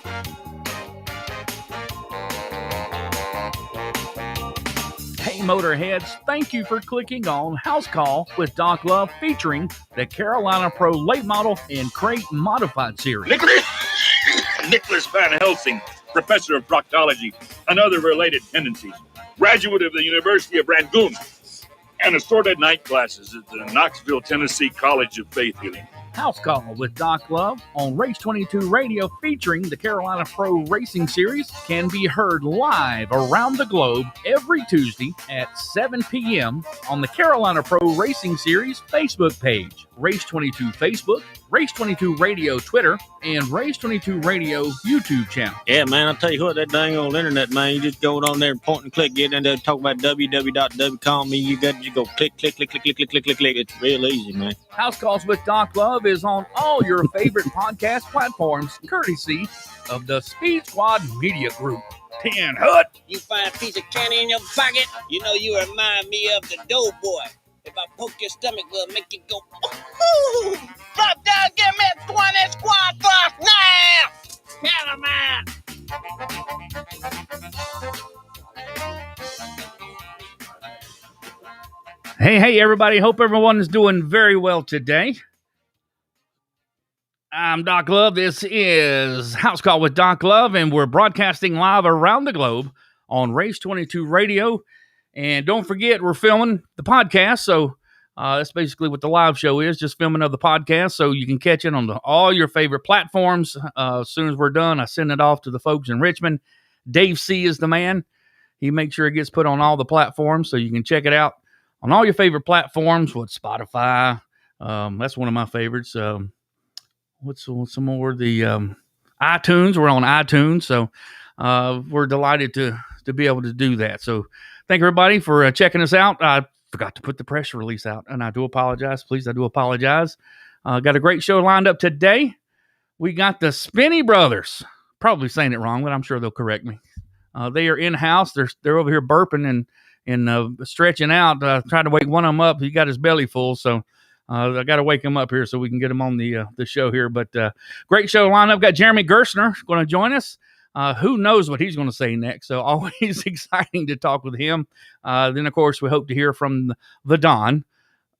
Hey Motorheads, thank you for clicking on House Call with Doc Love featuring the Carolina Pro Late Model and Crate Modified Series. Nicholas Van Helsing, professor of proctology and other related tendencies, graduate of the University of Rangoon, and assorted night classes at the Knoxville, Tennessee College of Faith Healing. House Call with Doc Love on Race22 Radio featuring the Carolina Pro Racing Series can be heard live around the globe every Tuesday at 7 p.m. on the Carolina Pro Racing Series Facebook page, Race22 Facebook, Race22 Radio Twitter, and Race22 Radio YouTube channel. Yeah, man, I'll tell you what, that dang old internet, man, you just go on there and point and click, get in there, talk about www.w.com, and you go click. It's real easy, man. House Calls with Doc Love is on all your favorite podcast platforms, courtesy of the Speed Squad Media Group. 10 Hut. You find a piece of candy in your pocket, you know you remind me of the Doughboy. If I poke your stomach, we'll make it go, ooh! Drop down, give me a 20 squad box now! Catamount! Hey, everybody. Hope everyone is doing very well today. I'm Doc Love. This is House Call with Doc Love, and we're broadcasting live around the globe on Race22 Radio. And don't forget, we're filming the podcast, so that's basically what the live show is, just filming of the podcast, so you can catch it on all your favorite platforms. As soon as we're done, I send it off to the folks in Richmond. Dave C. is the man. He makes sure it gets put on all the platforms, so you can check it out on all your favorite platforms. What, Spotify? That's one of my favorites. What's some more? The iTunes. We're on iTunes, so we're delighted to be able to do that. So thank everybody for checking us out. I forgot to put the press release out, and I do apologize. Please, I do apologize. Got a great show lined up today. We got the Spinney brothers. Probably saying it wrong, but I'm sure they'll correct me. They are in-house. They're over here burping and stretching out. Trying to wake one of them up. He got his belly full, so I got to wake him up here so we can get him on the show here. But great show lineup. Got Jeremy Gerstner going to join us. Who knows what he's going to say next? So always exciting to talk with him. Then, of course, we hope to hear from the Don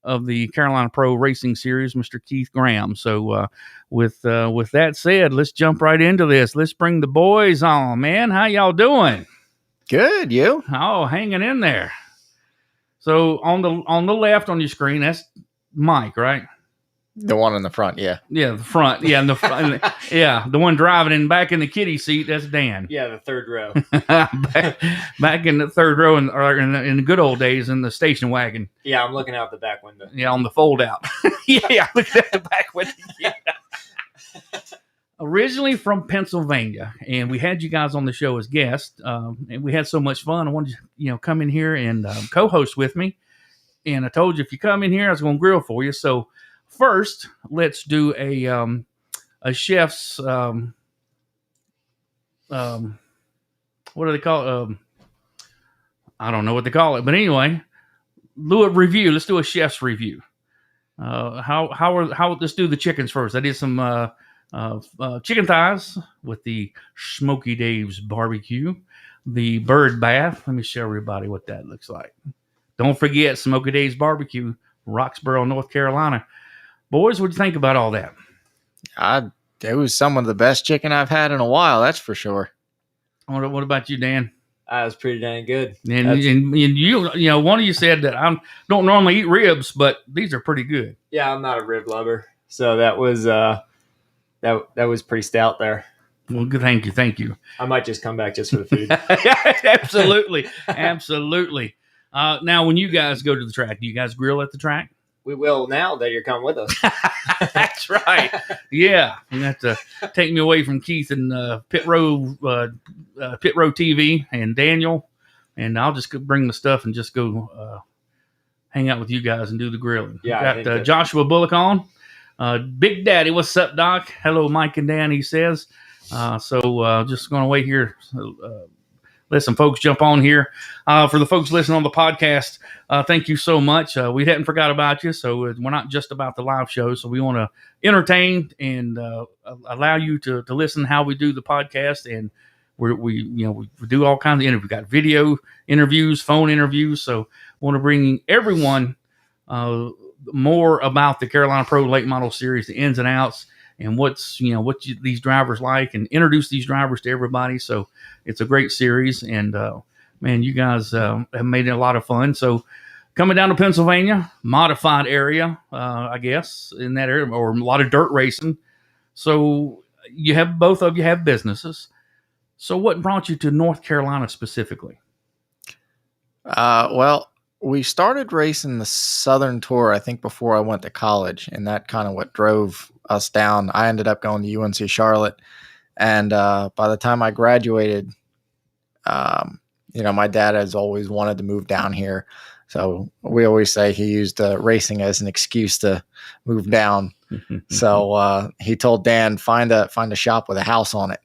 of the Carolina Pro Racing Series, Mr. Keith Graham. So with that said, let's jump right into this. Let's bring the boys on, man. How y'all doing? Good, you? Oh, hanging in there. So on the left on your screen, that's Mike, right? The one in the front, yeah. Yeah, the front. Yeah, in the front. Yeah, the one driving and back in the kiddie seat, that's Dan. Yeah, the third row. back in the third row in the good old days in the station wagon. Yeah, I'm looking out the back window. Yeah, on the fold out. Yeah, looking at the back window. Yeah. Originally from Pennsylvania, and we had you guys on the show as guests, and we had so much fun. I wanted you to come in here and co-host with me. And I told you if you come in here, I was going to grill for you. So first, let's do a chef's what do they call it? I don't know what they call it, but anyway, do a review. Let's do a chef's review. Let's do the chickens first. I did some chicken thighs with the Smoky Dave's barbecue, the bird bath. Let me show everybody what that looks like. Don't forget Smoky Dave's barbecue, Roxborough, North Carolina. Boys, what'd you think about all that? It was some of the best chicken I've had in a while, that's for sure. What about you, Dan? That was pretty dang good. And you one of you said that I don't normally eat ribs, but these are pretty good. Yeah, I'm not a rib lover, so that was that was pretty stout there. Well, good. Thank you. I might just come back just for the food. Absolutely. Now, when you guys go to the track, do you guys grill at the track? We will now that you're coming with us. That's right. Yeah, you have to take me away from Keith and Pit Row TV and Daniel, and I'll just bring the stuff and just go hang out with you guys and do the grilling. Yeah, got Joshua Bullock on. Big Daddy, what's up, Doc? Hello, Mike and Dan. He says. So just going to wait here. let some folks jump on here. For the folks listening on the podcast, thank you so much. We hadn't forgot about you, so we're not just about the live show. So we want to entertain and allow you to listen how we do the podcast, and we do all kinds of interviews. We got video interviews, phone interviews. So we want to bring everyone more about the Carolina Pro Late Model Series, the ins and outs, and these drivers like, and introduce these drivers to everybody. So it's a great series, and man, you guys have made it a lot of fun. So coming down to Pennsylvania, modified area, I guess, in that area, or a lot of dirt racing. So both of you have businesses. So what brought you to North Carolina specifically? Well, we started racing the Southern Tour, I think, before I went to college, and that kind of what drove us down. I ended up going to UNC Charlotte, and by the time I graduated, my dad has always wanted to move down here. So we always say he used racing as an excuse to move down. So he told Dan, find a shop with a house on it.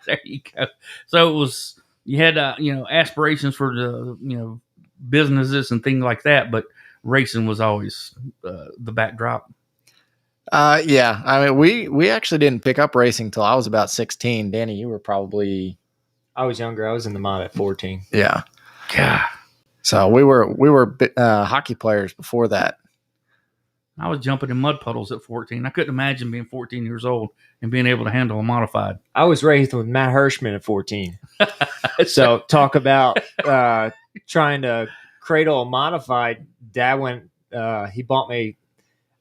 There you go. So it was, you had aspirations for the businesses and things like that, but racing was always the backdrop. Yeah, I mean, we actually didn't pick up racing till I was about 16. Danny, you were probably... I was younger. I was in the mod at 14. Yeah. God. So we were hockey players before that. I was jumping in mud puddles at 14. I couldn't imagine being 14 years old and being able to handle a modified. I was raised with Matt Hirschman at 14. So talk about trying to cradle a modified. Dad went, he bought me,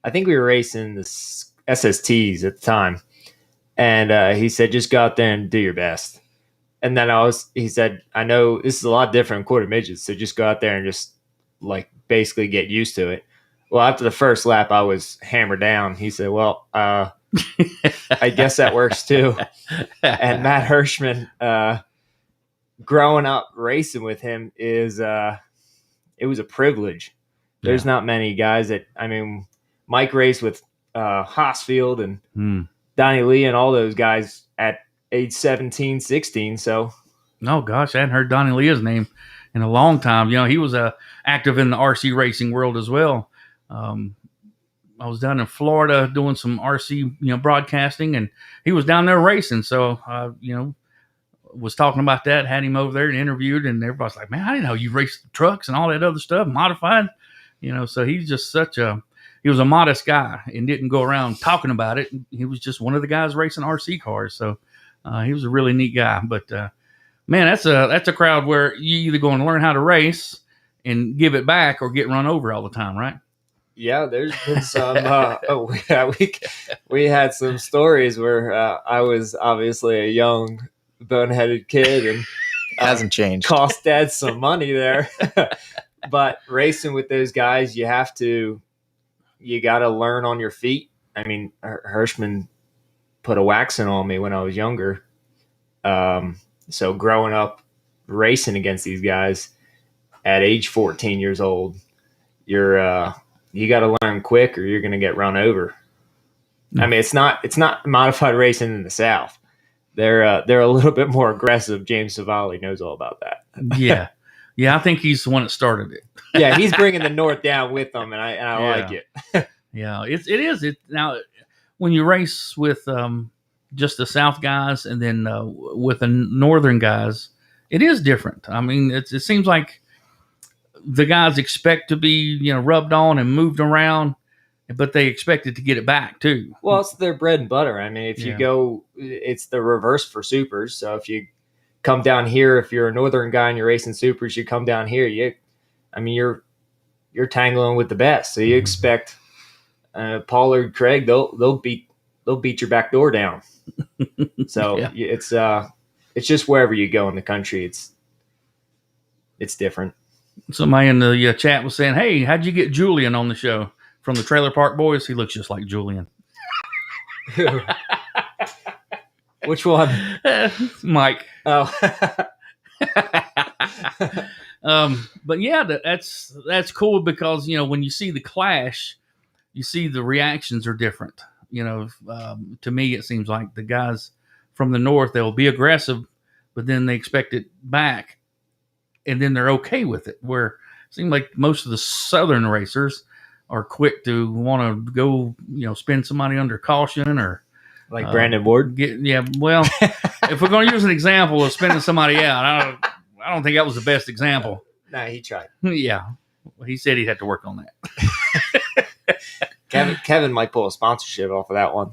I think we were racing the SSTs at the time. And he said, just go out there and do your best. And then he said, I know this is a lot different in quarter midgets, so just go out there and just basically get used to it. Well, after the first lap, I was hammered down. He said, well, I guess that works too. And Matt Hirschman, growing up racing with him it was a privilege. There's not many guys Mike raced with Haasfield and Donnie Lee and all those guys at age 17, 16. So, no, gosh, I hadn't heard Donnie Leah's name in a long time. He was active in the RC racing world as well. I was down in Florida doing some RC, broadcasting, and he was down there racing. So, was talking about that, had him over there and interviewed, and everybody's like, man, I didn't know you raced trucks and all that other stuff, modified, so he's just he was a modest guy and didn't go around talking about it. He was just one of the guys racing RC cars. So, he was a really neat guy, but, man, that's a crowd where you either going to learn how to race and give it back or get run over all the time, right? Yeah, there's been some. We had some stories where I was obviously a young, boneheaded kid, and hasn't changed. Cost Dad some money there, but racing with those guys, you got to learn on your feet. I mean, Hirschman put a waxing on me when I was younger, so growing up racing against these guys at age 14 years old, you got to learn quick or you're going to get run over. I mean, it's not modified racing in the South. They're a little bit more aggressive. James Savali knows all about that. Yeah. I think he's the one that started it. Yeah, he's bringing the North down with them, and I like it. Yeah, it is. Now, when you race with just the South guys and then with the Northern guys, it is different. I mean, it seems like the guys expect to be, rubbed on and moved around, but they expected to get it back too. Well, it's their bread and butter. I mean, if you go, it's the reverse for supers. So if you come down here, if you're a Northern guy and you're racing supers, you come down here, you're tangling with the best. So you expect Pollard, Craig, they'll beat your back door down. So it's just wherever you go in the country, it's different. Somebody in the chat was saying, "Hey, how'd you get Julian on the show from the Trailer Park Boys? He looks just like Julian." Which one? Mike. Oh. But yeah, that's cool because when you see the clash, you see the reactions are different. To me, it seems like the guys from the North, they'll be aggressive, but then they expect it back, and then they're okay with it. Where it seems like most of the Southern racers are quick to want to go, spend somebody under caution or Like Brandon Ward. Well, if we're going to use an example of spending somebody out, I don't think that was the best example. No, he tried. Yeah, he said he'd have to work on that. Kevin might pull a sponsorship off of that one.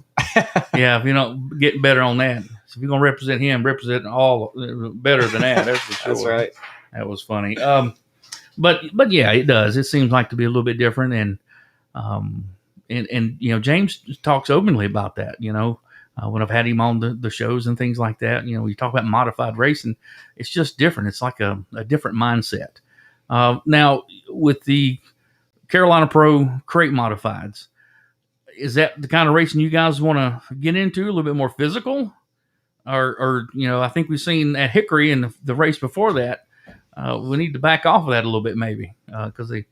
Yeah, if you're not getting better on that, so if you're going to represent him, represent all better than that. That's for sure. That's right. That was funny. But yeah, it does. It seems like to be a little bit different, and James talks openly about that. When I've had him on the shows and things like that, you talk about modified racing, it's just different. It's like a different mindset. Now with the Carolina Pro crate modifieds, is that the kind of racing you guys want to get into? A little bit more physical, or I think we've seen at Hickory and the race before that. We need to back off of that a little bit, maybe, because they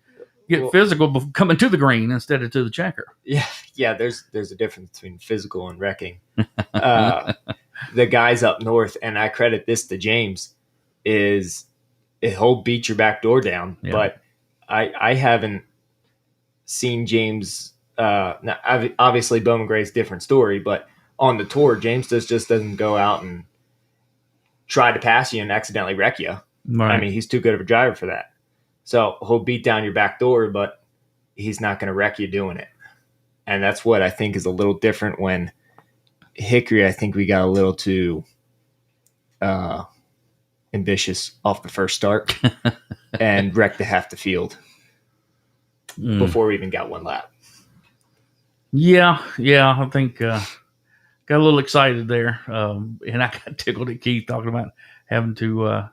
get physical coming to the green instead of to the checker. Yeah. There's a difference between physical and wrecking. The guys up north, and I credit this to James, he'll beat your back door down. Yeah. But I haven't seen James. Now, obviously, Bowman Gray's different story, but on the tour, James just doesn't go out and try to pass you and accidentally wreck you. Right. I mean, he's too good of a driver for that. So he'll beat down your back door, but he's not going to wreck you doing it. And that's what I think is a little different. When Hickory, I think we got a little too ambitious off the first start and wrecked half the field before we even got one lap. Yeah, I think got a little excited there. And I got tickled at Keith talking about having to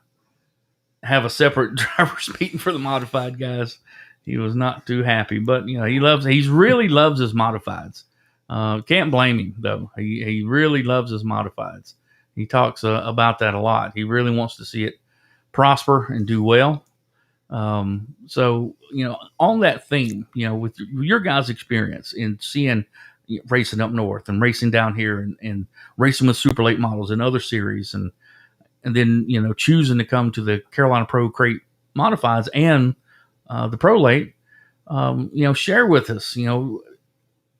have a separate driver's meeting for the modified guys. He was not too happy, but he really loves his modifieds. Can't blame him though. He really loves his modifieds. He talks about that a lot. He really wants to see it prosper and do well. So on that theme, with your guys' experience in seeing racing up north and racing down here and racing with super late models and other series, and then choosing to come to the Carolina Pro Crate Modifieds and the Pro Late, share with us,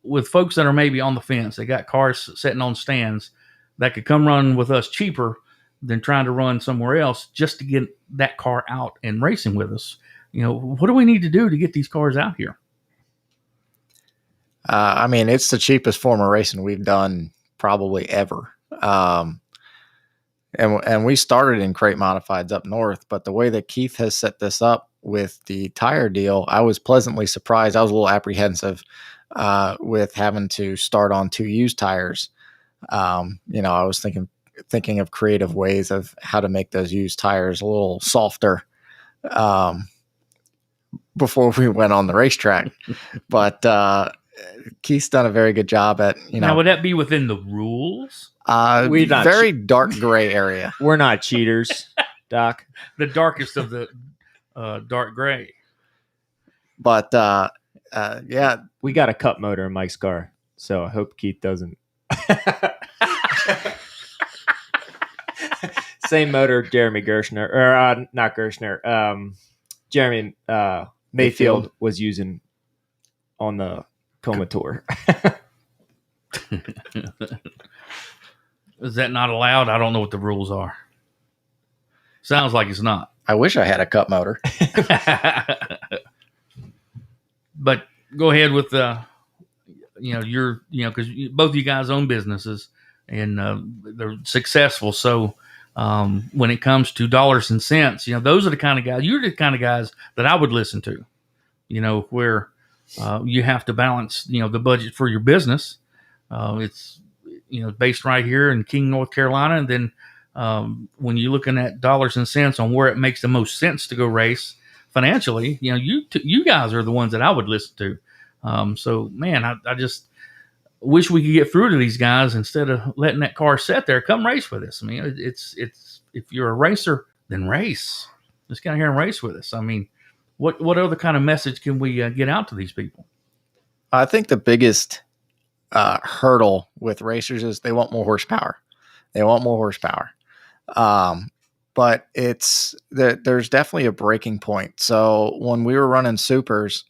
with folks that are maybe on the fence. They got cars sitting on stands that could come run with us cheaper than trying to run somewhere else just to get that car out and racing with us. What do we need to do to get these cars out here? I mean, it's the cheapest form of racing we've done probably ever. And we started in crate modifieds up north, but the way that Keith has set this up with the tire deal, I was pleasantly surprised. I was a little apprehensive with having to start on 2 used tires. I was thinking of creative ways of how to make those used tires a little softer before we went on the racetrack. But Keith's done a very good job at, Now, would that be within the rules? Very dark gray area. We're not cheaters, Doc. The darkest of the dark gray. But yeah, we got a cup motor in Mike's car, so I hope Keith doesn't. Same motor Jeremy Gershner, or not Gershner. Jeremy Mayfield was using on the Coma Tour. Is that not allowed? I don't know what the rules are. Sounds like it's not. I wish I had a cup motor. But go ahead with because both of you guys own businesses and they're successful. So when it comes to dollars and cents, those are the kind of guys. You're the kind of guys that I would listen to. Where you have to balance the budget for your business. It's based right here in King, North Carolina. And then when you're looking at dollars and cents on where it makes the most sense to go race financially, you guys are the ones that I would listen to. So, man, I just wish we could get through to these guys instead of letting that car sit there. Come race with us. I mean, it's if you're a racer, then race. Just get out here and race with us. I mean, what other kind of message can we get out to these people? I think the biggest hurdle with racers is they want more horsepower. But there's definitely a breaking point. So when we were running supers,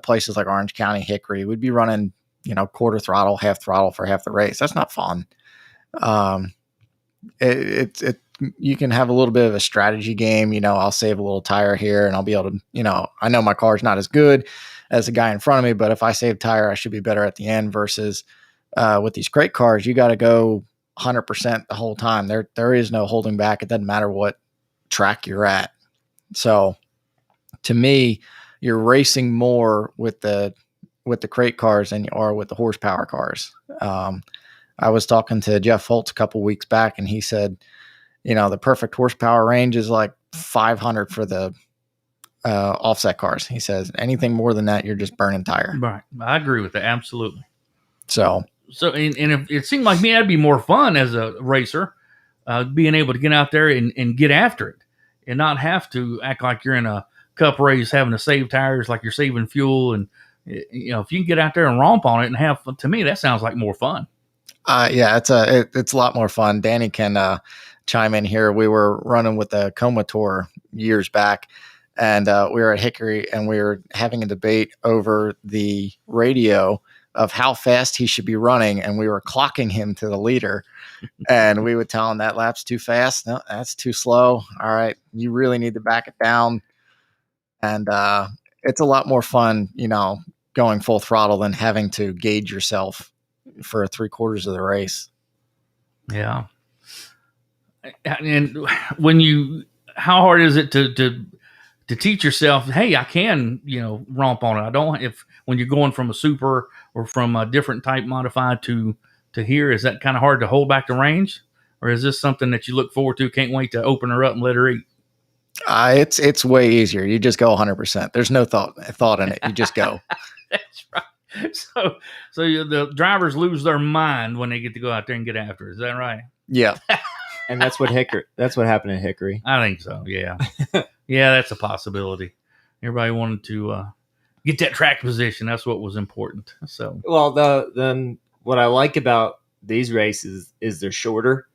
places like Orange County, Hickory, we'd be running, quarter throttle, half throttle for half the race. That's not fun. You can have a little bit of a strategy game. I'll save a little tire here and I'll be able to, I know my car's not as good as the guy in front of me, but if I save tire, I should be better at the end versus with these crate cars, you got to go 100% the whole time. There is no holding back. It doesn't matter what track you're at. So to me, you're racing more with the crate cars than you are with the horsepower cars. I was talking to Jeff Holtz a couple weeks back, and he said, the perfect horsepower range is like 500 for the offset cars. He says anything more than that, you're just burning tire. Right. I agree with that. Absolutely. So and if it seemed like me, that'd be more fun as a racer, being able to get out there and get after it and not have to act like you're in a cup race having to save tires like you're saving fuel. And, if you can get out there and romp on it and have fun, to me, that sounds like more fun. Yeah, it's a lot more fun. Danny can chime in here. We were running with the Comator years back, and we were at Hickory, and we were having a debate over the radio of how fast he should be running, and we were clocking him to the leader, and we would tell him that lap's too fast. No, that's too slow. All right, you really need to back it down. And it's a lot more fun, going full throttle than having to gauge yourself for 3/4 of the race. Yeah. And how hard is it to teach yourself, hey, I can, romp on it. When you're going from a super or from a different type modified to here, is that kind of hard to hold back the range? Or is this something that you look forward to? Can't wait to open her up and let her eat? It's way easier. You just go 100%. There's no thought in it. You just go. That's right. So the drivers lose their mind when they get to go out there and get after it. Is that right? Yeah. And that's what happened in Hickory. I think so. Yeah. Yeah, that's a possibility. Everybody wanted to get that track position. That's what was important. So, well, then what I like about these races is they're shorter.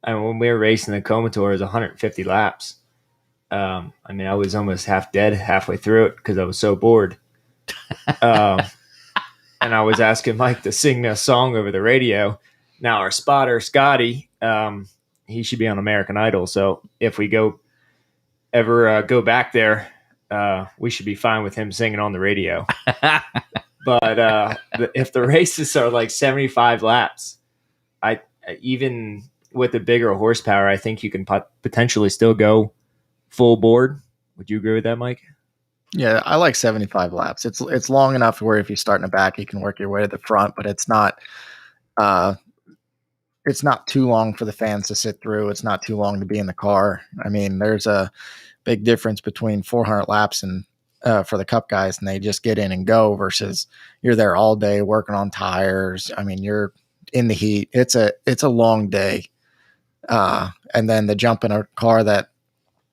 And when we were racing the Comator, it was 150 laps. I was almost half dead halfway through it because I was so bored. And I was asking Mike to sing a song over the radio. Now our spotter, Scotty, he should be on American Idol. So if we go back there, we should be fine with him singing on the radio. But if the races are like 75 laps, even with the bigger horsepower, I think you can potentially still go full board. Would you agree with that, Mike? Yeah, I like 75 laps. It's long enough where if you start in the back, you can work your way to the front, but it's not too long for the fans to sit through. It's not too long to be in the car. I mean, there's a big difference between 400 laps and for the Cup guys, and they just get in and go versus you're there all day working on tires. I mean, you're in the heat. It's a long day. And then the jump in a car that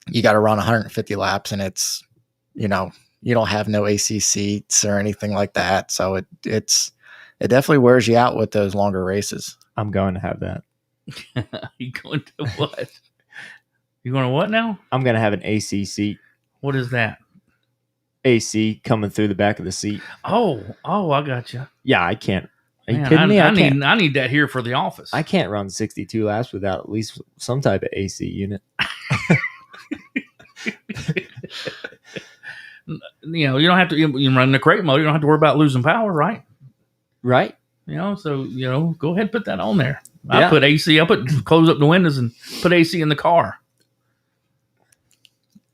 you got to run 150 laps, and it's, you don't have no AC seats or anything like that. So it definitely wears you out with those longer races. I'm going to have that. You going to what? You going to what now? I'm going to have an AC seat. What is that? AC coming through the back of the seat. Oh, I got you. Yeah, I can't. Are you Man, kidding me? I need that here for the office. I can't run 62 laps without at least some type of AC unit. You don't have to. You run the crate mode. You don't have to worry about losing power, right? Right. So go ahead and put that on there. Yeah. I put AC. I close up the windows and put AC in the car.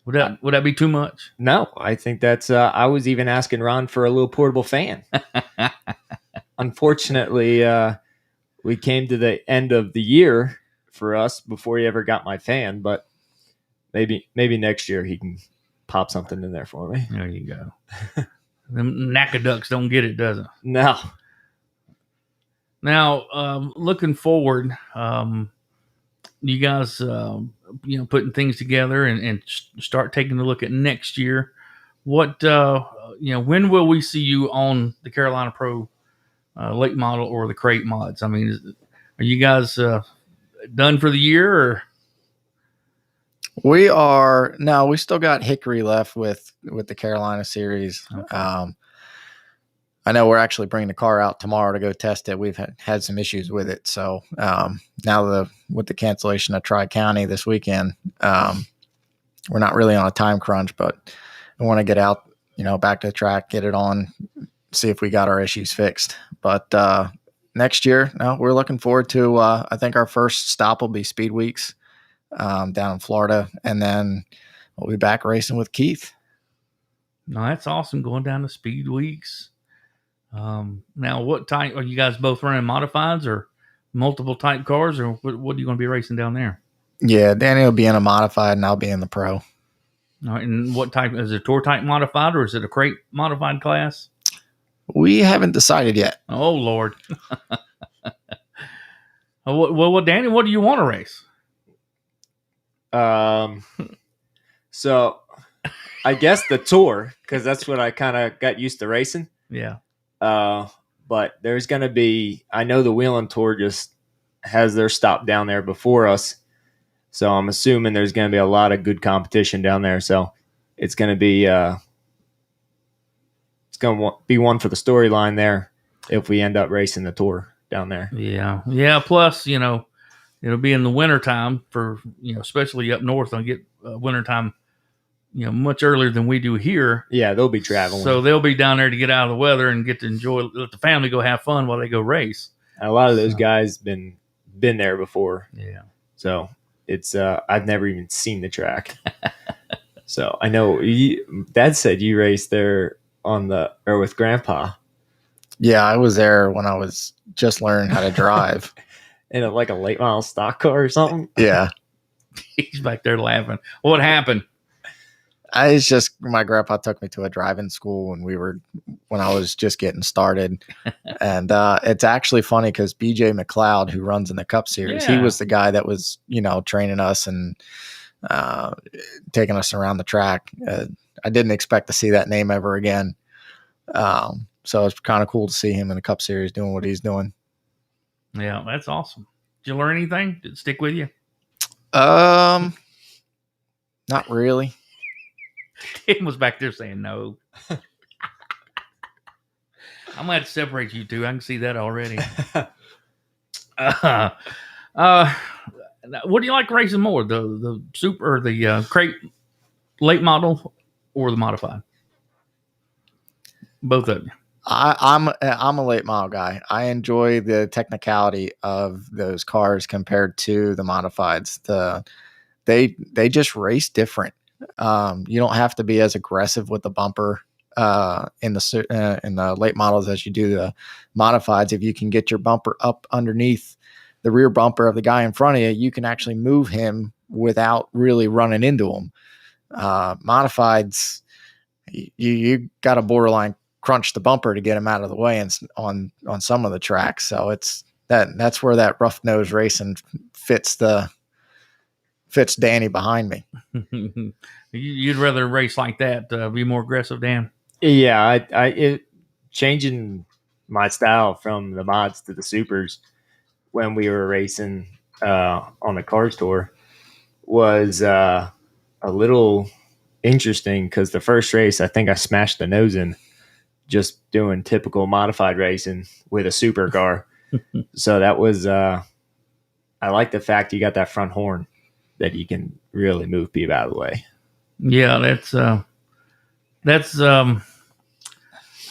Would that be too much? No, I think that's. I was even asking Ron for a little portable fan. Unfortunately, we came to the end of the year for us before he ever got my fan. But maybe next year he can pop something in there for me. There you go. Them knackaducks don't get it, does it? No. Now, looking forward, you guys, putting things together and start taking a look at next year. What, when will we see you on the Carolina Pro late model or the crate mods? I mean, are you guys done for the year? Or? We are no, we still got Hickory left with the Carolina series. Okay. I know we're actually bringing the car out tomorrow to go test it. We've had some issues with it. So now with the cancellation of Tri-County this weekend, we're not really on a time crunch, but I want to get out, back to the track, get it on, see if we got our issues fixed. But next year, we're looking forward to, I think our first stop will be Speed Weeks down in Florida. And then we'll be back racing with Keith. No, that's awesome. Going down to Speed Weeks. Now, what type are you guys both running? Modifieds or multiple type cars, or what are you going to be racing down there? Yeah, Danny will be in a modified, and I'll be in the pro. All right, and what type is it? Tour type modified, or is it a crate modified class? We haven't decided yet. Oh Lord. Well, Danny, what do you want to race? So I guess the tour, because that's what I kind of got used to racing. Yeah. But there's going to be, I know the Wheeling Tour just has their stop down there before us. So I'm assuming there's going to be a lot of good competition down there. So it's going to be, one for the storyline there if we end up racing the tour down there. Yeah. Yeah. Plus, it'll be in the wintertime for, especially up north. I'll get wintertime, much earlier than we do here. Yeah, they'll be traveling. So they'll be down there to get out of the weather and get to enjoy, let the family go have fun while they go race. And a lot of those guys been there before. Yeah. So it's I've never even seen the track. So I know Dad said you raced there with Grandpa. Yeah, I was there when I was just learning how to drive. In a late model stock car or something. Yeah. He's back there laughing. What happened? It's just my grandpa took me to a driving school when I was just getting started. And it's actually funny because BJ McLeod, who runs in the Cup Series, he was the guy that was, training us and taking us around the track. I didn't expect to see that name ever again. So it's kind of cool to see him in the Cup Series doing what he's doing. Yeah, that's awesome. Did you learn anything? Did it stick with you? Not really. Tim was back there saying no. I'm gonna have to separate you two. I can see that already. What do you like racing more, the super or the crate late model or the modified? Both of you. I'm a late model guy. I enjoy the technicality of those cars compared to the modifieds. They just race different. You don't have to be as aggressive with the bumper in the late models as you do the modifieds. If you can get your bumper up underneath the rear bumper of the guy in front of you, you can actually move him without really running into him. Modifieds, you got to borderline crunch the bumper to get him out of the way and on some of the tracks. So that's where that rough nose racing fits Danny behind me. You'd rather race like that, be more aggressive, Dan? Yeah, changing my style from the mods to the supers when we were racing on the Cars Tour was a little interesting because the first race, I think I smashed the nose in just doing typical modified racing with a super car. So that was, I like the fact you got that front horn that you can really move people out of the way. Yeah, that's I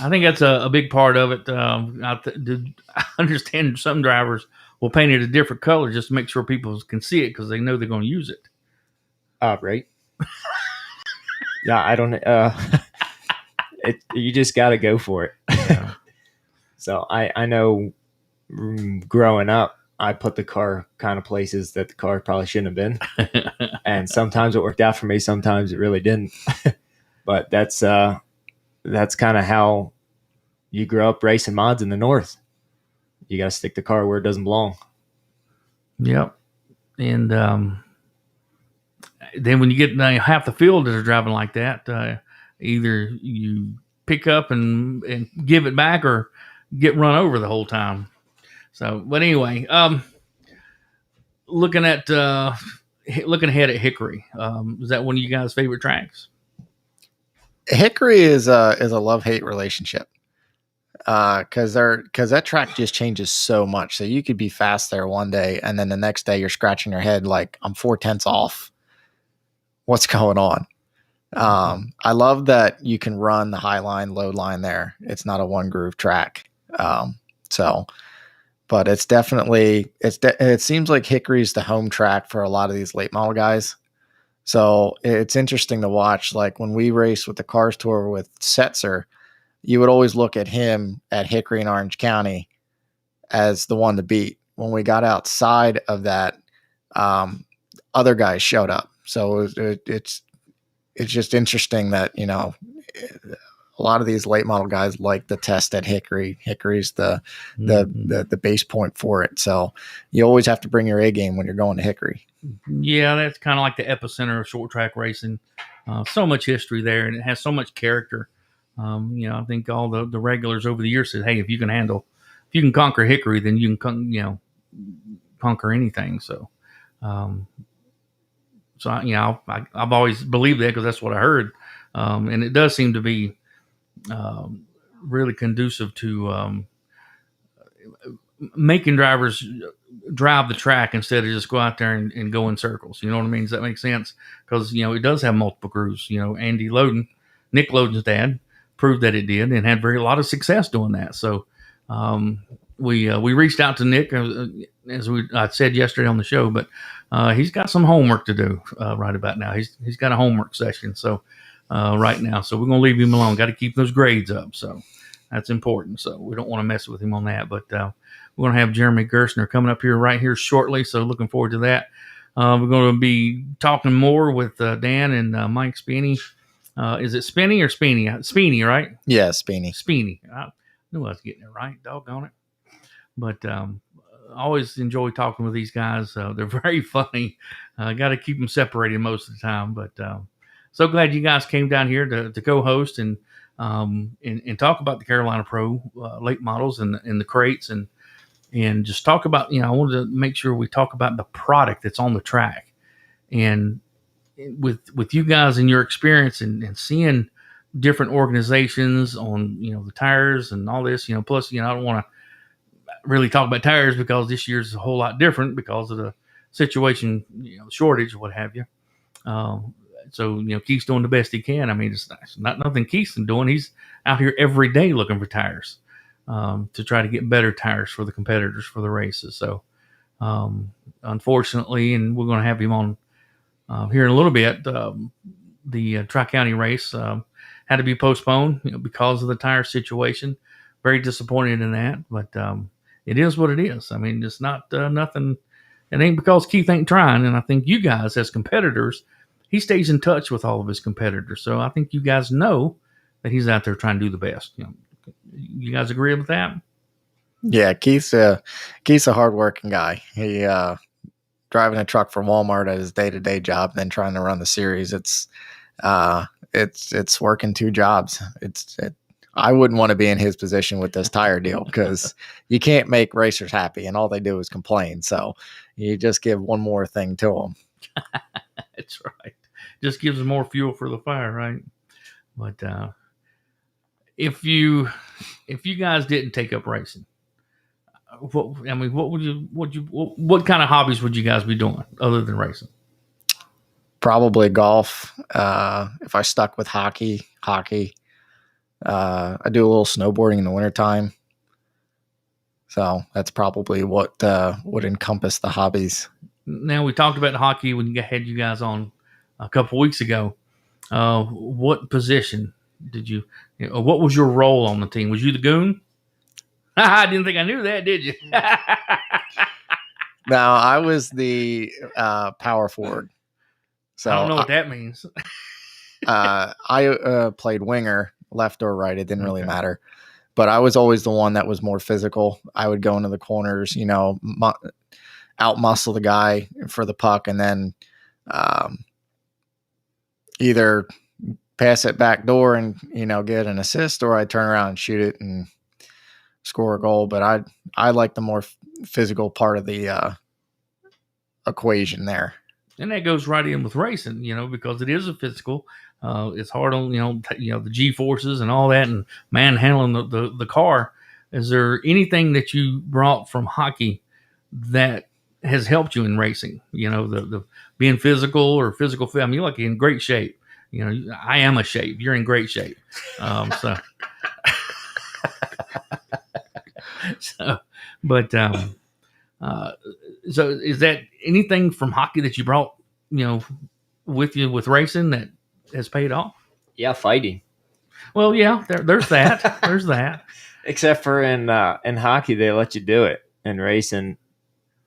think that's a big part of it. I understand some drivers will paint it a different color just to make sure people can see it because they know they're going to use it. Right. Yeah, I don't. You just got to go for it. Yeah. So I know growing up, I put the car kind of places that the car probably shouldn't have been. And sometimes it worked out for me. Sometimes it really didn't. But that's kind of how you grow up racing mods in the North. You got to stick the car where it doesn't belong. Yep. And then when you get half the field that are driving like that, either you pick up and give it back or get run over the whole time. So, but anyway, looking at, looking ahead at Hickory, is that one of you guys' favorite tracks? Hickory is a love-hate relationship. Because that track just changes so much. So you could be fast there one day, and then the next day you're scratching your head like, I'm 4/10 off. What's going on? I love that you can run the high line, low line there. It's not a one groove track. But it's definitely it seems like Hickory's the home track for a lot of these late model guys. So it's interesting to watch. Like when we raced with the Cars Tour with Setzer, you would always look at him at Hickory in Orange County as the one to beat. When we got outside of that, other guys showed up. So it's just interesting that, a lot of these late model guys like the test at Hickory. Hickory's the base point for it. So you always have to bring your A game when you're going to Hickory. Yeah, that's kind of like the epicenter of short track racing. So much history there, and it has so much character. I think all the regulars over the years said, "Hey, if you can conquer Hickory, then you can, conquer anything." So, I've always believed that because that's what I heard, and it does seem to be really conducive to making drivers drive the track instead of just go out there and go in circles. You know what I mean? Does that make sense? Because it does have multiple grooves. Andy Loden, Nick Loden's dad, proved that it did and had a lot of success doing that. So we reached out to Nick, as I said yesterday on the show, but he's got some homework to do right about now. He's got a homework session. So right now, so we're going to leave him alone. Got to keep those grades up. So that's important. So we don't want to mess with him on that, but we're going to have Jeremy Gerstner coming up here right here shortly. So looking forward to that. We're going to be talking more with Dan and Mike Spinney. Is it Spinney or Speeny? Speeny, right? Yeah, Speeny. Speeny. I knew I was getting it right. Doggone it. But I always enjoy talking with these guys. They're very funny. Got to keep them separated most of the time. But so glad you guys came down here to co-host and talk about the Carolina Pro late models and the crates and just talk about, I wanted to make sure we talk about the product that's on the track. And with you guys and your experience and seeing different organizations on, the tires and all this, plus, I don't want to really talk about tires because this year's a whole lot different because of the situation, shortage, what have you. So, Keith's doing the best he can. I mean, it's not nothing Keith's doing. He's out here every day looking for tires to try to get better tires for the competitors for the races. So, unfortunately, and we're going to have him on here in a little bit, the Tri-County race had to be postponed because of the tire situation. Very disappointed in that, but it is what it is. I mean, it's not nothing. It ain't because Keith ain't trying, and I think you guys as competitors, he stays in touch with all of his competitors. So I think you guys know that he's out there trying to do the best. You guys agree with that? Yeah, Keith's a hardworking guy. He driving a truck for Walmart as his day-to-day job, then trying to run the series. It's working two jobs. I wouldn't want to be in his position with this tire deal because you can't make racers happy, and all they do is complain. So you just give one more thing to them. That's right. Just gives them more fuel for the fire, right? But if you guys didn't take up racing, what kind of hobbies would you guys be doing other than racing? Probably golf. If I stuck with hockey. I do a little snowboarding in the wintertime. So that's probably what would encompass the hobbies. Now, we talked about hockey when you had you guys on a couple weeks ago. What position did you what was your role on the team? Was you the goon? I didn't think I knew that, did you? No, I was the power forward. So I don't know what that means. I played winger, left or right. It didn't really matter. But I was always the one that was more physical. I would go into the corners, out muscle the guy for the puck, and then either pass it back door and get an assist, or I'd turn around and shoot it and score a goal. But I like the more physical part of the equation there. And that goes right in with racing, because it is a physical. It's hard on the G forces and all that, and manhandling the car. Is there anything that you brought from hockey that has helped you in racing? The being physical or physical fit. I mean, you're like in great shape. I am a shape. You're in great shape. So, but so is that anything from hockey that you brought, with you with racing that has paid off? Yeah, fighting. Well, yeah, there's that. There's that. Except for in hockey, they let you do it. In racing,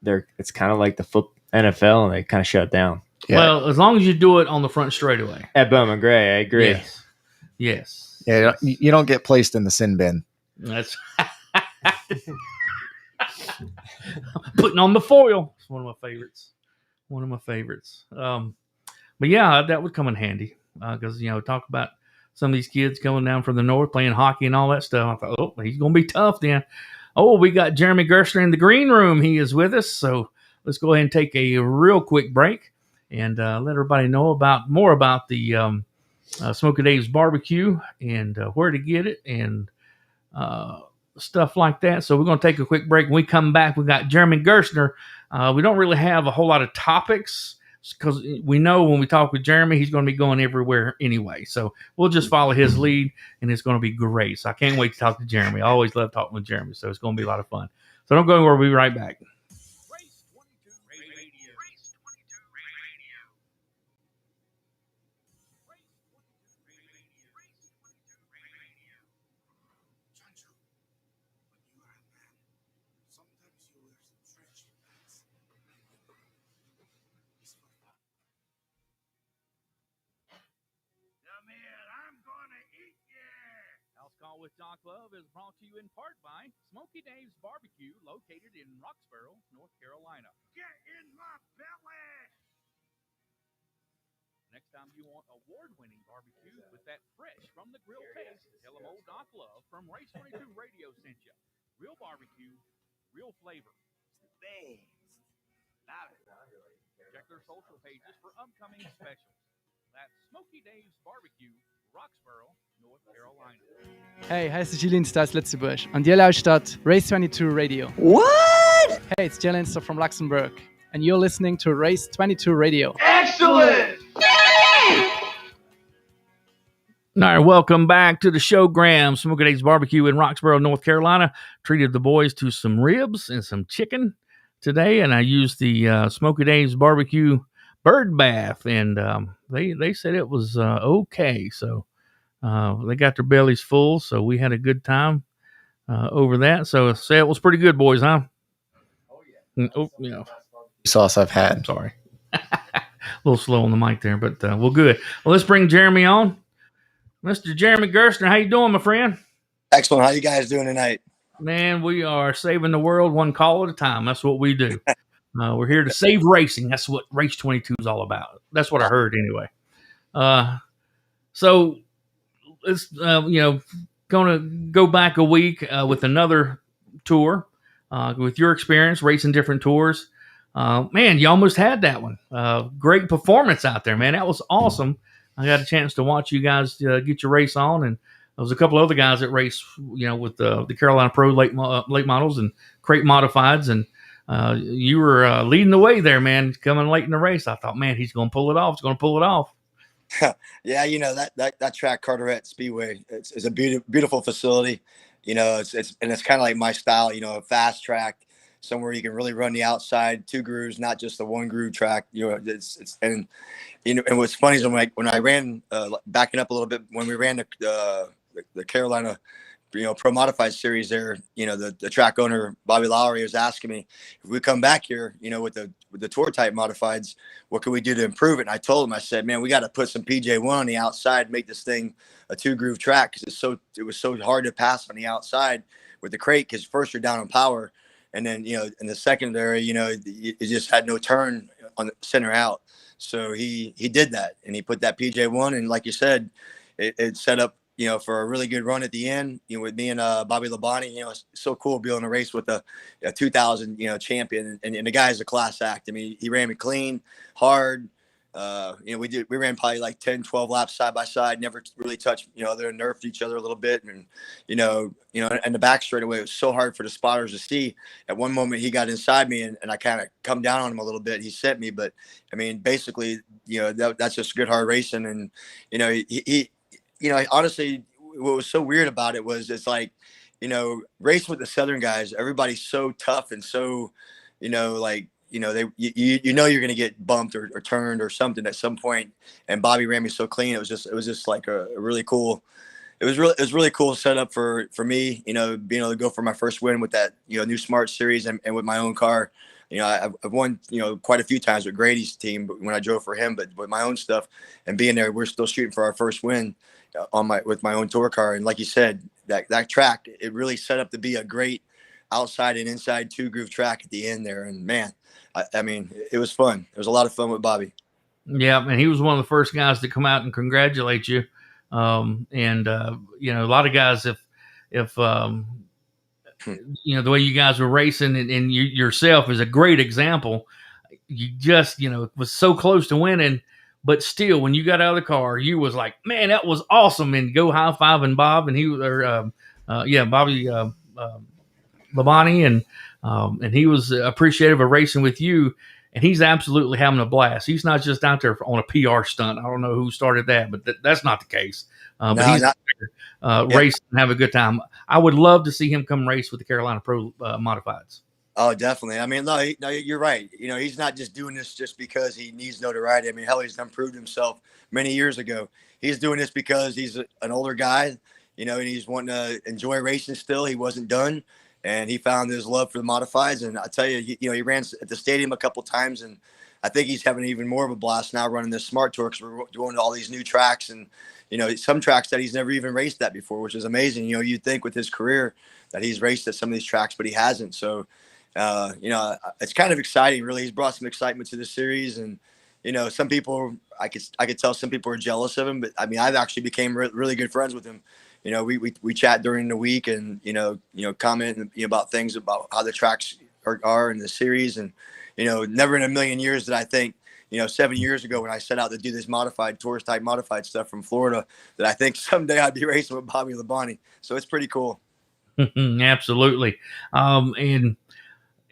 it's kind of like the NFL, and they kind of shut down. Yeah. Well, as long as you do it on the front straightaway. At Bowman Gray, I agree. Yes. Yeah, you don't get placed in the sin bin. That's putting on the foil. It's one of my favorites. But yeah, that would come in handy because talk about some of these kids coming down from the north playing hockey and all that stuff. I thought, oh, he's going to be tough then. Oh, we got Jeremy Gerstner in the green room. He is with us. So let's go ahead and take a real quick break and let everybody know more about the Smoky Dave's barbecue and where to get it and stuff like that. So we're going to take a quick break. When we come back, we got Jeremy Gerstner. We don't really have a whole lot of topics because we know when we talk with Jeremy, he's going to be going everywhere anyway. So we'll just follow his lead, and it's going to be great. So I can't wait to talk to Jeremy. I always love talking with Jeremy, so it's going to be a lot of fun. So don't go anywhere. We'll be right back. With Doc Love is brought to you in part by Smoky Dave's Barbecue, located in Roxborough, North Carolina. Get in my belly! Next time you want award-winning barbecue with that fresh from the grill taste, tell them old Doc Love from Race22 Radio sent you. Real barbecue, real flavor. Check their social pages for upcoming specials. That's Smoky Dave's Barbecue, Roxborough, North Carolina. Hey, heißt Jillian Stars Letzebusch und ihr lauscht Race22 Radio. What? Hey, it's Jalen Star from Luxembourg and you're listening to Race22 Radio. Excellent! All right, welcome back to the Showgram. Smoky Dave's Barbecue in Roxborough, North Carolina. Treated the boys to some ribs and some chicken today, and I used the Smoky Dave's Barbecue bird bath, and they said it was okay. So they got their bellies full, so we had a good time over that. So say it was pretty good, boys, huh? Oh yeah. Oh yeah. Sauce I've had. I'm sorry. A little slow on the mic there, but well, good. Well, let's bring Jeremy on. Mr. Jeremy Gerstner, how you doing, my friend? Excellent. How you guys doing tonight? Man, we are saving the world one call at a time. That's what we do. We're here to save racing. That's what Race22 is all about. That's what I heard anyway. So it's going to go back a week with another tour with your experience racing different tours. Man, you almost had that one. Great performance out there, man. That was awesome. I got a chance to watch you guys get your race on, and there was a couple other guys that race, with the Carolina Pro late models and crate modifieds, and you were leading the way there, man, coming late in the race. I thought, man, he's going to pull it off. He's going to pull it off. Yeah, that track, Caraway Speedway, it's a beautiful facility. It's kind of like my style. A fast track, somewhere you can really run the outside 2 grooves, not just the 1 groove track. And what's funny is when I ran, backing up a little bit, when we ran the Carolina, Pro Modified series there, the track owner, Bobby Lowry, was asking me, if we come back here, with the tour type modifieds, what can we do to improve it? And I told him, I said, man, we got to put some PJ1 on the outside, make this thing a 2 groove track. Cause it was so hard to pass on the outside with the crate. Cause first you're down on power. And then, in the secondary, it just had no turn on the center out. So he did that, and he put that PJ1, and like you said, it set up, for a really good run at the end, with me and Bobby Labonte. It's so cool being in a race with a 2000, champion. And the guy's a class act. I mean, he ran me clean, hard. We ran probably like 10, 12 laps side by side, never really touched, other than nerfed each other a little bit. And, and the back straightaway, it was so hard for the spotters to see. At one moment he got inside me and I kind of come down on him a little bit. He sent me, but I mean, basically, that's just good hard racing. And, he honestly, what was so weird about it was it's like, race with the Southern guys, everybody's so tough and so, you're going to get bumped or turned or something at some point. And Bobby ran me so clean. It was just like a really cool, it was really cool setup for me, being able to go for my first win with that, new S.M.A.R.T series and with my own car. I've won, quite a few times with Grady's team, but when I drove for him, but with my own stuff and being there, we're still shooting for our first win with my own tour car. And like you said, that track, it really set up to be a great outside and inside 2-groove track at the end there. And man, I mean, it was fun. It was a lot of fun with Bobby. Yeah. And he was one of the first guys to come out and congratulate you. A lot of guys, if the way you guys were racing and you yourself is a great example. You just, was so close to winning, but still when you got out of the car, you was like, man, that was awesome. And go high-fiving Bob and Bobby Labonte and he was appreciative of racing with you. And he's absolutely having a blast. He's not just out there on a PR stunt. I don't know who started that, but that's not the case. But he's racing and have a good time. I would love to see him come race with the Carolina Pro Modifieds. Oh, definitely. I mean, no, you're right. He's not just doing this just because he needs notoriety. I mean, hell, he's done proved himself many years ago. He's doing this because he's an older guy, and he's wanting to enjoy racing still. He wasn't done. And he found his love for the modifieds. And I tell you, he ran at the stadium a couple times, and I think he's having even more of a blast now running this S.M.A.R.T tour because we're doing all these new tracks and, some tracks that he's never even raced at before, which is amazing. You'd think with his career that he's raced at some of these tracks, but he hasn't. So, it's kind of exciting, really. He's brought some excitement to the series. And, some people, I could tell some people are jealous of him, but I mean, I've actually became really good friends with him. We chat during the week and, comment about things about how the tracks are in the series. And, never in a million years did I think, 7 years ago when I set out to do this modified tourist type modified stuff from Florida, that I think someday I'd be racing with Bobby Labonte. So it's pretty cool. Absolutely. And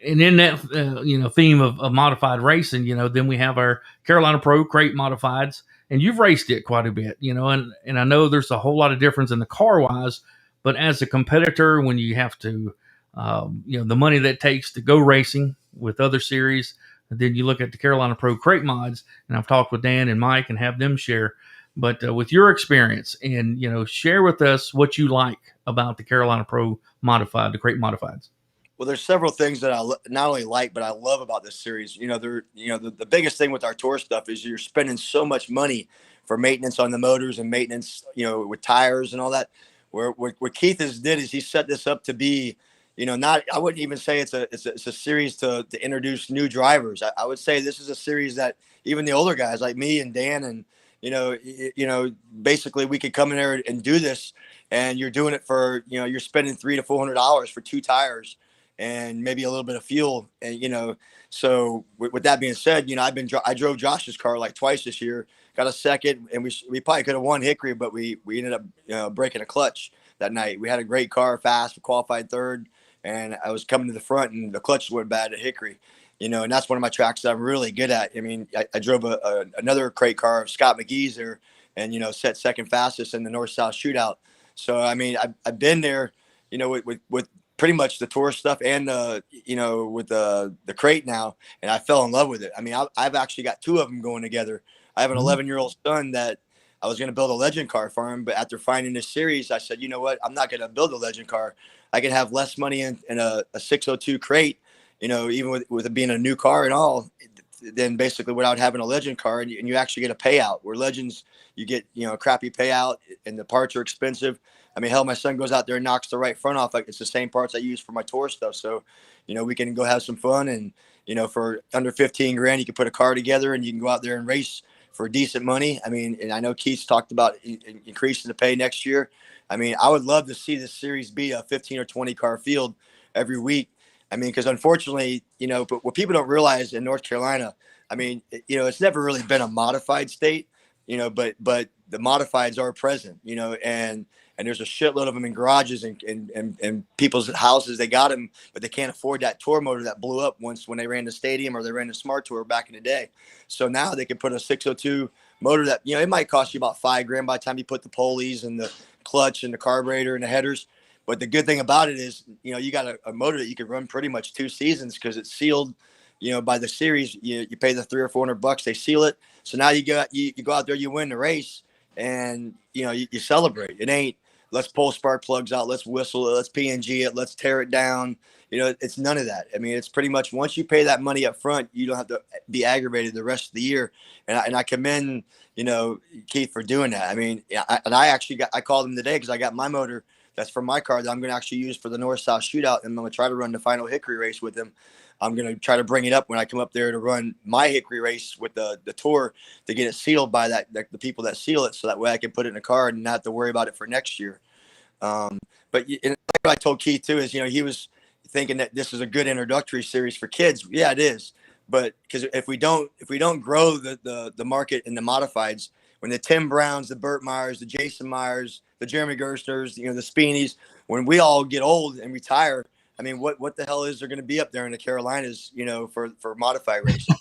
in that, theme of modified racing, then we have our Carolina Pro crate modifieds. And you've raced it quite a bit, and I know there's a whole lot of difference in the car wise, but as a competitor, when you have to, the money that takes to go racing with other series, and then you look at the Carolina Pro crate mods, and I've talked with Dan and Mike and have them share, but with your experience and, share with us what you like about the Carolina Pro modified, the crate modifieds. Well, there's several things that I not only like, but I love about this series. The biggest thing with our tour stuff is you're spending so much money for maintenance on the motors and maintenance, with tires and all that. Where what Keith did is he set this up to be, I wouldn't even say it's a series to introduce new drivers. I would say this is a series that even the older guys like me and Dan and, basically we could come in there and do this, and you're doing it for, you're spending $300 to $400 for 2 tires. And maybe a little bit of fuel. And, so with that being said, I drove Josh's car like twice this year, got a second, and we probably could have won Hickory, but we ended up, breaking a clutch that night. We had a great car, fast, we qualified third, and I was coming to the front and the clutch went bad at Hickory, and that's one of my tracks that I'm really good at. I mean, I drove another crate car, Scott McGee's there, and, set second fastest in the North-South shootout. So, I mean, I've been there, with pretty much the tour stuff and with the crate now, and I fell in love with it. I mean, I've actually got 2 of them going together. I have an 11-year-old son that I was going to build a legend car for him, but after finding this series, I said, you know what? I'm not going to build a legend car. I can have less money in a 602 crate, even with it being a new car and all, than basically without having a legend car, and you actually get a payout. Where legends, you get a crappy payout, and the parts are expensive. I mean, hell, my son goes out there and knocks the right front off. Like, it's the same parts I use for my tour stuff. So, we can go have some fun, and for under 15 grand, you can put a car together and you can go out there and race for decent money. I mean, and I know Keith's talked about increasing the pay next year. I mean, I would love to see this series be a 15 or 20 car field every week. I mean, because unfortunately, but what people don't realize in North Carolina, I mean, it's never really been a modified state, but the modifieds are present, and there's a shitload of them in garages and people's houses. They got them, but they can't afford that tour motor that blew up once when they ran the stadium or they ran the S.M.A.R.T tour back in the day. So now they can put a 602 motor that, it might cost you about $5,000 by the time you put the pulleys and the clutch and the carburetor and the headers. But the good thing about it is, you got a motor that you can run pretty much 2 seasons because it's sealed, by the series. You pay the $300 or $400, they seal it. So now you go out there, you win the race, and you celebrate. It ain't let's pull spark plugs out, let's whistle it, let's PNG it, let's tear it down. It's none of that. I mean, it's pretty much once you pay that money up front, you don't have to be aggravated the rest of the year. And I commend Keith for doing that. I mean, I called him today because I got my motor that's for my car that I'm going to actually use for the North-South Shootout, and I'm going to try to run the final Hickory race with him. I'm going to try to bring it up when I come up there to run my Hickory race with the tour to get it sealed by the people that seal it, so that way I can put it in a car and not have to worry about it for next year. But like I told Keith too is, he was thinking that this is a good introductory series for kids. Yeah, it is. But because if we don't grow the market in the modifieds, when the Tim Browns, the Burt Myers, the Jason Myers, the Jeremy Gerstners, the Speeneys, when we all get old and retire, I mean, what the hell is there going to be up there in the Carolinas, for modified racing?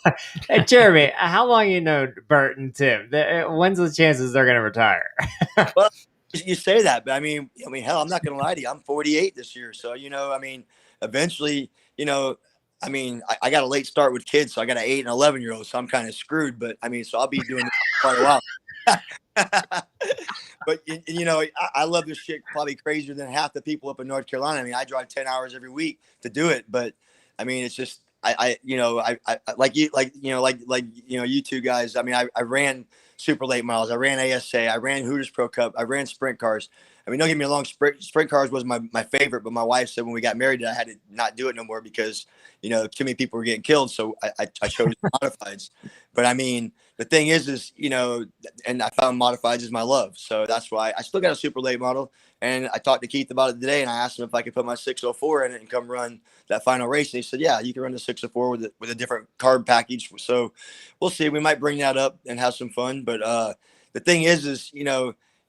Hey, Jeremy, how long you know Bert and Tim? When's the chances they're going to retire? Well, you say that, but I mean, hell, I'm not going to lie to you. I'm 48 this year, so I mean, eventually, I mean, I got a late start with kids, so I got an 8 and 11-year-old, so I'm kind of screwed. But I mean, so I'll be doing this for quite a while. But I love this shit probably crazier than half the people up in North Carolina. I mean, I drive 10 hours every week to do it, but I mean, it's just I like you two guys. I mean, I ran super late models. I ran ASA. I ran Hooters Pro Cup. I ran sprint cars. I mean, don't get me wrong, sprint cars was my favorite, but my wife said when we got married that I had to not do it no more because, too many people were getting killed. So I chose modifieds. But I mean, the thing is, and I found modifieds is my love. So that's why I still got a super late model. And I talked to Keith about it today, and I asked him if I could put my 604 in it and come run that final race. And he said, yeah, you can run the 604 with a different carb package. So we'll see. We might bring that up and have some fun. But the thing is,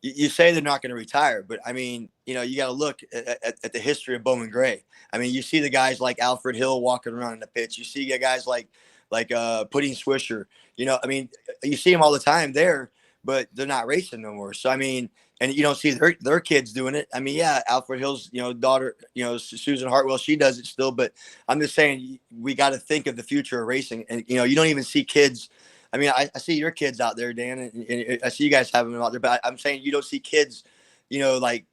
you say they're not going to retire, but I mean, you got to look at the history of Bowman Gray. I mean, you see the guys like Alfred Hill walking around in the pits. You see guys like Pudding Swisher. I mean, you see them all the time there, but they're not racing no more. So I mean, and you don't see their kids doing it. I mean, yeah, Alfred Hill's daughter, Susan Hartwell, she does it still. But I'm just saying we got to think of the future of racing, and you don't even see kids. I mean, I see your kids out there, Dan, and I see you guys having them out there. But I'm saying you don't see kids, like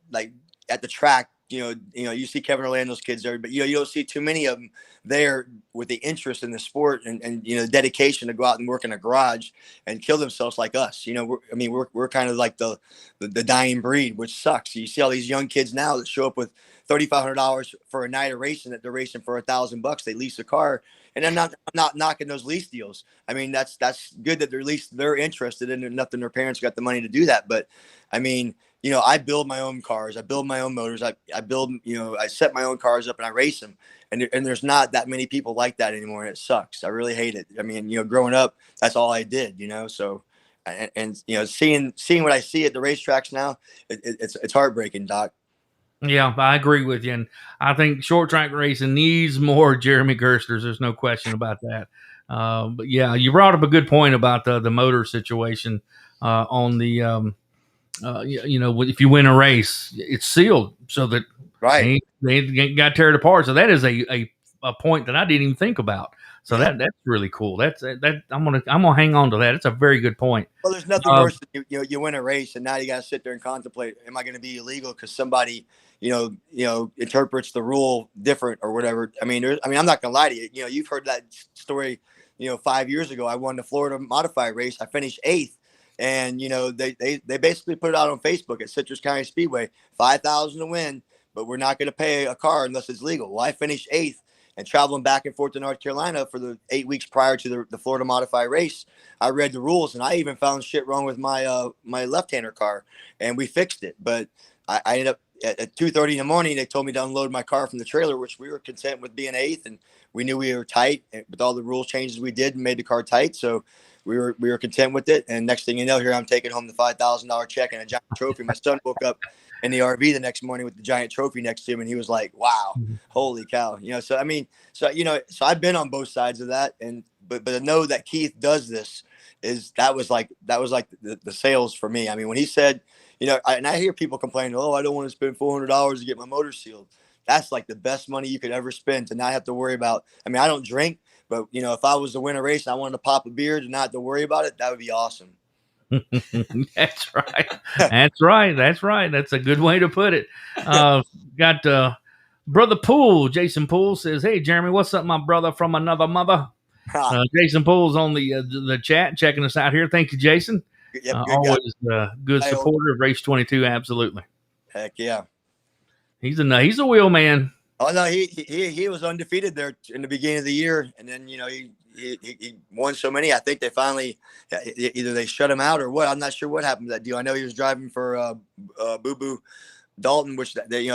at the track. You see Kevin Orlando's kids there, but you don't see too many of them there with the interest in the sport and dedication to go out and work in a garage and kill themselves like us. We're kind of like the dying breed, which sucks. You see all these young kids now that show up with $3,500 for a night of racing that they're racing for $1,000. They lease a car. And I'm not knocking those lease deals. I mean, that's good that they're interested in it enough that their parents got the money to do that. But I mean, I build my own cars. I build my own motors. I build, I set my own cars up and I race them. And there's not that many people like that anymore. And it sucks. I really hate it. I mean, growing up, that's all I did, so, and seeing what I see at the racetracks now, it's heartbreaking, Doc. Yeah, I agree with you. And I think short track racing needs more Jeremy Gerstners. There's no question about that. But yeah, you brought up a good point about the motor situation on the, if you win a race, it's sealed so that right they got to tear it apart. So that is a point that I didn't even think about. So that's really cool. That's I'm gonna hang on to that. It's a very good point. Well, there's nothing worse than you win a race and now you got to sit there and contemplate, am I going to be illegal because somebody interprets the rule different or whatever. I mean, I'm not gonna lie to you. You've heard that story. 5 years ago, I won the Florida modified race. I finished 8th, and they basically put it out on Facebook at Citrus County Speedway, $5,000 to win, but we're not going to pay a car unless it's legal. Well, I finished 8th, And traveling back and forth to North Carolina for the 8 weeks prior to the Florida Modified race, I read the rules, and I even found shit wrong with my my left-hander car, and we fixed it. But I ended up at 2:30 in the morning. They told me to unload my car from the trailer, which we were content with being eighth, and we knew we were tight with all the rule changes we did and made the car tight. So we were content with it. And next thing you know, here I'm taking home the $5,000 check and a giant trophy. My son woke up in the RV the next morning with the giant trophy next to him, and he was like, "Wow, holy cow!" So I mean, so I've been on both sides of that, and but to know that Keith does this that was like the sales for me. I mean, when he said, and I hear people complaining, "Oh, I don't want to spend $400 to get my motor sealed." That's like the best money you could ever spend to not have to worry about. I mean, I don't drink, but if I was to win a race and I wanted to pop a beer to not have to worry about it, that would be awesome. That's right. That's right. That's right. That's a good way to put it. Got Brother Poole, Jason Poole says, "Hey, Jeremy, what's up, my brother from another mother?" Jason Poole's on the chat checking us out here. Thank you, Jason. Yep, always good supporter of Race 22. Absolutely. Heck yeah. He's a wheel man. Oh no, he was undefeated there in the beginning of the year, and then he won so many. I think they finally either they shut him out or what. I'm not sure what happened to that deal. I know he was driving for Boo Boo Dalton, which they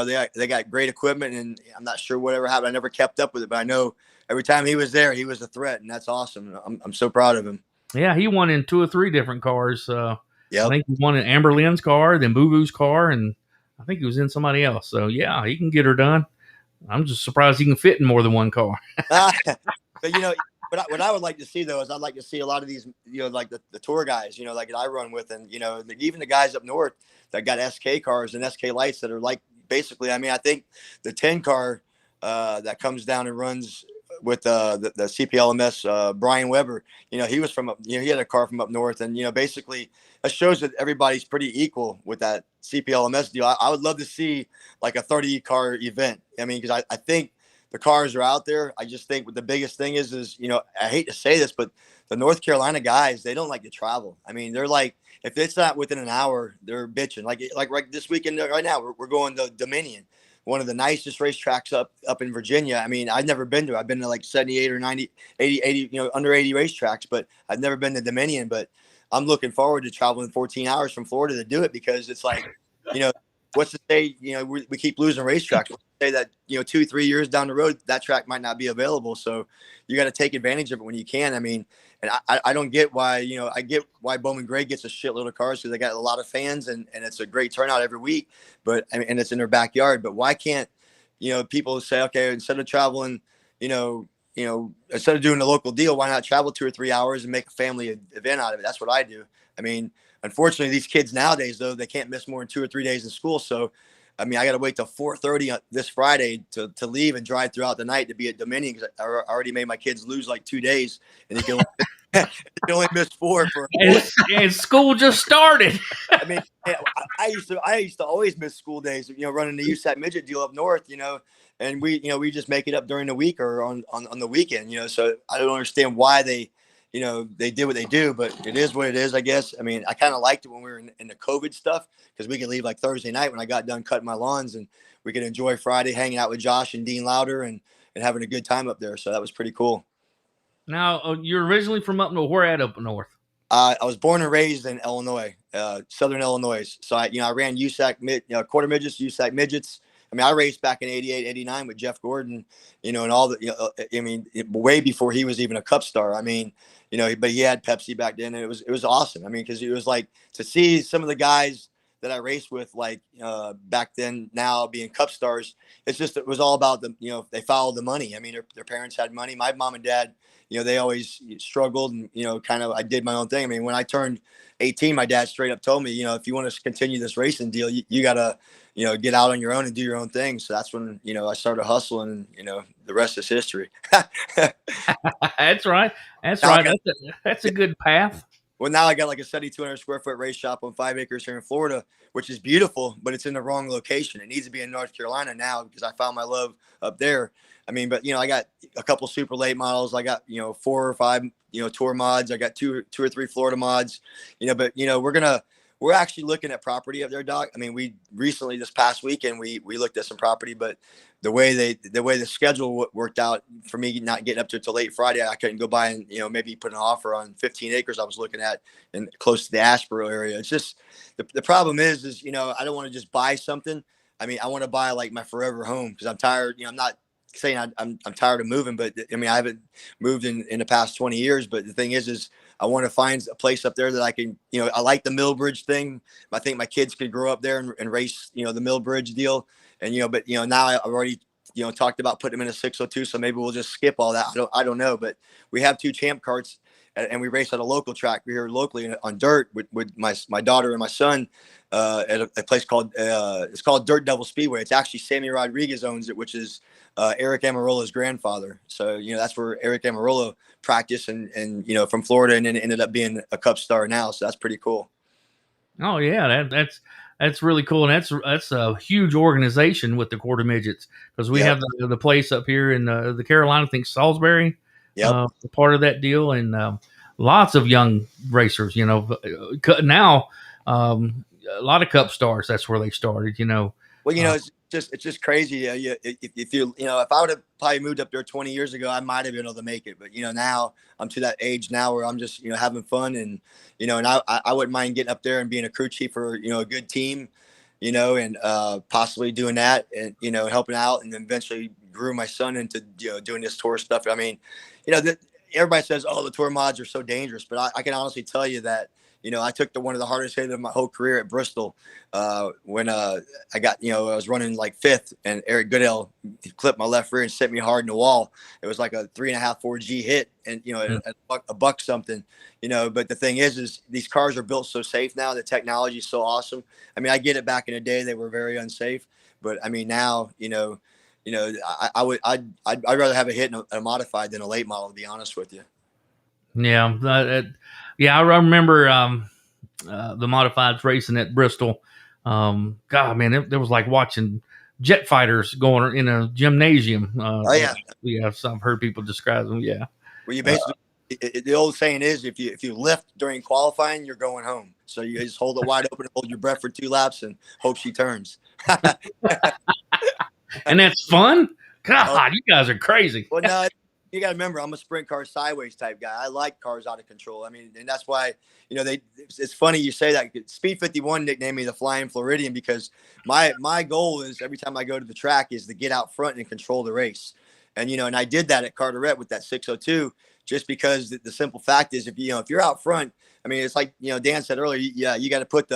got great equipment, and I'm not sure whatever happened. I never kept up with it, but I know every time he was there, he was a threat, and that's awesome. I'm so proud of him. Yeah, he won in 2 or 3 different cars. Yeah, I think he won in Amber Lynn's car, then Boo Boo's car, and I think he was in somebody else. So yeah, he can get her done. I'm just surprised he can fit in more than one car. But what I would like to see though is I'd like to see a lot of these, like the tour guys, like that I run with, and even the guys up north that got SK cars and SK lights that are like basically. I mean, I think the 10 car that comes down and runs with the CPLMS, Brian Weber, he was from he had a car from up north, and basically that shows that everybody's pretty equal with that CPLMS deal. I would love to see like a 30 car event. I mean, because I think the cars are out there. I just think what the biggest thing is I hate to say this, but the North Carolina guys, they don't like to travel. I mean, they're like, if it's not within an hour, they're bitching. Like right this weekend right now, we're going to Dominion, one of the nicest racetracks up in Virginia. I mean, I've never been to. I've been to like 78 or 90, 80, under 80 racetracks, but I've never been to Dominion. But I'm looking forward to traveling 14 hours from Florida to do it, because it's like, what's to say, we keep losing racetracks. Say that 2-3 years down the road, that track might not be available. So you got to take advantage of it when you can. I mean, and I don't get why, I get why Bowman Gray gets a shitload of cars, because they got a lot of fans and it's a great turnout every week, but and it's in their backyard. But why can't, people say, okay, instead of traveling, instead of doing the local deal, why not travel 2 or 3 hours and make a family event out of it? That's what I do. I mean, unfortunately, these kids nowadays, though, they can't miss more than 2 or 3 days in school. So, I mean, I got to wait till 4:30 this Friday to leave and drive throughout the night to be at Dominion, because I already made my kids lose like 2 days, and they can only miss 4 for. And school just started. I mean, I used to always miss school days, running the USAC midget deal up north, and we just make it up during the week or on the weekend, So I don't understand why they did what they do, but it is what it is, I guess. I mean, I kind of liked it when we were in the COVID stuff, because we could leave like Thursday night when I got done cutting my lawns, and we could enjoy Friday hanging out with Josh and Dean Louder and having a good time up there. So that was pretty cool. Now, you're originally from up north. Where at up north? I was born and raised in Illinois, Southern Illinois. So I ran USAC quarter midgets, USAC midgets. I mean, I raced back in 88, 89 with Jeff Gordon, and all the, way before he was even a Cup star. I mean, but he had Pepsi back then, and it was awesome. I mean, because it was like to see some of the guys that I raced with, like back then, now being Cup stars. It was all about they followed the money. I mean, their parents had money. My mom and dad, they always struggled, and kind of I did my own thing. I mean, when I turned 18, my dad straight up told me, if you want to continue this racing deal, you gotta get out on your own and do your own thing. So that's when I started hustling, and the rest is history. That's right. That's a good path. Well, now I got like a 7,200 square foot race shop on 5 acres here in Florida, which is beautiful, but it's in the wrong location. It needs to be in North Carolina now, because I found my love up there. I mean, but I got a couple super late models. I got 4 or 5 tour mods. I got two or three Florida mods. But we're we're actually looking at property up there, Doc. I mean, we recently this past weekend we looked at some property, but the way the schedule worked out for me, not getting up to till late Friday, I couldn't go by and maybe put an offer on 15 acres I was looking at and close to the Asheboro area. It's just the problem is I don't want to just buy something. I mean, I want to buy like my forever home because I'm tired. I'm not saying I'm tired of moving, but I mean, I haven't moved in the past 20 years. But the thing is I want to find a place up there that I can, I like the Millbridge thing. I think my kids could grow up there and race, the Millbridge deal. And, but, now I've already, talked about putting them in a 602. So maybe we'll just skip all that. I don't know, but we have 2 champ carts and we race at a local track here locally on dirt with my daughter and my son at a place called it's called Dirt Devil Speedway. It's actually Sammy Rodriguez owns it, which is Eric Amarola's grandfather. So that's where Eric Amarola practiced and from Florida, and then ended up being a Cup star now. So that's pretty cool. Oh yeah, that's really cool, and that's a huge organization with the quarter midgets, because we have the place up here in the Carolina, I think Salisbury, part of that deal, and lots of young racers. Now a lot of Cup stars. That's where they started. Well, it's just crazy. If I would have probably moved up there 20 years ago, I might have been able to make it. But now I'm to that age now where I'm just having fun, and and I wouldn't mind getting up there and being a crew chief for a good team, and possibly doing that and helping out, and then eventually grew my son into doing this tour stuff. I mean, everybody says, oh, the tour mods are so dangerous, but I can honestly tell you that. I took one of the hardest hits of my whole career at Bristol when I got, I was running like 5th, and Eric Goodell clipped my left rear and sent me hard in the wall. It was like a 3.5, 4G hit, and, a buck something, but the thing is these cars are built so safe now. The technology is so awesome. I mean, I get it, back in the day, they were very unsafe, but I mean, now, I'd rather have a hit in a modified than a late model, to be honest with you. Yeah. I remember the modifieds racing at Bristol. God, man, there was like watching jet fighters going in a gymnasium. Yeah, so I've heard people describe them. Yeah. Well, you basically the old saying is if you lift during qualifying, you're going home. So you just hold it wide open, hold your breath for 2 laps, and hope she turns. And that's fun. God, you guys are crazy. Well, no. You got to remember, I'm a sprint car sideways type guy. I like cars out of control. I mean, and that's why, it's funny you say that. Speed 51 nicknamed me the Flying Floridian, because my goal is every time I go to the track is to get out front and control the race. And, and I did that at Carteret with that 602, just because the simple fact is if you're out front, I mean, it's like, Dan said earlier, you got to put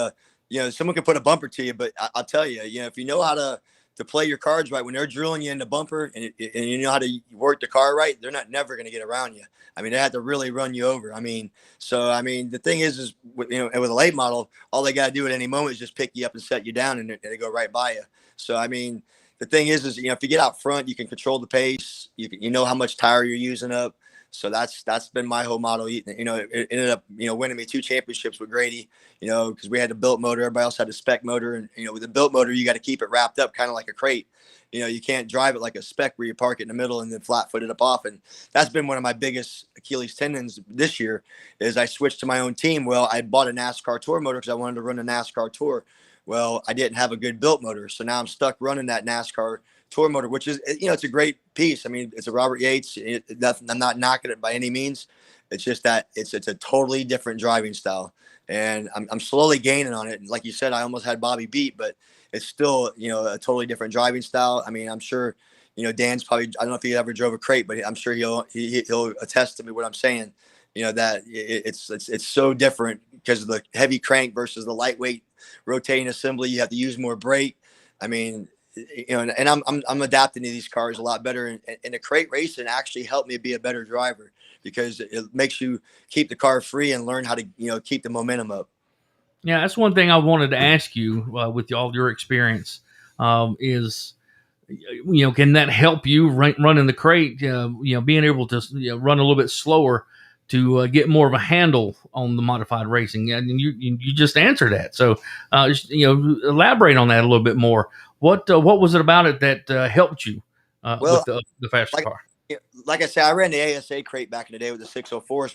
someone can put a bumper to you, but I'll tell you, if you know how to play your cards right, when they're drilling you in the bumper and you know how to work the car right, they're never going to get around you. I mean, they have to really run you over. I mean, the thing is with a late model, all they got to do at any moment is just pick you up and set you down, and they go right by you. So, I mean, the thing is if you get out front, you can control the pace. You know how much tire you're using up. So that's been my whole model. It ended up, winning me 2 championships with Grady, because we had the built motor. Everybody else had the spec motor. And, with the built motor, you got to keep it wrapped up kind of like a crate. You can't drive it like a spec where you park it in the middle and then flat foot it up off. And that's been one of my biggest Achilles tendons this year is I switched to my own team. Well, I bought a NASCAR tour motor because I wanted to run a NASCAR tour. Well, I didn't have a good built motor. So now I'm stuck running that NASCAR tour motor, which is, it's a great piece. I mean, it's a Robert Yates. I'm not knocking it by any means. It's just that it's a totally different driving style, and I'm slowly gaining on it. And like you said, I almost had Bobby beat, but it's still, a totally different driving style. I mean, I'm sure, Dan's probably, I don't know if he ever drove a crate, but I'm sure he'll attest to me what I'm saying, that it's so different because of the heavy crank versus the lightweight rotating assembly. You have to use more brake. I mean, and I'm adapting to these cars a lot better. And the crate racing actually helped me be a better driver because it makes you keep the car free and learn how to, keep the momentum up. Yeah, that's one thing I wanted to ask you with all your experience is, can that help you running the crate, being able to run a little bit slower to get more of a handle on the modified racing? And you just answered that. So, elaborate on that a little bit more. What was it about it that helped you with the faster car? like I said, I ran the ASA crate back in the day with the 604s.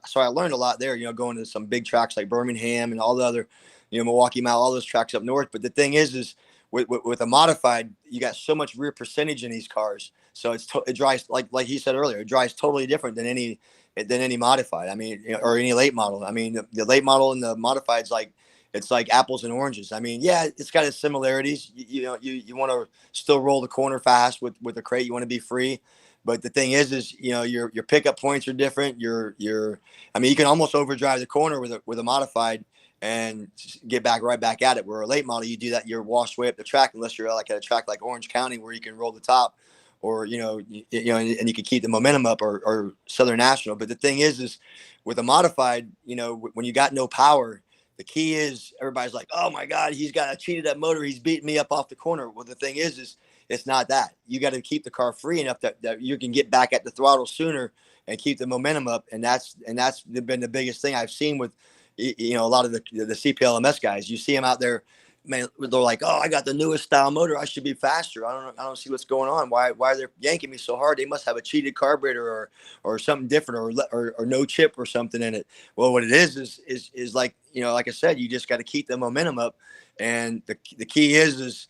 So I learned a lot there, going to some big tracks like Birmingham and all the other, Milwaukee Mile, all those tracks up north. But the thing is with a modified, you got so much rear percentage in these cars. So it drives like he said earlier, it drives totally different than any modified. I mean, or any late model. I mean, the late model and the modified is it's like apples and oranges. I mean, yeah, it's got its similarities. You want to still roll the corner fast with the crate. You want to be free. But the thing is your pickup points are different. I mean, you can almost overdrive the corner with a modified and get right back at it. Where a late model, you do that, you're washed way up the track, unless you're like at a track like Orange County where you can roll the top, or and you can keep the momentum up, or Southern National. But the thing is with a modified, when you got no power, the key is everybody's like, oh my God, he's got cheated that motor, he's beating me up off the corner. Well, the thing is it's not that. You got to keep the car free enough that you can get back at the throttle sooner and keep the momentum up. And that's been the biggest thing I've seen with, a lot of the CPLMS guys. You see them out there, man, they're like, oh, I got the newest style motor, I should be faster. I don't see what's going on. Why are they yanking me so hard? They must have a cheated carburetor or something different, or no chip or something in it. Well, what it is like, like I said, you just got to keep the momentum up. And the key is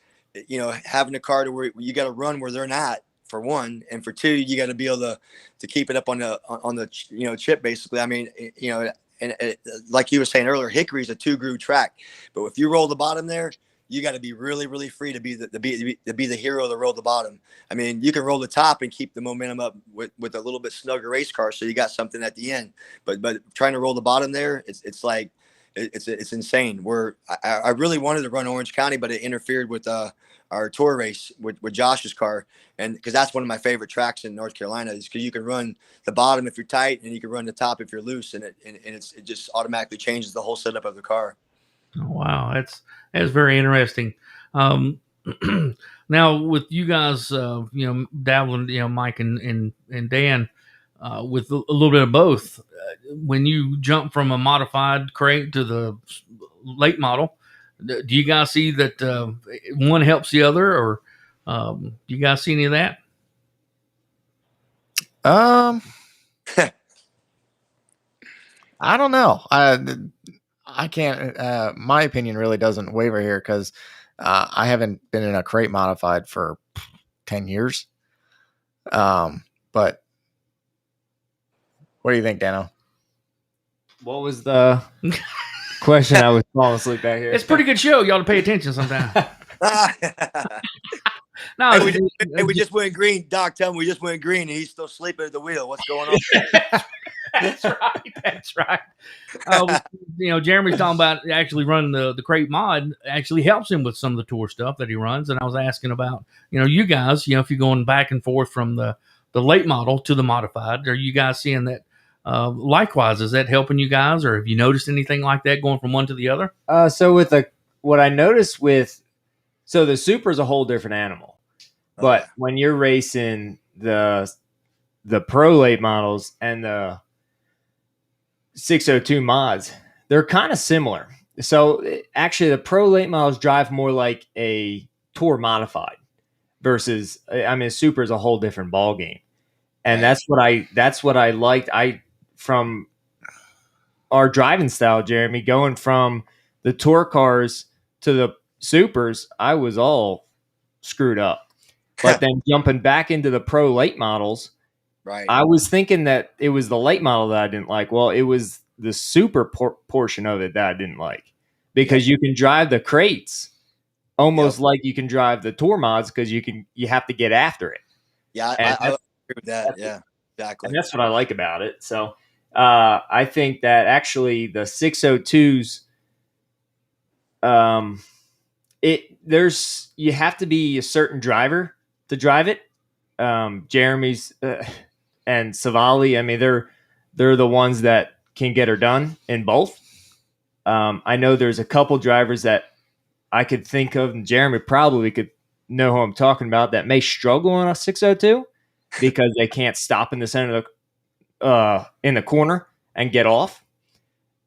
having a car to where you got to run where they're not, for one, and for two, you got to be able to keep it up on the chip, basically. I mean, and like you were saying earlier, Hickory's a 2-groove track, but if you roll the bottom there, you got to be really, really free to be the hero to roll the bottom. I mean, you can roll the top and keep the momentum up with a little bit snugger race car, so you got something at the end. But trying to roll the bottom there, it's like it's insane. Where I really wanted to run Orange County, but it interfered with our tour race with Josh's car, and because that's one of my favorite tracks in North Carolina, is because you can run the bottom if you're tight, and you can run the top if you're loose, and it just automatically changes the whole setup of the car. Oh, wow, that's very interesting. Now with you guys, dabbling, Mike and Dan, with a little bit of both. When you jump from a modified crate to the late model, do you guys see that one helps the other, or do you guys see any of that? I don't know. I can't. My opinion really doesn't waver here because I haven't been in a crate modified for 10 years. But what do you think, Dano? What was the question? I was falling asleep back here. It's a pretty good show. You ought to pay attention sometime. No, we just went green. Doc, tell him we just went green and he's still sleeping at the wheel. What's going on? That's right. That's right. Jeremy's talking about actually running the crate mod actually helps him with some of the tour stuff that he runs. And I was asking about, you guys, if you're going back and forth from the late model to the modified, are you guys seeing that likewise? Is that helping you guys, or have you noticed anything like that going from one to the other? So what I noticed so the Super is a whole different animal, but when you're racing the pro late models and the 602 mods, they're kind of similar. So actually the pro late models drive more like a tour modified versus, Super is a whole different ball game. And that's what I liked. From our driving style, Jeremy, going from the tour cars to the Supers, I was all screwed up. But then jumping back into the pro late models, right? I was thinking that it was the late model that I didn't like. Well, it was the Super portion of it that I didn't like, because you can drive the crates almost like you can drive the tour mods, because you have to get after it. Yeah, I agree with that. Yeah, exactly. And that's what I like about it. So I think that actually the 602s, you have to be a certain driver to drive it. Jeremy's and Savali, they're the ones that can get her done in both. I know there's a couple drivers that I could think of, and Jeremy probably could know who I'm talking about, that may struggle on a 602 because they can't stop in the center of in the corner and get off.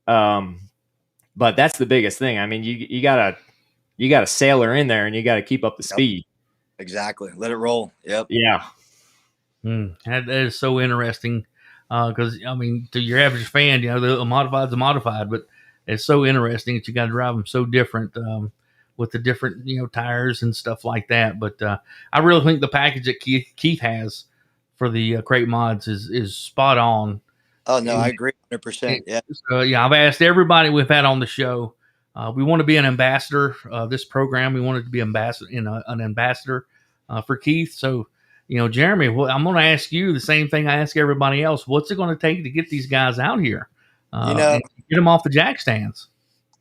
But that's the biggest thing. You gotta sail her in there, and you gotta keep up the speed. Exactly. Let it roll. Yep. Yeah. That is so interesting because I mean, to your average fan, the modified's a modified, but it's so interesting that you got to drive them so different with the different tires and stuff like that. But I really think the package that Keith has for the crate mods is spot on. Oh no, I agree 100%. Yeah. So I've asked everybody we've had on the show. We want to be an ambassador of this program. We wanted to be an ambassador for Keith. So, Jeremy, I'm going to ask you the same thing I ask everybody else. What's it going to take to get these guys out here? And get them off the jack stands.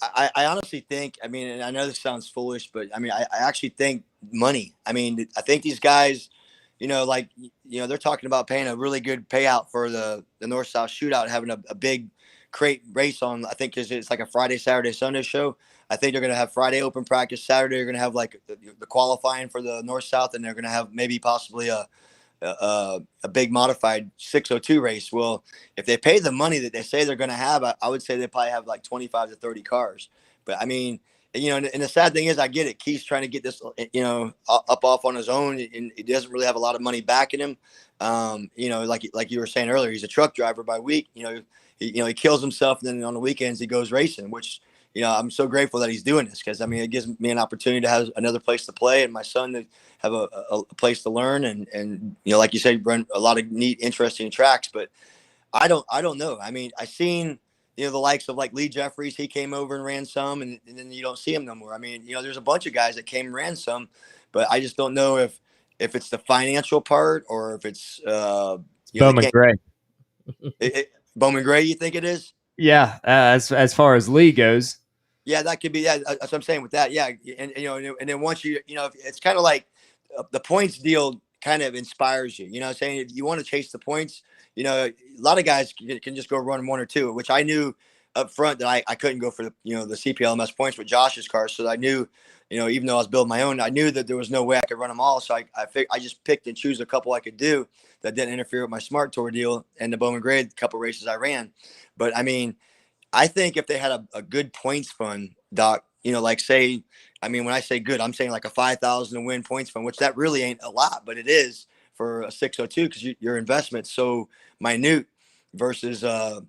I honestly think, I mean, and I know this sounds foolish, but I mean, I actually think money. I mean, I think these guys, they're talking about paying a really good payout for the North-South shootout, having a big crate race on. I think it's like a Friday, Saturday, Sunday show. I think they're going to have Friday open practice. Saturday, they're going to have like the qualifying for the North-South, and they're going to have maybe possibly a big modified 602 race. Well, if they pay the money that they say they're going to have, I would say they probably have like 25 to 30 cars. But I mean, and the sad thing is, I get it. Keith's trying to get this, up off on his own, and he doesn't really have a lot of money backing him. Like you were saying earlier, he's a truck driver by week. He kills himself, and then on the weekends he goes racing, which, I'm so grateful that he's doing this, because I mean, it gives me an opportunity to have another place to play and my son to have a place to learn. And like you said, run a lot of neat, interesting tracks. But I don't know. I mean, I seen, the likes of like Lee Jeffries. He came over and ran some, and then you don't see him no more. I mean, there's a bunch of guys that came and ran some, but I just don't know if it's the financial part or if it's Bowman Gray. Bowman Gray, you think it is? Yeah, as far as Lee goes. Yeah, that could be. Yeah, that's what I'm saying with that. Yeah, and then once it's kind of like the points deal kind of inspires you. I'm saying, if you want to chase the points, a lot of guys can just go run one or two, which I knew up front that I couldn't go for the CPLMS points with Josh's car. So I knew, even though I was building my own, I knew that there was no way I could run them all. So I just picked and choose a couple I could do that didn't interfere with my S.M.A.R.T tour deal and the Bowman Gray couple races I ran. But I mean, I think if they had a good points fund, Doc, like say, I mean, when I say good, I'm saying like a 5,000 to win points fund, which that really ain't a lot, but it is for a 602 because your investment's so minute versus, like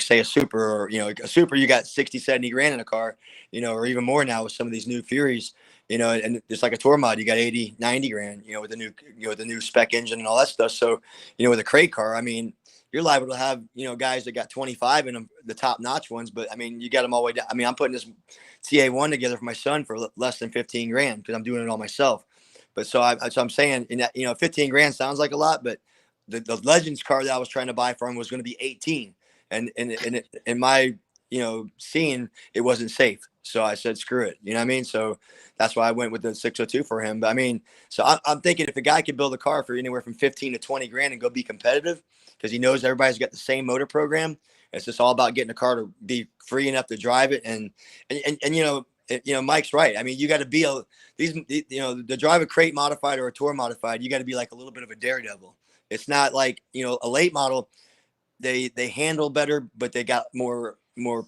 say a super, or, a super, you got 60, 70 grand in a car, or even more now with some of these new Furies, and just like a tour mod, you got 80, 90 grand, with the new spec engine and all that stuff. So, with a crate car, I mean, you're liable to have, guys that got 25 in them, the top notch ones, but I mean, you got them all the way down. I mean, I'm putting this TA1 together for my son for less than 15 grand because I'm doing it all myself. But so I'm saying, in that, 15 grand sounds like a lot, but the Legends car that I was trying to buy for him was going to be 18. And in my, seeing, it wasn't safe. So I said, screw it. You know what I mean? So that's why I went with the 602 for him. But I mean, so I'm thinking if a guy could build a car for anywhere from 15 to 20 grand and go be competitive, because he knows everybody's got the same motor program. It's just all about getting a car to be free enough to drive it. And Mike's right. I mean, you got to be to drive a crate modified or a tour modified, you got to be like a little bit of a daredevil. It's not like, a late model, they handle better, but they got more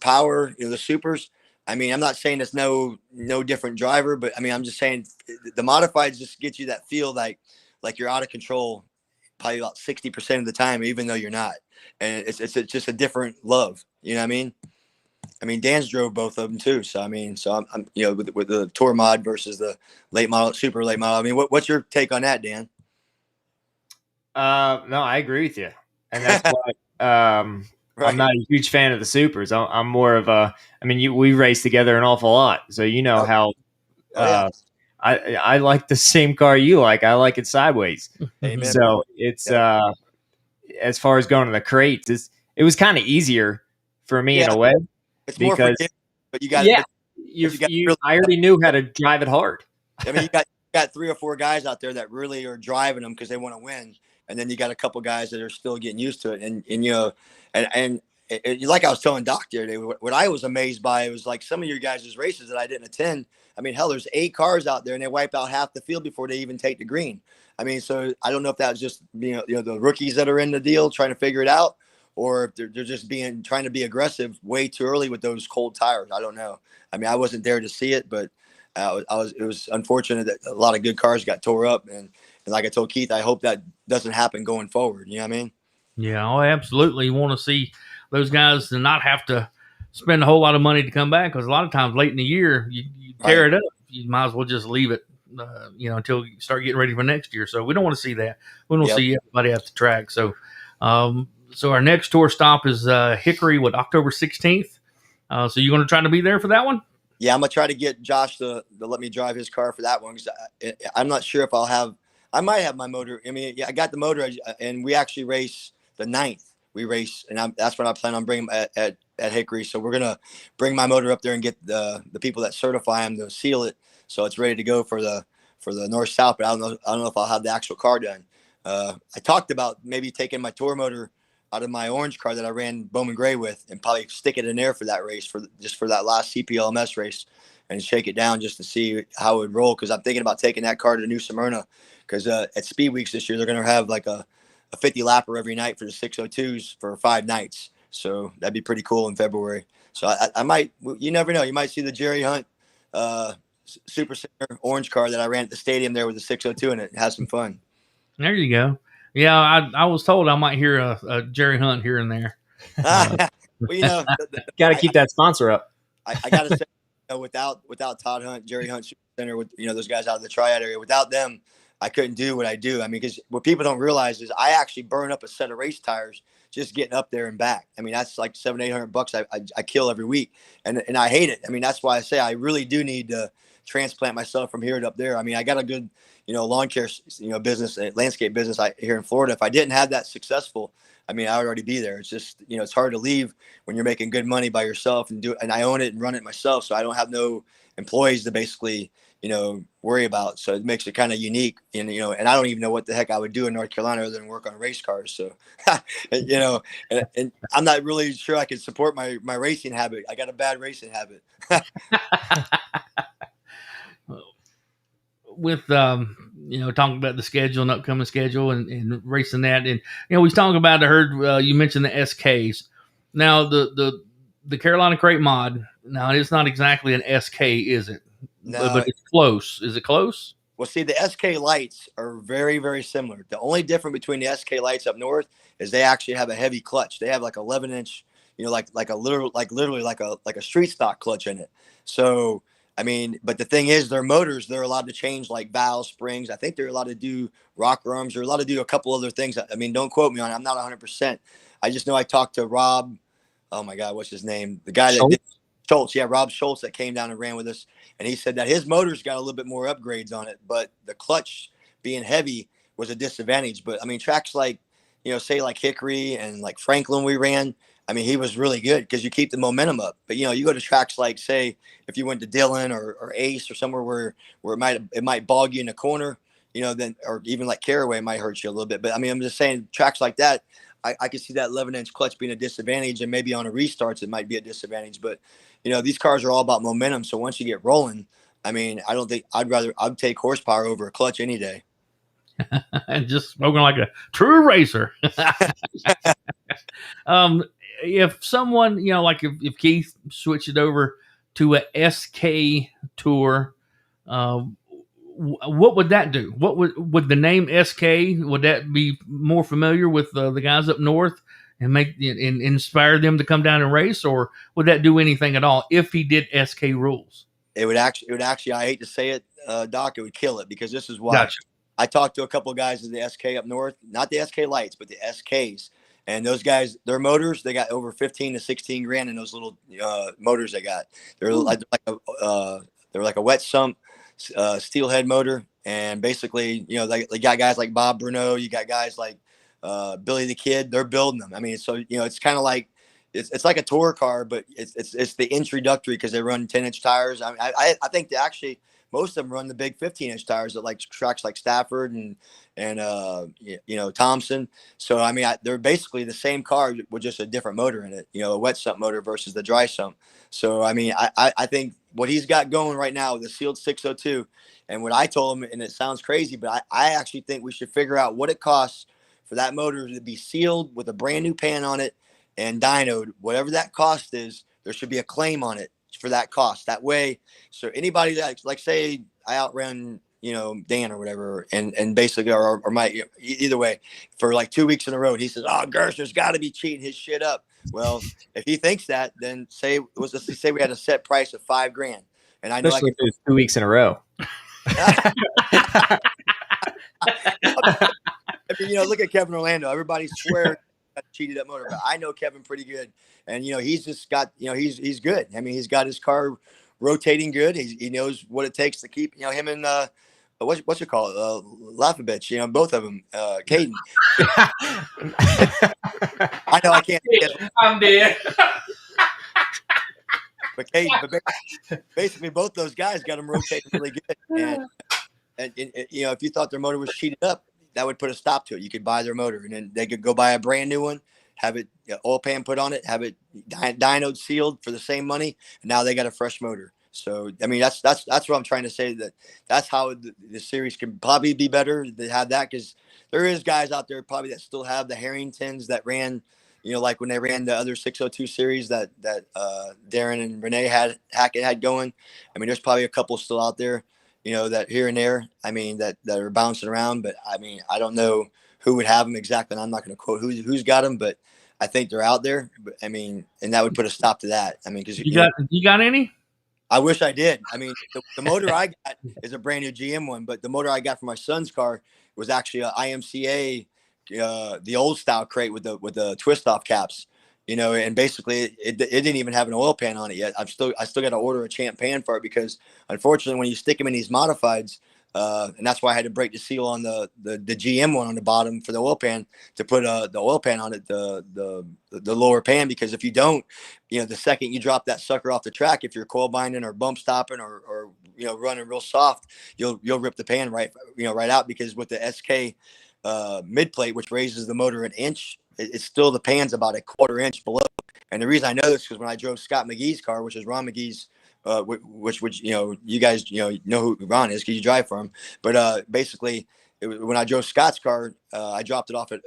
power, the supers. I mean, I'm not saying it's no different driver, but I mean, I'm just saying the modifieds just get you that feel like you're out of control probably about 60% of the time, even though you're not. And it's just a different love. You know what I mean? I mean, Dan's drove both of them too. So, I mean, I'm with the tour mod versus the late model, super late model. I mean, what's your take on that, Dan? No, I agree with you. And that's why, right. I'm not a huge fan of the supers. I'm more of we race together an awful lot. So, how, yeah. I like the same car you like. I like it sideways. Amen. So it's as far as going to the crates, it was kind of easier for me in a way. It's more forgiving, but you got I already knew how to drive it hard. I mean, you got 3 or 4 guys out there that really are driving them because they want to win, and then you got a couple guys that are still getting used to it. And like I was telling Doc the other day, what I was amazed by, it was like some of your guys' races that I didn't attend. I mean, hell, there's 8 cars out there and they wipe out half the field before they even take the green. I mean, so I don't know if that was just, the rookies that are in the deal trying to figure it out, or if they're just trying to be aggressive way too early with those cold tires. I don't know. I mean, I wasn't there to see it, but it was unfortunate that a lot of good cars got tore up. And like I told Keith, I hope that doesn't happen going forward. You know what I mean? Yeah, oh, absolutely. You want to see those guys to not have to spend a whole lot of money to come back, because a lot of times late in the year you tear Right. it up. You might as well just leave it, until you start getting ready for next year. So we don't want to see that. We don't Yep. see everybody at the track. So, so our next tour stop is Hickory, October 16th. So you're going to try to be there for that one? Yeah, I'm gonna try to get Josh to let me drive his car for that one, because I'm not sure if I might have my motor. I mean, yeah, I got the motor, and we actually race the 9th. We race, and that's when I plan on bringing at Hickory. So we're gonna bring my motor up there and get the people that certify them to seal it, so it's ready to go for the north south. But I don't know if I'll have the actual car done. I talked about maybe taking my tour motor out of my orange car that I ran Bowman Gray with, and probably stick it in there for that race, for that last CPLMS race, and shake it down just to see how it would roll. Because I'm thinking about taking that car to New Smyrna, because at Speed Weeks this year they're going to have like a 50 lapper every night for the 602s for 5 nights. So that'd be pretty cool in February. So I might, you never know, you might see the Jerry Hunt Super Center orange car that I ran at the stadium there with the 602 in it. Have some fun. There you go. Yeah, I was told I might hear a Jerry Hunt here and there. Well, Got to keep that sponsor up. I got to say, without Todd Hunt, Jerry Hunt Super Center, with those guys out of the Triad area, without them, I couldn't do what I do. I mean, because what people don't realize is I actually burn up a set of race tires just getting up there and back. I mean, that's like $700-800 I kill every week, and I hate it. I mean, that's why I say I really do need to transplant myself from here to up there. I mean, I got a good lawn care business, landscape business here in Florida. If I didn't have that successful, I mean, I would already be there. It's just it's hard to leave when you're making good money by yourself and I own it and run it myself, so I don't have no employees to basically worry about. So it makes it kind of unique, and I don't even know what the heck I would do in North Carolina other than work on race cars. So and I'm not really sure I can support my racing habit. I got a bad racing habit. With talking about the schedule and upcoming schedule and racing that, and we was talking about, I heard you mentioned the SKs. Now the Carolina Crate Mod, now it's not exactly an SK, is it? No, but it's close. Is it close? Well, see, the SK lights are very, very similar. The only difference between the SK lights up north is they actually have a heavy clutch. They have like 11-inch, literally like a street stock clutch in it. So I mean, but the thing is, their motors, they're allowed to change like valves, springs. I think they're allowed to do rocker arms. They're allowed to do a couple other things. I mean, don't quote me on it. I'm not 100%. I just know I talked to Rob. Oh my God, what's his name? The guy that did Schultz. Yeah, Rob Schultz, that came down and ran with us. And he said that his motor's got a little bit more upgrades on it, but the clutch being heavy was a disadvantage. But I mean, tracks like, say like Hickory and like Franklin we ran, I mean, he was really good because you keep the momentum up. But you go to tracks like, say, if you went to Dillon or Ace or somewhere where it might bog you in the corner, then, or even like Caraway might hurt you a little bit. But I mean, I'm just saying, tracks like that, I could see that 11-inch clutch being a disadvantage, and maybe on a restarts it might be a disadvantage. But these cars are all about momentum. So once you get rolling, I mean, I don't think I'd take horsepower over a clutch any day. And just spoken like a true racer. If someone, like if Keith switched it over to a SK tour, what would that do? What would the name SK, would that be more familiar with the guys up north and and inspire them to come down and race, or would that do anything at all if he did SK rules? It would actually, I hate to say it, Doc, it would kill it, because this is why. Gotcha. I talked to a couple of guys in the SK up north, not the SK lights, but the SKs. And those guys, their motors, they got over 15 to 16 grand in those little motors they got. They're like a wet sump steelhead motor. And basically, they got guys like Bob Bruneau. You got guys like Billy the Kid. They're building them. I mean, so, it's kind of like, it's like a tour car, but it's the introductory, because they run 10-inch tires. I mean, I think they actually, most of them run the big 15-inch tires at like tracks like Stafford and Thompson. So I mean, they're basically the same car with just a different motor in it. A wet sump motor versus the dry sump. So I mean, I think what he's got going right now with the sealed 602, and what I told him, and it sounds crazy, but I actually think we should figure out what it costs for that motor to be sealed with a brand new pan on it and dynoed. Whatever that cost is, there should be a claim on it for that cost. That way, so anybody that, like say I outran Dan or whatever, and basically, or Mike, either way, for like 2 weeks in a row, he says, "Oh, Gersner's got to be cheating his shit up." Well, if he thinks that, then say we had a set price of $5,000, and I know Especially if it was 2 weeks in a row. I mean, look at Kevin Orlando. Everybody swears cheated up motor, but I know Kevin pretty good, and he's just got he's good. I mean, he's got his car rotating good. He knows what it takes to keep him and what's it called, Lafavich, both of them, Caden. I know I can't. I'm dead. But Caden, basically both those guys got them rotating really good, and if you thought their motor was cheated up, that would put a stop to it. You could buy their motor, and then they could go buy a brand new one, have it oil pan put on it, have it dynoed sealed for the same money, and now they got a fresh motor. So I mean, that's what I'm trying to say. That's how the series can probably be better to have that, because there is guys out there probably that still have the Harringtons that ran, like when they ran the other 602 series that Darren and Renee Hackett had going. I mean, there's probably a couple still out there, that here and there, I mean, that are bouncing around, but I mean, I don't know who would have them exactly. And I'm not going to quote who's got them, but I think they're out there. But I mean, and that would put a stop to that. I mean, because you got any? I wish I did. I mean, the motor I got is a brand new GM one, but the motor I got for my son's car was actually a IMCA, the old style crate with the twist off caps. And basically it didn't even have an oil pan on it yet. I still got to order a champ pan for it, because unfortunately when you stick them in these modifieds, and that's why I had to break the seal on the GM one on the bottom for the oil pan, to put the oil pan on it, the lower pan, because if you don't, the second you drop that sucker off the track, if you're coil binding or bump stopping or running real soft, you'll rip the pan right out, because with the SK mid plate, which raises the motor an inch, it's still, the pan's about a 1/4 inch below. And the reason I know this is because when I drove Scott McGee's car, which is Ron McGee's, which you guys know who Ron is because you drive for him. But basically, when I drove Scott's car, I dropped it off at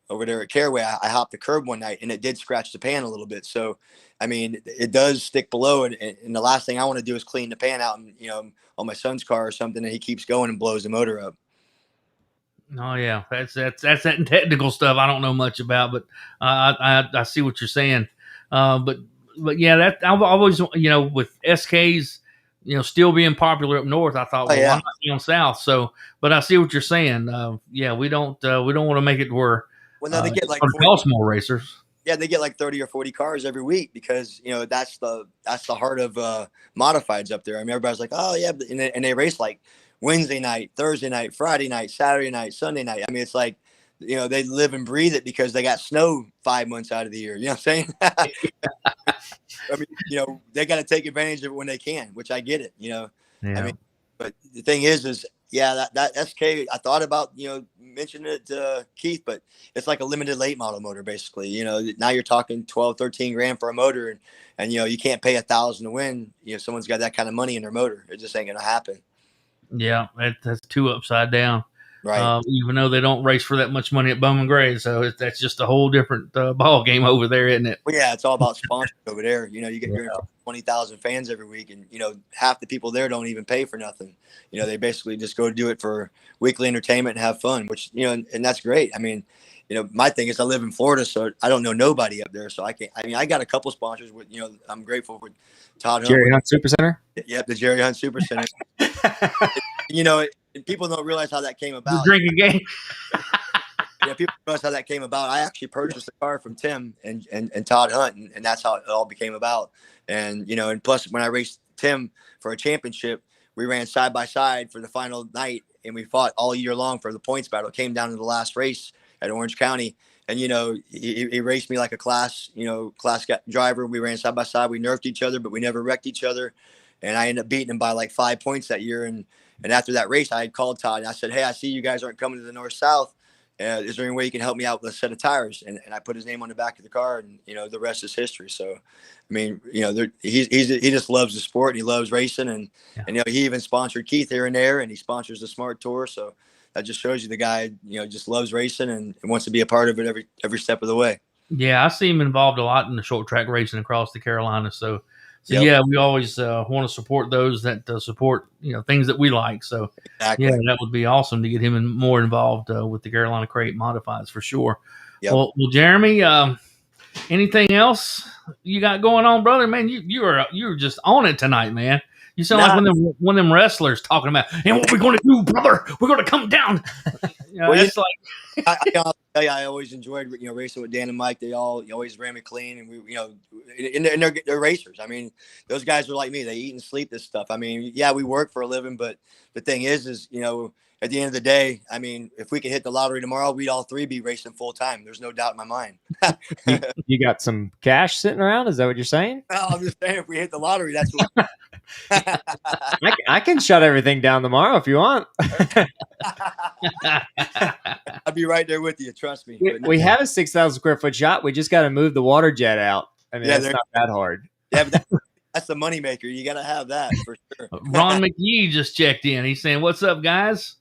over there at Caraway. I hopped the curb one night, and it did scratch the pan a little bit. So, I mean, it does stick below, and the last thing I want to do is clean the pan out, and on my son's car or something, and he keeps going and blows the motor up. Oh yeah, that's that technical stuff I don't know much about, but I see what you're saying. But yeah, that I've always with SKs, still being popular up north, I thought, why not down south? So, but I see what you're saying. Yeah, we don't want to make it where now they get like cost more racers. Yeah, they get like 30 or 40 cars every week, because that's the heart of modifieds up there. I mean, everybody's like, oh yeah, and they race like Wednesday night, Thursday night, Friday night, Saturday night, Sunday night. I mean, it's like, they live and breathe it, because they got snow 5 months out of the year. You know what I'm saying? I mean, they got to take advantage of it when they can, which I get it, Yeah. I mean, but the thing is yeah, that SK, I thought about, mentioning it to Keith, but it's like a limited late model motor, basically. Now you're talking 12, 13 grand for a motor, and you can't pay $1,000 to win. Someone's got that kind of money in their motor. It just ain't going to happen. Yeah, that's too upside down. Right. Even though they don't race for that much money at Bowman Gray, so that's just a whole different ball game over there, isn't it? Well, yeah, it's all about sponsors over there. You get your 20,000 fans every week, and half the people there don't even pay for nothing. They basically just go do it for weekly entertainment and have fun, which and that's great. I mean, my thing is I live in Florida, so I don't know nobody up there, so I can't. I mean, I got a couple sponsors with I'm grateful for Todd Jerry Hunt Super Center. Yep, the Jerry Hunt Super Center. People don't realize how that came about. The drinking game. Yeah, people don't realize how that came about. I actually purchased the car from Tim and Todd Hunt, and that's how it all became about. And and plus when I raced Tim for a championship, we ran side by side for the final night, and we fought all year long for the points battle. It came down to the last race at Orange County, and he raced me like a class driver. We ran side by side. We nerfed each other, but we never wrecked each other. And I ended up beating him by like 5 points that year. And after that race, I had called Todd and I said, hey, I see you guys aren't coming to the North-South. Is there any way you can help me out with a set of tires? And I put his name on the back of the car, and the rest is history. So, I mean, he just loves the sport, and he loves racing, and he even sponsored Keith here and there, and he sponsors the S.M.A.R.T tour. So that just shows you the guy just loves racing and wants to be a part of it every step of the way. Yeah, I see him involved a lot in the short track racing across the Carolinas. So So yeah, we always want to support those that support things that we like. So Exactly. yeah, that would be awesome to get him more involved with the Carolina Crate Modifieds for sure. Yep. Well, Jeremy, anything else you got going on, brother? Man, you're just on it tonight, man. You sound like one of them wrestlers talking about, and what we're going to do, brother? We're going to come down. It's like I'll tell you, I always enjoyed racing with Dan and Mike. They always ran me clean, and and they're racers. I mean, those guys are like me. They eat and sleep this stuff. I mean, yeah, we work for a living, but the thing is at the end of the day, I mean, if we could hit the lottery tomorrow, we'd all three be racing full time. There's no doubt in my mind. You got some cash sitting around? Is that what you're saying? No, I'm just saying, if we hit the lottery, that's what. I can shut everything down tomorrow if you want. I'll be right there with you. Trust me. We have a 6,000 square foot shop. We just got to move the water jet out. I mean, that's not that hard. Yeah, but that's the moneymaker. You got to have that for sure. Ron McGee just checked in. He's saying, "What's up, guys?"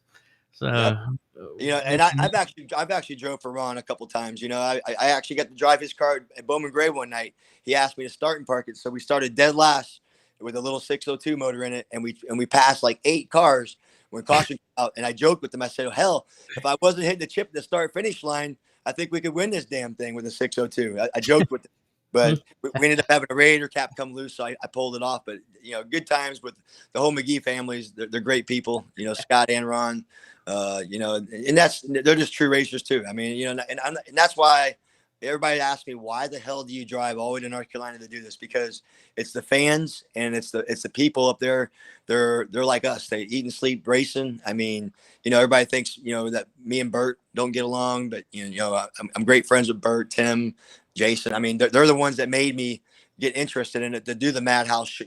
So, and I've actually drove for Ron a couple times. I actually got to drive his car at Bowman Gray one night. He asked me to start and park it, so we started dead last with a little 602 motor in it, and we passed like 8 cars when caution came out. And I joked with him. I said, "Oh, hell, if I wasn't hitting the chip at the start finish line, I think we could win this damn thing with a 602." I joked with him. But we ended up having a radiator cap come loose, so I pulled it off. But good times with the whole McGee families. They're great people. Scott and Ron. And they're just true racers too. I mean, and that's why everybody asks me, why the hell do you drive all the way to North Carolina to do this? Because it's the fans and it's the people up there. They're like us. They eat and sleep racing. I mean, everybody thinks that me and Bert don't get along, but I'm great friends with Bert, Tim, Jason. I mean, they're the ones that made me get interested in it, to do the Madhouse,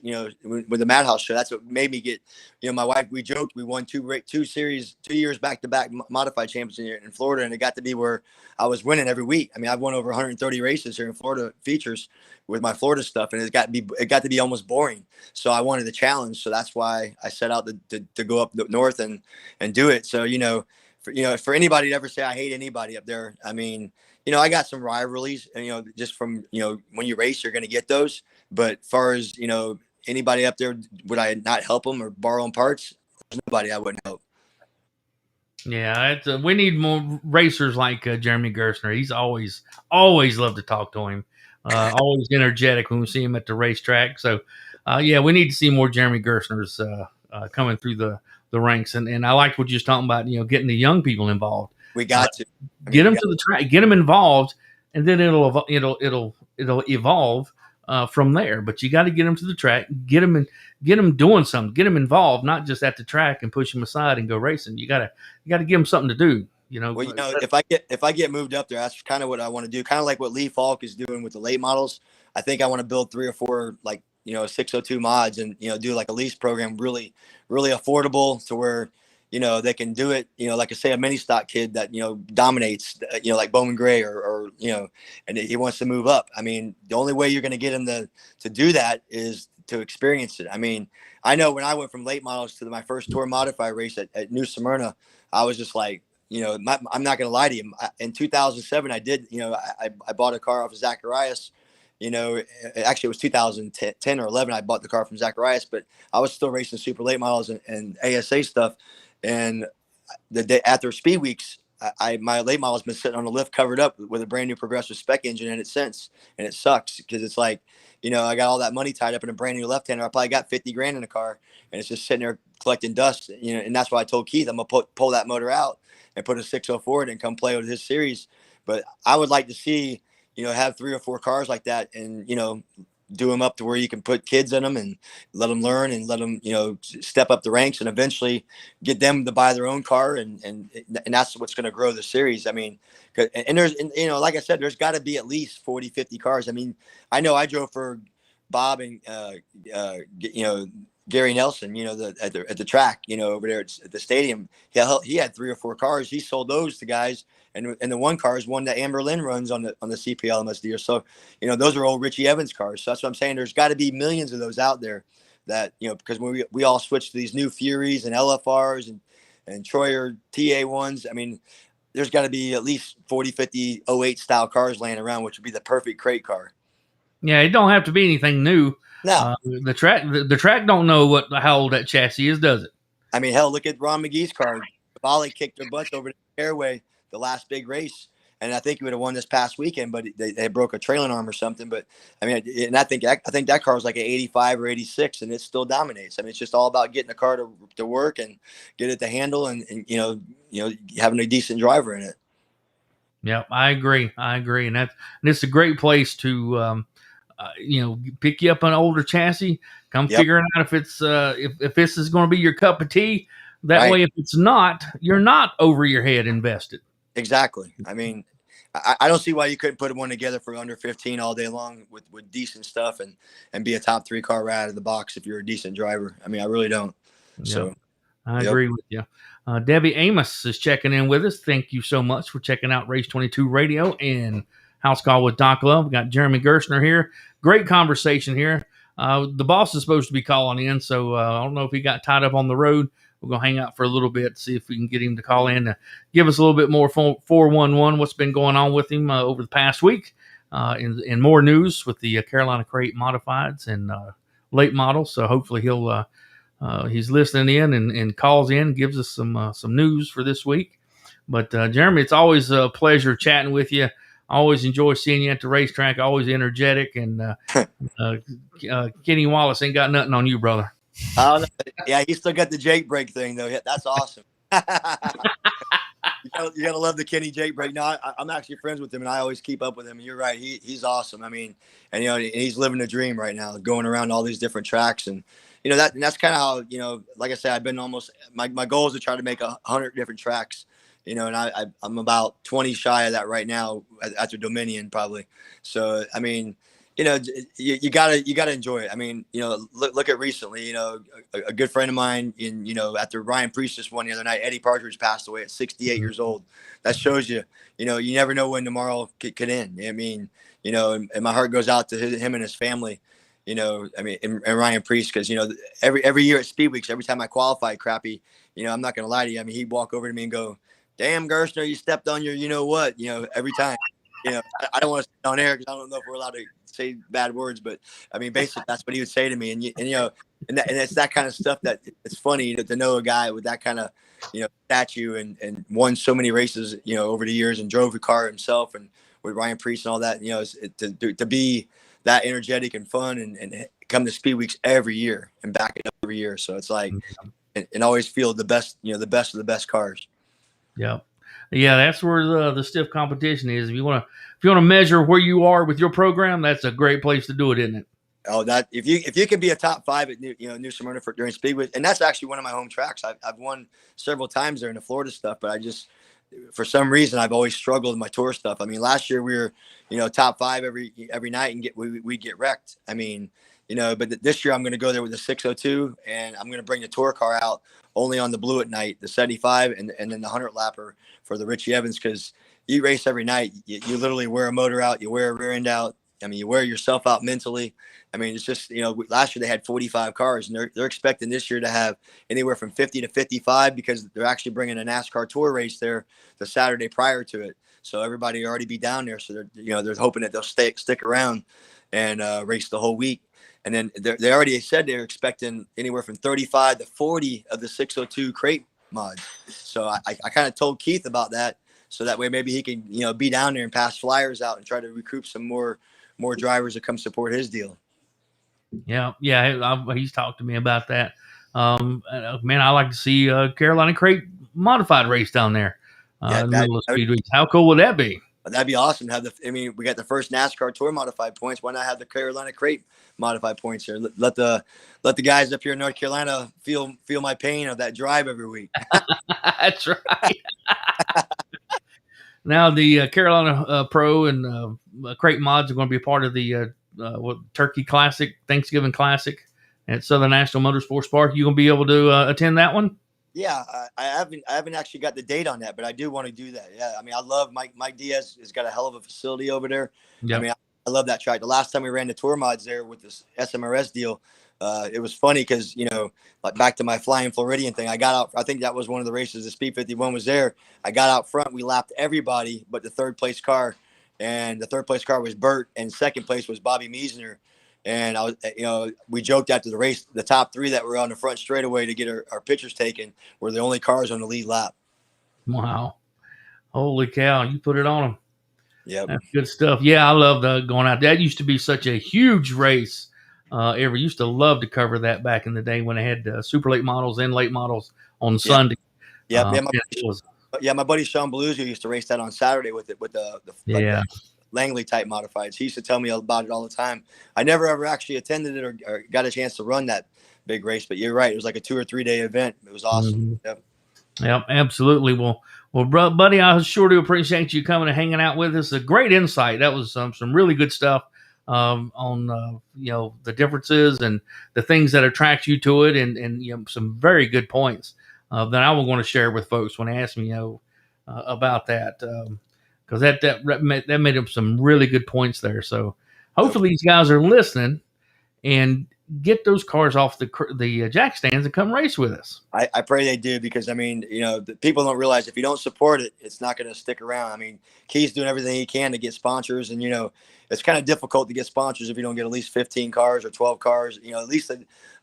with the Madhouse show. That's what made me get, my wife, we joked, we won 2 years back-to-back modified champions in Florida. And it got to be where I was winning every week. I mean, I've won over 130 races here in Florida features with my Florida stuff. And it got to be almost boring. So I wanted the challenge. So that's why I set out to go up north and do it. So, for anybody to ever say I hate anybody up there, I mean, I got some rivalries, just from, when you race, you're going to get those. But as far as, anybody up there, would I not help them or borrow them parts? There's nobody I wouldn't help. Yeah, we need more racers like Jeremy Gersner. He's always loved to talk to him. Always energetic when we see him at the racetrack. So, we need to see more Jeremy Gersners coming through the ranks. And I liked what you was talking about, getting the young people involved. We got to get them to the track, get them involved, and then it'll evolve from there. But you got to get them to the track, get them doing something, get them involved, not just at the track and push them aside and go racing. You got to give them something to do. Well, if I get moved up there, that's kind of what I want to do. Kind of like what Lee Falk is doing with the late models. I think I want to build 3 or 4 602 mods and do like a lease program, really, really affordable to where. They can do it, like I say, a mini stock kid that, dominates, like Bowman Gray or and he wants to move up. I mean, the only way you're going to get him to do that is to experience it. I mean, I know when I went from late models to my first tour modified race at New Smyrna, I was just like, I'm not going to lie to you. In 2007, I did, I bought a car off of Zacharias. Actually it was 2010 or 11. I bought the car from Zacharias, but I was still racing super late models and ASA stuff. And the day after speed weeks, my late model has been sitting on the lift covered up with a brand new progressive spec engine in it since. And it sucks because it's like, I got all that money tied up in a brand new left-hander. I probably got 50 grand in the car and it's just sitting there collecting dust, and that's why I told Keith, I'm going to pull that motor out and put a 604 in and come play with his series. But I would like to see, have 3 or 4 cars like that and, do them up to where you can put kids in them and let them learn and let them, step up the ranks and eventually get them to buy their own car. And that's what's going to grow the series. I mean, and there's, like I said, there's got to be at least 40, 50 cars. I mean, I know I drove for Bob and, Gary Nelson, at the track, over there at the stadium. He had 3 or 4 cars. He sold those to guys. And the one car is one that Amber Lynn runs on the CP LMSD. So, those are old Richie Evans cars. So that's what I'm saying. There's got to be millions of those out there that, because when we all switched to these new Furies and LFRs and Troyer TA1s, I mean, there's got to be at least 40, 50, 08 style cars laying around, which would be the perfect crate car. Yeah, it don't have to be anything new. No, The track don't know how old that chassis is, does it? I mean, hell, look at Ron McGee's car. Volley kicked their butts over the Caraway, the last big race. And I think he would have won this past weekend, but they broke a trailing arm or something. But I mean, and I think that car was like an 85 or 86, and it still dominates. I mean, it's just all about getting the car to work and get it to handle, and having a decent driver in it. Yeah, I agree, and it's a great place to pick you up an older chassis, come figuring out if it's if this is going to be your cup of tea. That way, if it's not, you're not over your head invested. Exactly. I mean, I don't see why you couldn't put one together for under 15 all day long with decent stuff and be a top 3 car right out of the box if you're a decent driver. I mean, I really don't. Yeah, so I agree with you. Debbie Amos is checking in with us. Thank you so much for checking out Race 22 Radio and House Call with Doc Love. We got Jeremy Gerstner here. Great conversation here. The boss is supposed to be calling in, so I don't know if he got tied up on the road. We're going to hang out for a little bit, see if we can get him to call in to give us a little bit more 411, what's been going on with him over the past week, and more news with the Carolina Crate Modifieds and late models. So hopefully he's listening in and calls in, gives us some news for this week. But Jeremy, it's always a pleasure chatting with you. I always enjoy seeing you at the racetrack, always energetic, and Kenny Wallace ain't got nothing on you, brother. Yeah, he still got the Jake break thing though. That's awesome. You gotta love the Kenny Jake break. No, I'm actually friends with him, and I always keep up with him. And you're right, he's awesome. I mean, and he's living a dream right now, going around all these different tracks, and that's kind of how like I said, I've been almost my goal is to try to make 100 different tracks. And I'm about 20 shy of that right now after Dominion probably. So I mean. You gotta enjoy it. I mean, look at recently, a good friend of mine after Ryan Priest just won the other night, Eddie Partridge passed away at 68 years old. That shows you never know when tomorrow could end. I mean, and my heart goes out to him and his family, I mean, and Ryan Priest, because, every year at Speed Weeks, every time I qualify crappy, I'm not going to lie to you. I mean, he'd walk over to me and go, damn, Gerstner, you stepped on your, every time. I don't want to sit on air because I don't know if we're allowed to say bad words, but I mean, basically that's what he would say to me. And it's that kind of stuff that it's funny to know a guy with that kind of, statue and won so many races, over the years and drove a car himself and with Ryan Priest and all that, to be that energetic and fun and come to Speed Weeks every year and back it up every year. So it's like, and always feel the best, the best of the best cars. Yeah. Yeah, that's where the stiff competition is. If you want to measure where you are with your program, that's a great place to do it, isn't it? Oh, that if you can be a top 5 at New Smyrna during Speedway, and that's actually one of my home tracks. I've won several times there in the Florida stuff, but I just for some reason I've always struggled with my tour stuff. I mean, last year we were top 5 every night and we get wrecked. I mean, but this year I'm going to go there with the 602 and I'm going to bring the tour car out only on the blue at night, the 75 and then the 100 lapper for the Richie Evans, because you race every night. You literally wear a motor out, you wear a rear end out. I mean, you wear yourself out mentally. I mean, it's just, last year they had 45 cars and they're expecting this year to have anywhere from 50 to 55 because they're actually bringing a NASCAR tour race there the Saturday prior to it. So everybody will already be down there. So they're hoping that they'll stick around and race the whole week. And then they already said they're expecting anywhere from 35 to 40 of the 602 crate mods. So I kind of told Keith about that. So that way maybe he can, be down there and pass flyers out and try to recruit some more drivers to come support his deal. Yeah. He's talked to me about that. Man, I like to see Carolina Crate modified race down there. In the middle of Speed Weeks. How cool would that be? That'd be awesome to have we got the first NASCAR Tour modified points. Why not have the Carolina Crate modified points here? Let the guys up here in North Carolina feel my pain of that drive every week. That's right. Now the Carolina Pro and Crate mods are going to be a part of the Turkey Classic, Thanksgiving Classic at Southern National Motorsports Park. You going to be able to attend that one? Yeah, I haven't actually got the date on that, but I do want to do that. Yeah, I mean, I love Mike Diaz has got a hell of a facility over there. Yep. I mean, I love that track. The last time we ran the tour mods there with this S.M.A.R.T deal, it was funny because, like back to my Flying Floridian thing, I got out. I think that was one of the races. The Speed 51 was there. I got out front. We lapped everybody but the third place car, and the third place car was Bert, and second place was Bobby Meisner. And I was, we joked after the race, the top 3 that were on the front straightaway to get our pictures taken were the only cars on the lead lap. Wow. Holy cow. You put it on them. Yep. That's good stuff. Yeah, I love going out. That used to be such a huge race. Used to love to cover that back in the day when they had super late models and late models on Sunday. Yep. My buddy Sean Belushi used to race that on Saturday with the Langley type modifieds. He used to tell me about it all the time. I never ever actually attended it or got a chance to run that big race, but you're right. It was like a 2 or 3 day event. It was awesome. Mm-hmm. Yep, absolutely. Well, buddy, I sure do appreciate you coming and hanging out with us. A great insight. That was some really good stuff on the differences and the things that attract you to it, and some very good points that I was going to share with folks when they asked me about that. Because that made up some really good points there. So hopefully these guys are listening and get those cars off the jack stands and come race with us. I pray they do, because the people don't realize if you don't support it, it's not going to stick around. I mean, Key's doing everything he can to get sponsors, and it's kind of difficult to get sponsors if you don't get at least 15 cars or 12 cars. At least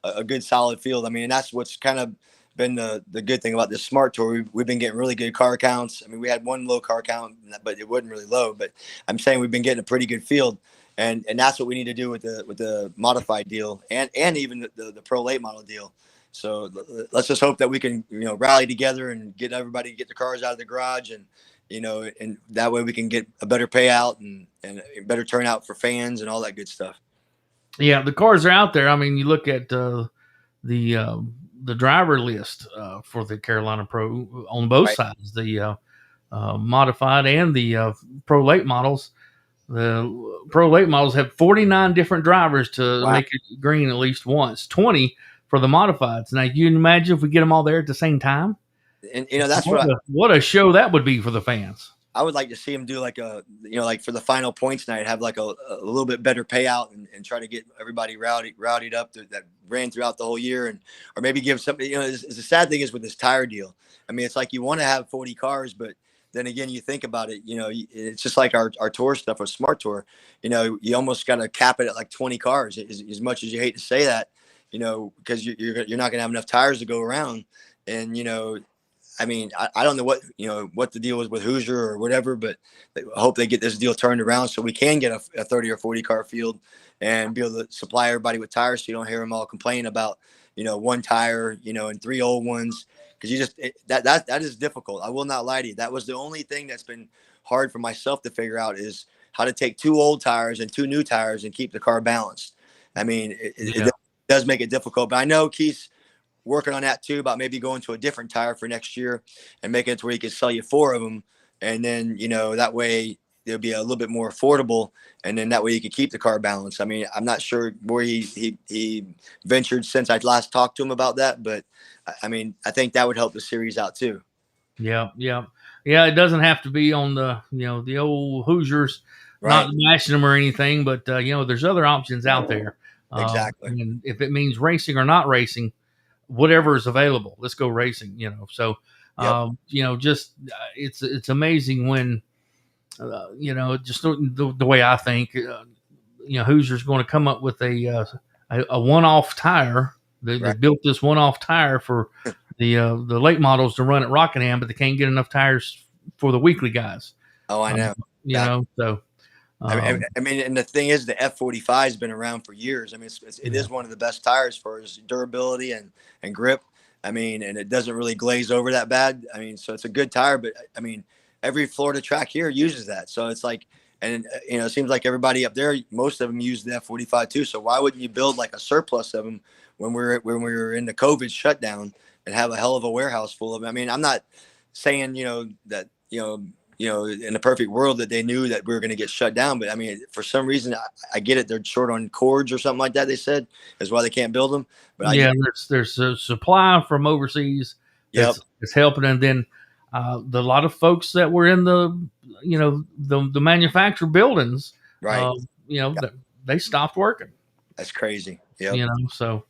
a good solid field. I mean, and that's what's kind of been the good thing about this S.M.A.R.T tour. We've been getting really good car counts. I mean, we had one low car count, but it wasn't really low. But I'm saying we've been getting a pretty good field, and that's what we need to do with the modified deal and even the pro late model deal. So let's just hope that we can rally together and get everybody to get the cars out of the garage, and and that way we can get a better payout and a better turnout for fans and all that good stuff. Yeah, the cars are out there. I mean, you look at the driver list for the Carolina Pro on both sides, the modified and the pro late models. The pro late models have 49 different drivers to make it green at least once, 20 for the modifieds. Now, you can imagine if we get them all there at the same time. And that's what a show that would be for the fans. I would like to see them do like like for the final points night, have like a little bit better payout and try to get everybody rowdied up that ran throughout the whole year, or maybe give something. The sad thing is with this tire deal. I mean, it's like you want to have 40 cars, but then again, you think about it, it's just like our tour stuff with S.M.A.R.T tour. You almost got to cap it at like 20 cars. As much as you hate to say that, because you're not going to have enough tires to go around, and I mean, I don't know what the deal was with Hoosier or whatever, but I hope they get this deal turned around so we can get a 30 or 40 car field and be able to supply everybody with tires, so you don't hear them all complain about, one tire, and 3 old ones. Because that is difficult. I will not lie to you. That was the only thing that's been hard for myself to figure out, is how to take 2 old tires and 2 new tires and keep the car balanced. I mean, it does make it difficult, but I know Keith's working on that too, about maybe going to a different tire for next year and making it to where he can sell you 4 of them. And then, that way it'll be a little bit more affordable. And then that way you can keep the car balanced. I mean, I'm not sure where he ventured since I last talked to him about that, but I mean, I think that would help the series out too. Yeah. It doesn't have to be on the old Hoosiers, not bashing them or anything, but there's other options out there. Exactly. And if it means racing or not racing, whatever is available, let's go racing. So it's amazing when just the way I think Hoosier's going to come up with a one-off tire. They built this one-off tire for the late models to run at Rockingham, but they can't get enough tires for the weekly guys. Oh, I know. So I mean, and the thing is, the F45 has been around for years. I mean, it is one of the best tires for its durability and grip. I mean, and it doesn't really glaze over that bad. I mean, so it's a good tire, but I mean, every Florida track here uses that. So it's like, and it seems like everybody up there, most of them use the F45 too. So why wouldn't you build like a surplus of them when we were in the COVID shutdown and have a hell of a warehouse full of them? I mean, I'm not saying, that, in the perfect world that they knew that we were going to get shut down. But I mean, for some reason, I get it. They're short on cords or something like that. They said is why they can't build them. But there's a supply from overseas. It's helping. And then the lot of folks that were in the manufactured buildings, they stopped working. That's crazy. Yeah. So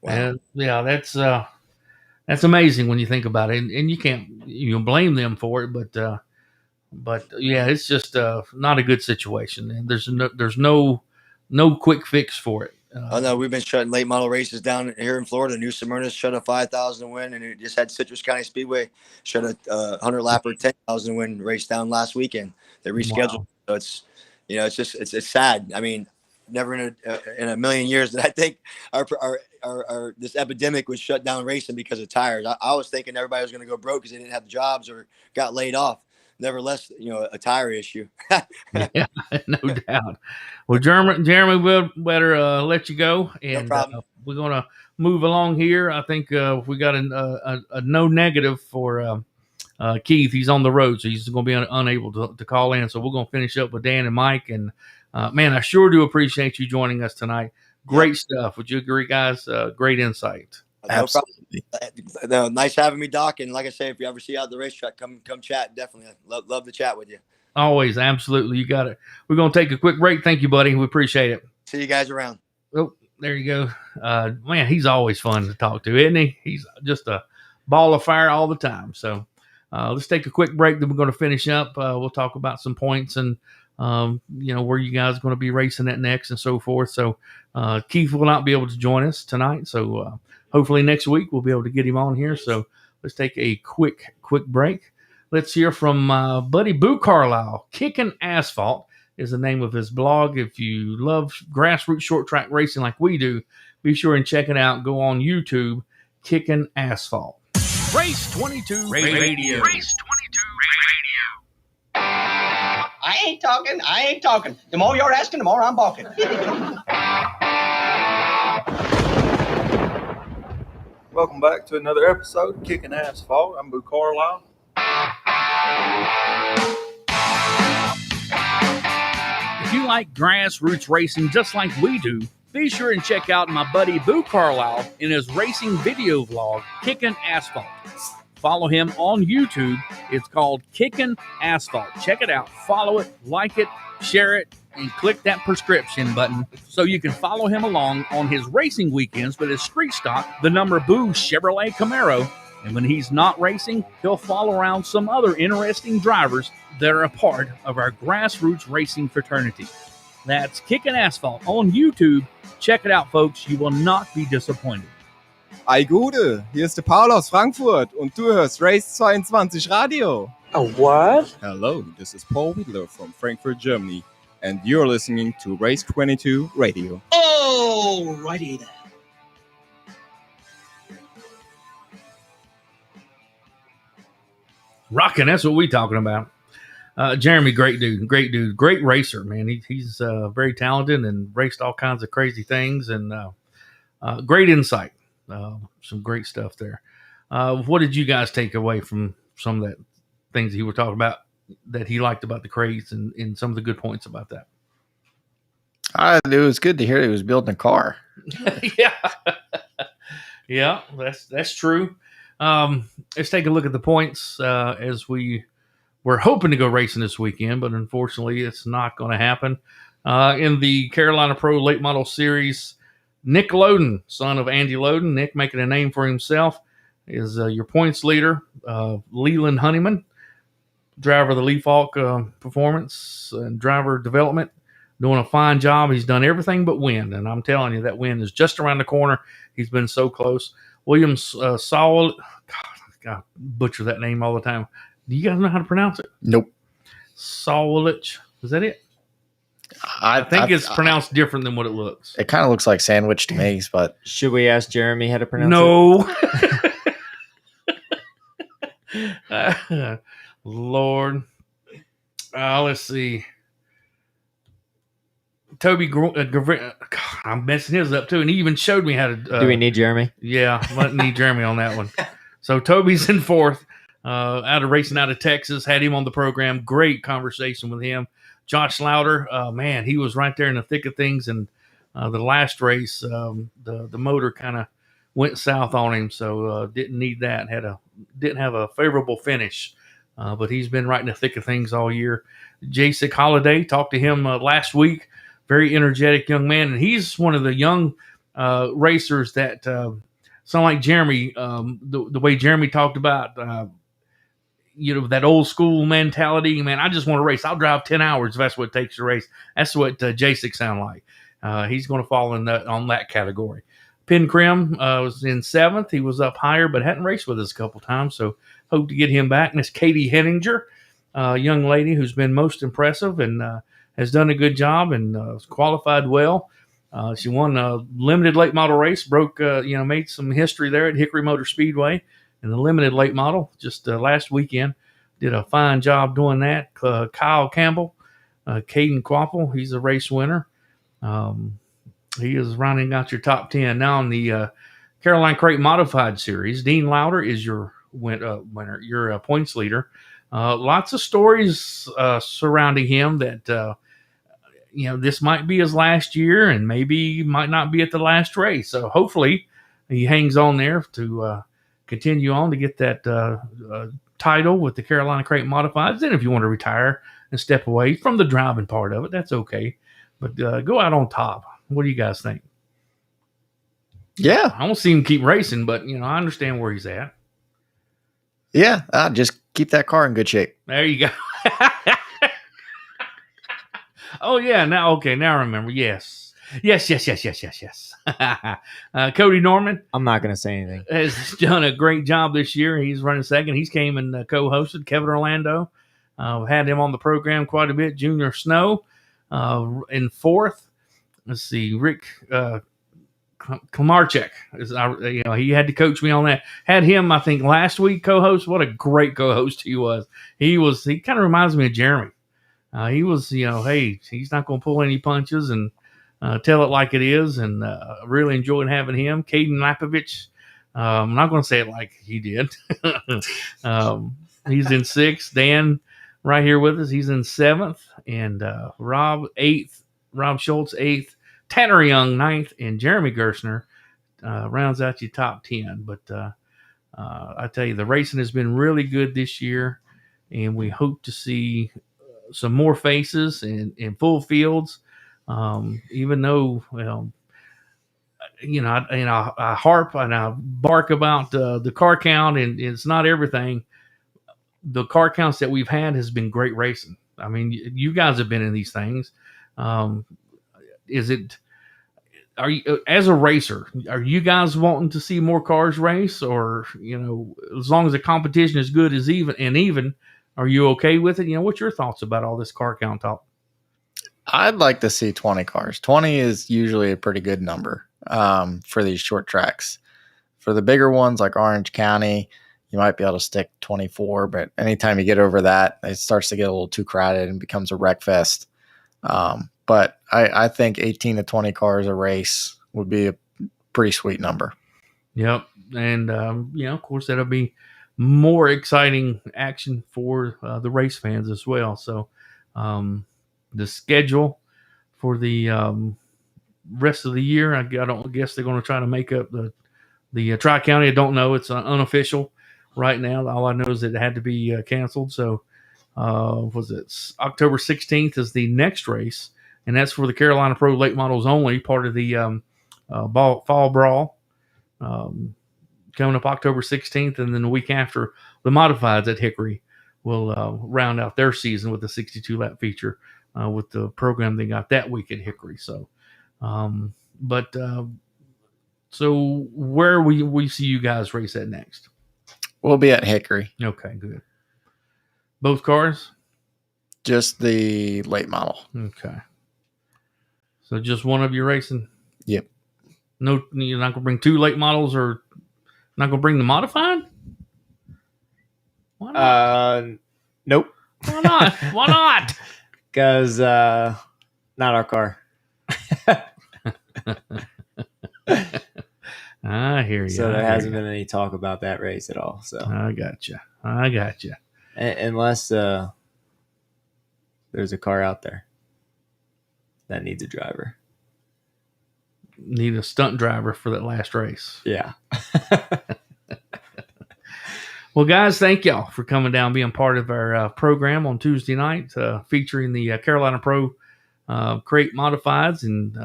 wow. That's amazing when you think about it. And you can't blame them for it, but yeah, it's just not a good situation. And there's no no quick fix for it. Oh no, we've been shutting late model races down here in Florida. New Smyrna shut a 5,000 win, and it just had Citrus County Speedway shut a 100 lapper 10,000 win race down last weekend. They rescheduled. Wow. So it's, you know, it's sad. I mean, never in a million years that I think our this epidemic would shut down racing because of tires. I was thinking everybody was going to go broke because they didn't have jobs or got laid off. Nevertheless, you know, a tire issue. Yeah, no doubt. Well, Jeremy, we'll better let you go, and No problem. we're going to move along here. I think we got a no negative for Keith. He's on the road, so he's going to be unable to call in. So we're going to finish up with Dan and Mike. And man, I sure do appreciate you joining us tonight. Great stuff. Would you agree, guys? Great insight. Absolutely. No, nice having me, Doc. And like I say, if you ever see you out at the racetrack, come chat. Definitely, love to chat with you. Always, absolutely. You got it. We're going to take a quick break. Thank you, buddy. We appreciate it. See you guys around. Oh, there you go. Man, he's always fun to talk to, isn't he? He's just a ball of fire all the time. So let's take a quick break. Then we're going to finish up. We'll talk about some points and where you guys are going to be racing at next and so forth. So Keith will not be able to join us tonight. So hopefully next week we'll be able to get him on here. So let's take a quick break. Let's hear from buddy Boo Carlisle. Kicking Asphalt is the name of his blog. If you love grassroots short track racing like we do, be sure and check it out. Go on YouTube, Kicking Asphalt. Race 22 Radio. Race 22 Radio. I ain't talking. The more you're asking, the more I'm balking. Welcome back to another episode of Kicking Asphalt. I'm Boo Carlisle. If you like grassroots racing just like we do, be sure and check out my buddy Boo Carlisle in his racing video vlog, Kicking Asphalt. Follow him on YouTube. It's called Kicking Asphalt. Check it out. Follow it, like it, share it, and click that prescription button so you can follow him along on his racing weekends with his street stock, the number Boo Chevrolet Camaro. And when he's not racing, he'll follow around some other interesting drivers that are a part of our grassroots racing fraternity. That's Kicking Asphalt on YouTube. Check it out, folks. You will not be disappointed. Ei Gude, hier ist der Paul aus Frankfurt und du hörst Race22 Radio. A what? Hello, this is Paul Widler from Frankfurt, Germany, and you're listening to Race22 Radio. Oh, righty then. Rocking, that's what we talking about. Jeremy, great dude, great racer, man. He's very talented and raced all kinds of crazy things and great insight. Some great stuff there. What did you guys take away from some of that things he was talking about that he liked about the crates and some of the good points about that? It was good to hear he was building a car. Yeah, that's true. Let's take a look at the points as we're hoping to go racing this weekend, but unfortunately it's not going to happen. In the Carolina Pro Late Model Series, Nick Loden, son of Andy Loden, Nick making a name for himself, is your points leader. Leland Honeyman, driver of the Leaf Hawk Performance and driver development, doing a fine job. He's done everything but win, and I'm telling you, that win is just around the corner. He's been so close. Williams God, I butcher that name all the time. Do you guys know how to pronounce it? Nope. Sawalich. Is that it? I think it's pronounced different than what it looks. It kind of looks like sandwich to me, but should we ask Jeremy how to pronounce it? No. Lord. Let's see. Toby, I'm messing his up too, and he even showed me how to. Do we need Jeremy? Yeah, I need Jeremy on that one. So Toby's in fourth, racing out of Texas. Had him on the program. Great conversation with him. Josh Lauder, man, he was right there in the thick of things. And the last race, the motor kind of went south on him, so didn't need that. Didn't have a favorable finish, but he's been right in the thick of things all year. Jacek Holiday, talked to him last week. Very energetic young man, and he's one of the young racers that sound like Jeremy. The way Jeremy talked about, that old school mentality. Man, I just want to race. I'll drive 10 hours if that's what it takes to race. That's what Jacek sound like. he's going to fall on that category. Pincrim was in 7th. He was up higher, but hadn't raced with us a couple times, so hope to get him back. And it's Katie Henninger, a young lady who's been most impressive and has done a good job and qualified well. She won a limited late model race, made some history there at Hickory Motor Speedway in the limited late model just last weekend. Did a fine job doing that. Kyle Campbell, Caden Quapple, he's a race winner. He is rounding out your top 10. Now in the Caroline Crate Modified Series, Dean Lauder is your winner, your points leader. Lots of stories surrounding him that, this might be his last year and maybe might not be at the last race. So hopefully he hangs on there to continue on to get that title with the Carolina Crate Modifieds. Then if you want to retire and step away from the driving part of it, that's okay. But go out on top. What do you guys think? Yeah. I don't see him keep racing, but, I understand where he's at. Yeah. Just keep that car in good shape. There you go. Oh, yeah. Now I remember. Yes. Cody Norman. I'm not going to say anything. Has done a great job this year. He's running second. He's came and co-hosted Kevin Orlando. Had him on the program quite a bit. Junior Snow in 4th. Let's see, Rick Komarchek. He had to coach me on that. Had him, I think, last week co-host. What a great co-host he was. He kind of reminds me of Jeremy. He was, hey, he's not going to pull any punches and tell it like it is. And really enjoyed having him. Caden Lapovich. I'm not going to say it like he did. He's in 6th. Dan right here with us. He's in 7th. And Rob 8th. Rob Schultz 8th, Tanner Young 9th, and Jeremy Gersner rounds out your top 10. But I tell you, the racing has been really good this year, and we hope to see some more faces and full fields. Even though, I harp and I bark about the car count, and it's not everything. The car counts that we've had has been great racing. I mean, you guys have been in these things. Are you, as a racer, are you guys wanting to see more cars race, or as long as the competition is good as even, are you okay with it? What's your thoughts about all this car count talk? I'd like to see 20 cars. 20 is usually a pretty good number for these short tracks. For the bigger ones like Orange County, you might be able to stick 24, but anytime you get over that, it starts to get a little too crowded and becomes a wreck fest. But I think 18 to 20 cars a race would be a pretty sweet number. Yep. And, of course, that'll be more exciting action for the race fans as well. So the schedule for the rest of the year, I don't guess they're going to try to make up the Tri-County. I don't know. It's unofficial right now. All I know is that it had to be canceled. So was it October 16th is the next race, and that's for the Carolina Pro late models only, part of the fall brawl, coming up October 16th, and then the week after, the modifieds at Hickory will round out their season with the 62 lap feature with the program they got that week at Hickory. So so where we see you guys race at next? We'll be at Hickory. Okay, good. Both cars? Just the late model. Okay. So just one of you racing? Yep. No, you're not going to bring 2 late models, or not going to bring the modified? Why not? Nope. Why not? Why not? Because not our car. I hear you. So there hasn't been any talk about that race at all. So I got you. Unless there's a car out there that needs a driver. Need a stunt driver for that last race. Yeah. Well, guys, thank y'all for coming down, being part of our program on Tuesday night, featuring the Carolina Pro Crate Modifieds and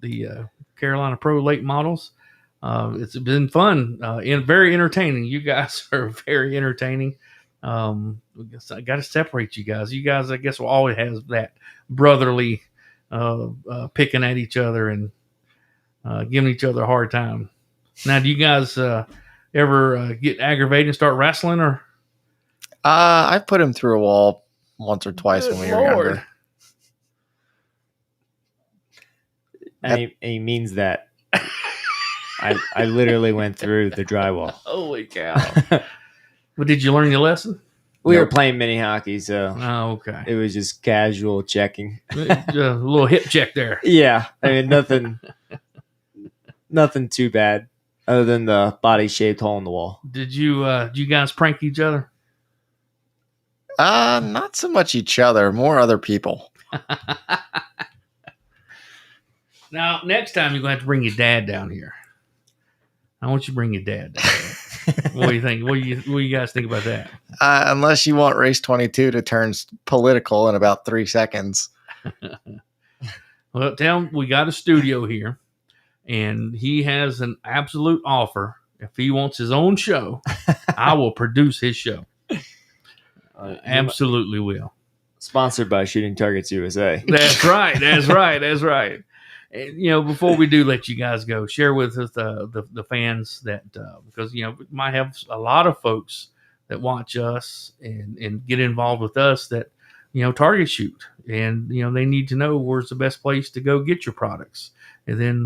the Carolina Pro late models. It's been fun and very entertaining. You guys are very entertaining. I got to separate you guys. You guys, I guess, will always have that brotherly picking at each other and giving each other a hard time. Now, do you guys ever get aggravated and start wrestling? Or I've put him through a wall once or twice Good when we were younger. And he means that. I literally went through the drywall. Holy cow. But did you learn your lesson? We were playing mini hockey, so okay. It was just casual checking. A little hip check there. Yeah. I mean, nothing too bad other than the body-shaped hole in the wall. Did you guys prank each other? Not so much each other, more other people. Now, next time you're going to have to bring your dad down here. I want you to bring your dad down here. What do you think? What do you guys think about that? Unless you want Race 22 to turn political in about 3 seconds. Well, tell him we got a studio here, and he has an absolute offer. If he wants his own show, I will produce his show. Absolutely will. Sponsored by Shooting Targets USA. That's right. That's right. That's right. And, before we do let you guys go, share with us the fans that because we might have a lot of folks that watch us and get involved with us that target shoot, and they need to know where's the best place to go get your products. And then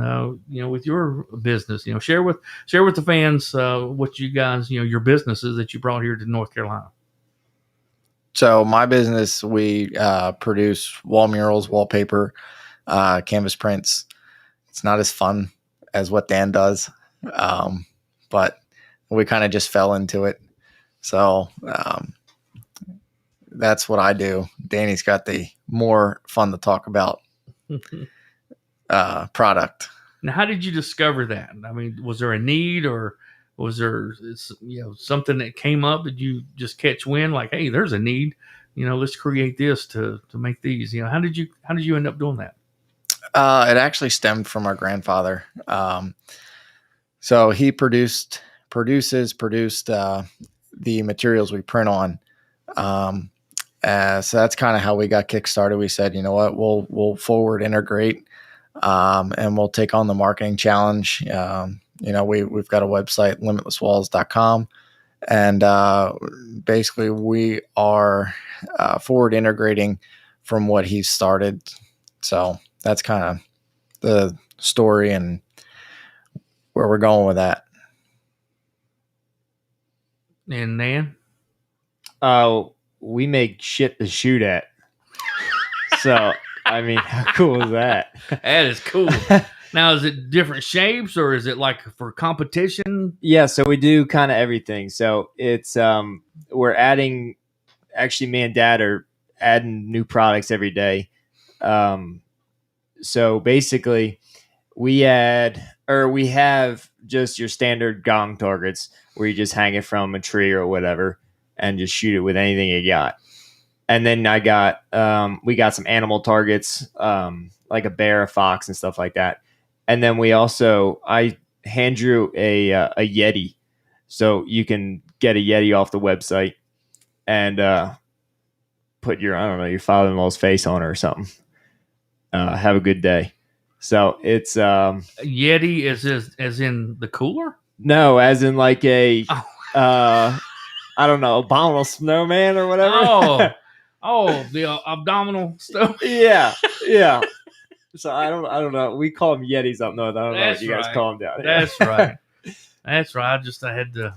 with your business, share with the fans what you guys your businesses that you brought here to North Carolina. So my business, we produce wall murals, wallpaper, canvas prints. It's not as fun as what Dan does, but we kind of just fell into it. So that's what I do. Danny's got the more fun to talk about product. Now, how did you discover that? I mean, was there a need, or was there something that came up? Did you just catch wind like, hey, there's a need, let's create this to make these? How did you end up doing that? It actually stemmed from our grandfather. So he produced the materials we print on. So that's kind of how we got kickstarted. We said, you know what, we'll forward integrate, and we'll take on the marketing challenge. We've got a website, limitlesswalls.com. And basically we are forward integrating from what he started. So that's kind of the story and where we're going with that. And Nan? We make shit to shoot at. So, I mean, how cool is that? That is cool. Now, is it different shapes, or is it like for competition? Yeah, so we do kind of everything. So it's we're adding. Actually, me and Dad are adding new products every day. So basically, we have just your standard gong targets where you just hang it from a tree or whatever and just shoot it with anything you got. And then we got some animal targets, like a bear, a fox, and stuff like that. And then I hand drew a Yeti, so you can get a Yeti off the website and put your father-in-law's face on it or something. Have a good day. So it's Yeti as in the cooler? No, as in like a I don't know, abominable snowman or whatever. The abdominal stuff. Yeah. So I don't know. We call them Yetis up north. I don't know what you guys call them down here. That's right. That's right. I had the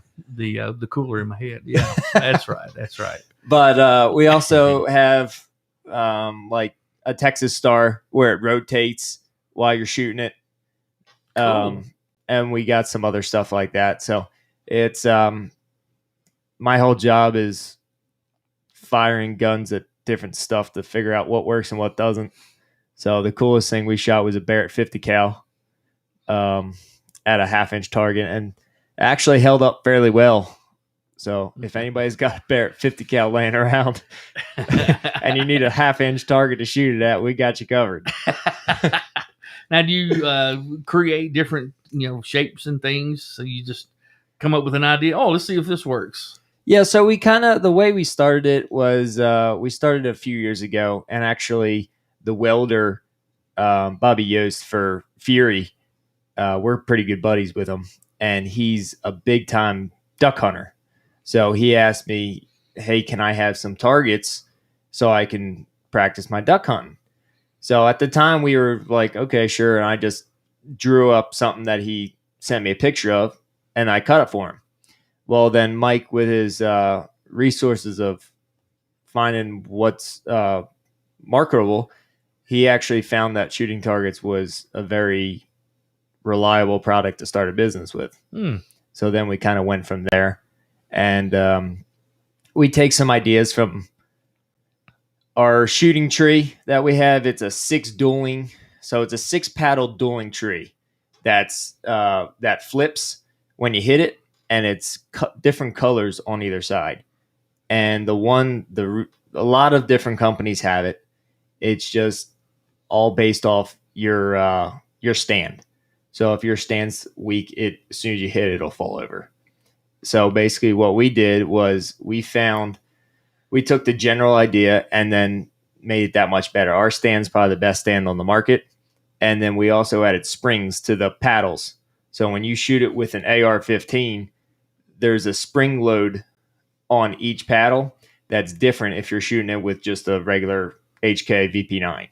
cooler in my head. Yeah, that's right. That's right. But we also have like a Texas Star where it rotates while you're shooting it. Cool. And we got some other stuff like that. So it's my whole job is firing guns at different stuff to figure out what works and what doesn't. So the coolest thing we shot was a Barrett 50 cal at a 1/2-inch target, and actually held up fairly well. So if anybody's got a Barrett 50 cal laying around and you need a 1/2-inch target to shoot it at, we got you covered. Now, do you create different shapes and things? So you just come up with an idea. Oh, let's see if this works. Yeah, so we the way we started it was we started a few years ago, and actually the welder Bobby Yost for Fury. We're pretty good buddies with him, and he's a big time duck hunter. So he asked me, hey, can I have some targets so I can practice my duck hunting? So at the time we were like, okay, sure. And I just drew up something that he sent me a picture of, and I cut it for him. Well, then Mike, with his resources of finding what's marketable, he actually found that shooting targets was a very reliable product to start a business with. So then we kind of went from there, and we take some ideas from our shooting tree that we have. It's a 6 dueling, so it's a 6 paddle dueling tree that's that flips when you hit it, and it's different colors on either side. And a lot of different companies have it. It's just all based off your stand. So if your stand's weak, as soon as you hit it, it'll fall over. So basically what we did was we took the general idea and then made it that much better. Our stand's probably the best stand on the market. And then we also added springs to the paddles. So when you shoot it with an AR-15, there's a spring load on each paddle that's different if you're shooting it with just a regular HK VP9.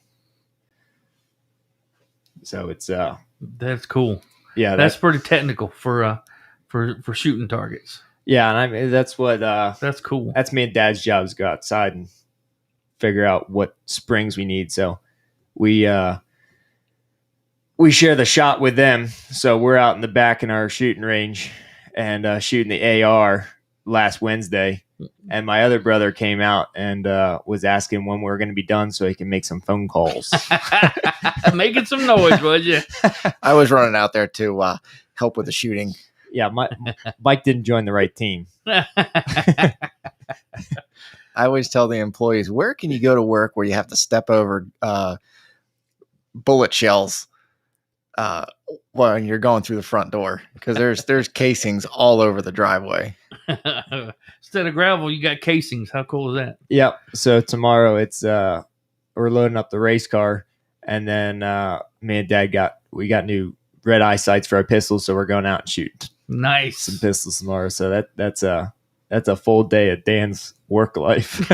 So it's that's cool. Yeah, that's pretty technical for shooting targets. Yeah, and I mean that's what that's cool. That's me and Dad's job, is go outside and figure out what springs we need. So we share the shot with them. So we're out in the back in our shooting range and shooting the AR last Wednesday. And my other brother came out and was asking when we were going to be done so he can make some phone calls. Making some noise, would you? I was running out there to help with the shooting. Yeah, Mike didn't join the right team. I always tell the employees, where can you go to work where you have to step over bullet shells when you're going through the front door? Because there's casings all over the driveway. Instead of gravel, you got casings. How cool is that? Yep. So tomorrow it's we're loading up the race car, and then me and Dad got new red eye sights for our pistols, so we're going out and shooting nice some pistols tomorrow. So that's a full day of Dan's work life.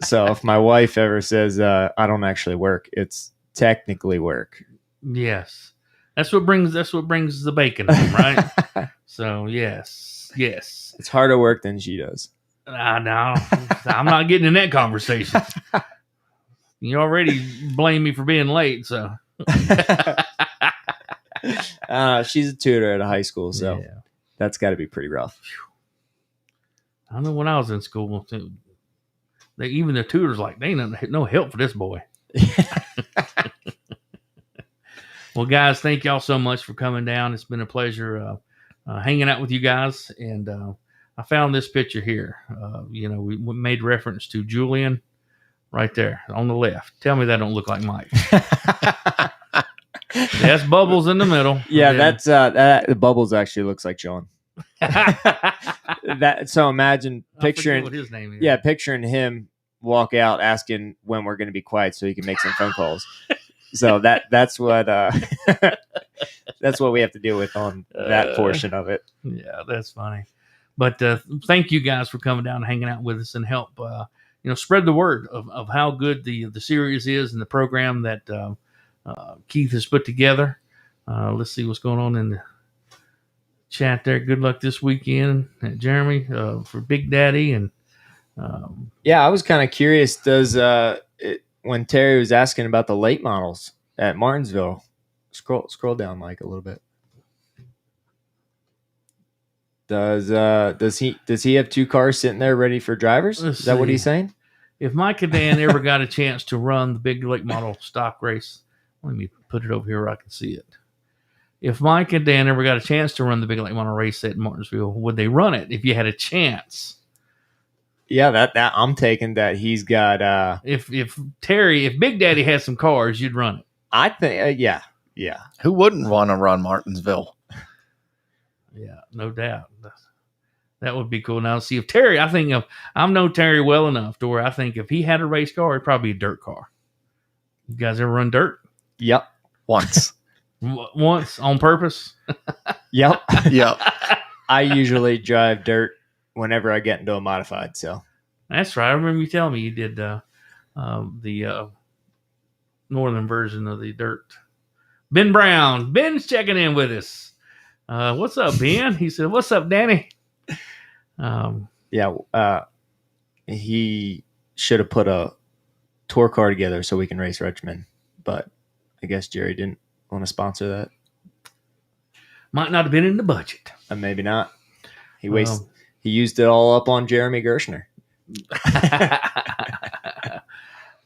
So if my wife ever says I don't actually work, it's technically work. Yes, that's what brings the bacon home, right? So yes, it's harder work than she does. No, I'm not getting in that conversation. You already blame me for being late, so. She's a tutor at a high school, so that's got to be pretty rough. I know when I was in school, even the tutors like, they ain't no help for this boy. Well, guys, thank y'all so much for coming down. It's been a pleasure hanging out with you guys. And I found this picture here. We made reference to Julian right there on the left. Tell me that don't look like Mike. That's Bubbles in the middle. Yeah, that's the Bubbles actually looks like John. So imagine picturing what his name is. Yeah, picturing him walk out asking when we're going to be quiet so he can make some phone calls. So that's what that's what we have to deal with on that portion of it. Yeah, that's funny. But thank you guys for coming down and hanging out with us and help spread the word of how good the series is and the program that Keith has put together. Let's see what's going on in the chat there. Good luck this weekend, Jeremy, for Big Daddy. And I was kind of curious. Does when Terry was asking about the late models at Martinsville, scroll down, Mike, a little bit. Does he have 2 cars sitting there ready for drivers? Is that what he's saying? If Mike and Dan ever got a chance to run the big late model stock race, let me put it over here where I can see it. If Mike and Dan ever got a chance to run the big late model race at Martinsville, would they run it if you had a chance? Yeah, that I'm taking that he's got. If Big Daddy had some cars, you'd run it. I think, yeah. Who wouldn't want to run Martinsville? Yeah, no doubt. That would be cool. Now, see if Terry. I know Terry well enough to where I think if he had a race car, it'd probably be a dirt car. You guys ever run dirt? Yep. Once. Once on purpose? Yep. Yep. I usually drive dirt whenever I get into a modified. So That's right. I remember you telling me you did the northern version of the dirt. Ben Brown. Ben's checking in with us. What's up, Ben? He said, "What's up, Danny?" He should have put a tour car together so we can race Richmond, but I guess Jerry didn't want to sponsor that. Might not have been in the budget. Maybe not. He used it all up on Jeremy Gershner.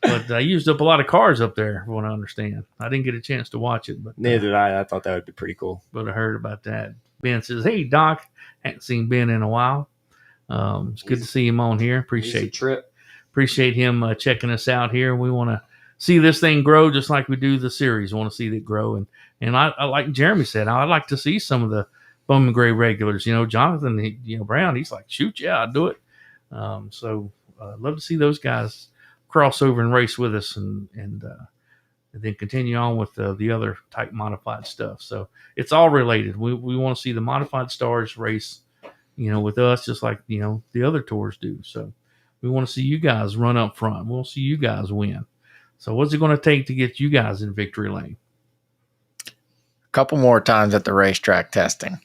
But I used up a lot of cars up there, from what I understand. I didn't get a chance to watch it, but Neither did I. I thought that would be pretty cool. But I heard about that. Ben says, "Hey, Doc, hadn't seen Ben in a while. It's good to see him on here. Appreciate him checking us out here. We want to see this thing grow just like we do the series. We want to see it grow. And I like Jeremy said, I'd like to see some of the Bowman Gray regulars. Jonathan, Brown, he's like, shoot, yeah, I'll do it. So I'd love to see those guys cross over and race with us and then continue on with the other type modified stuff. So it's all related. We want to see the modified stars race, with us, just like, the other tours do. So we want to see you guys run up front. We'll see you guys win. So what's it going to take to get you guys in victory lane? A couple more times at the racetrack testing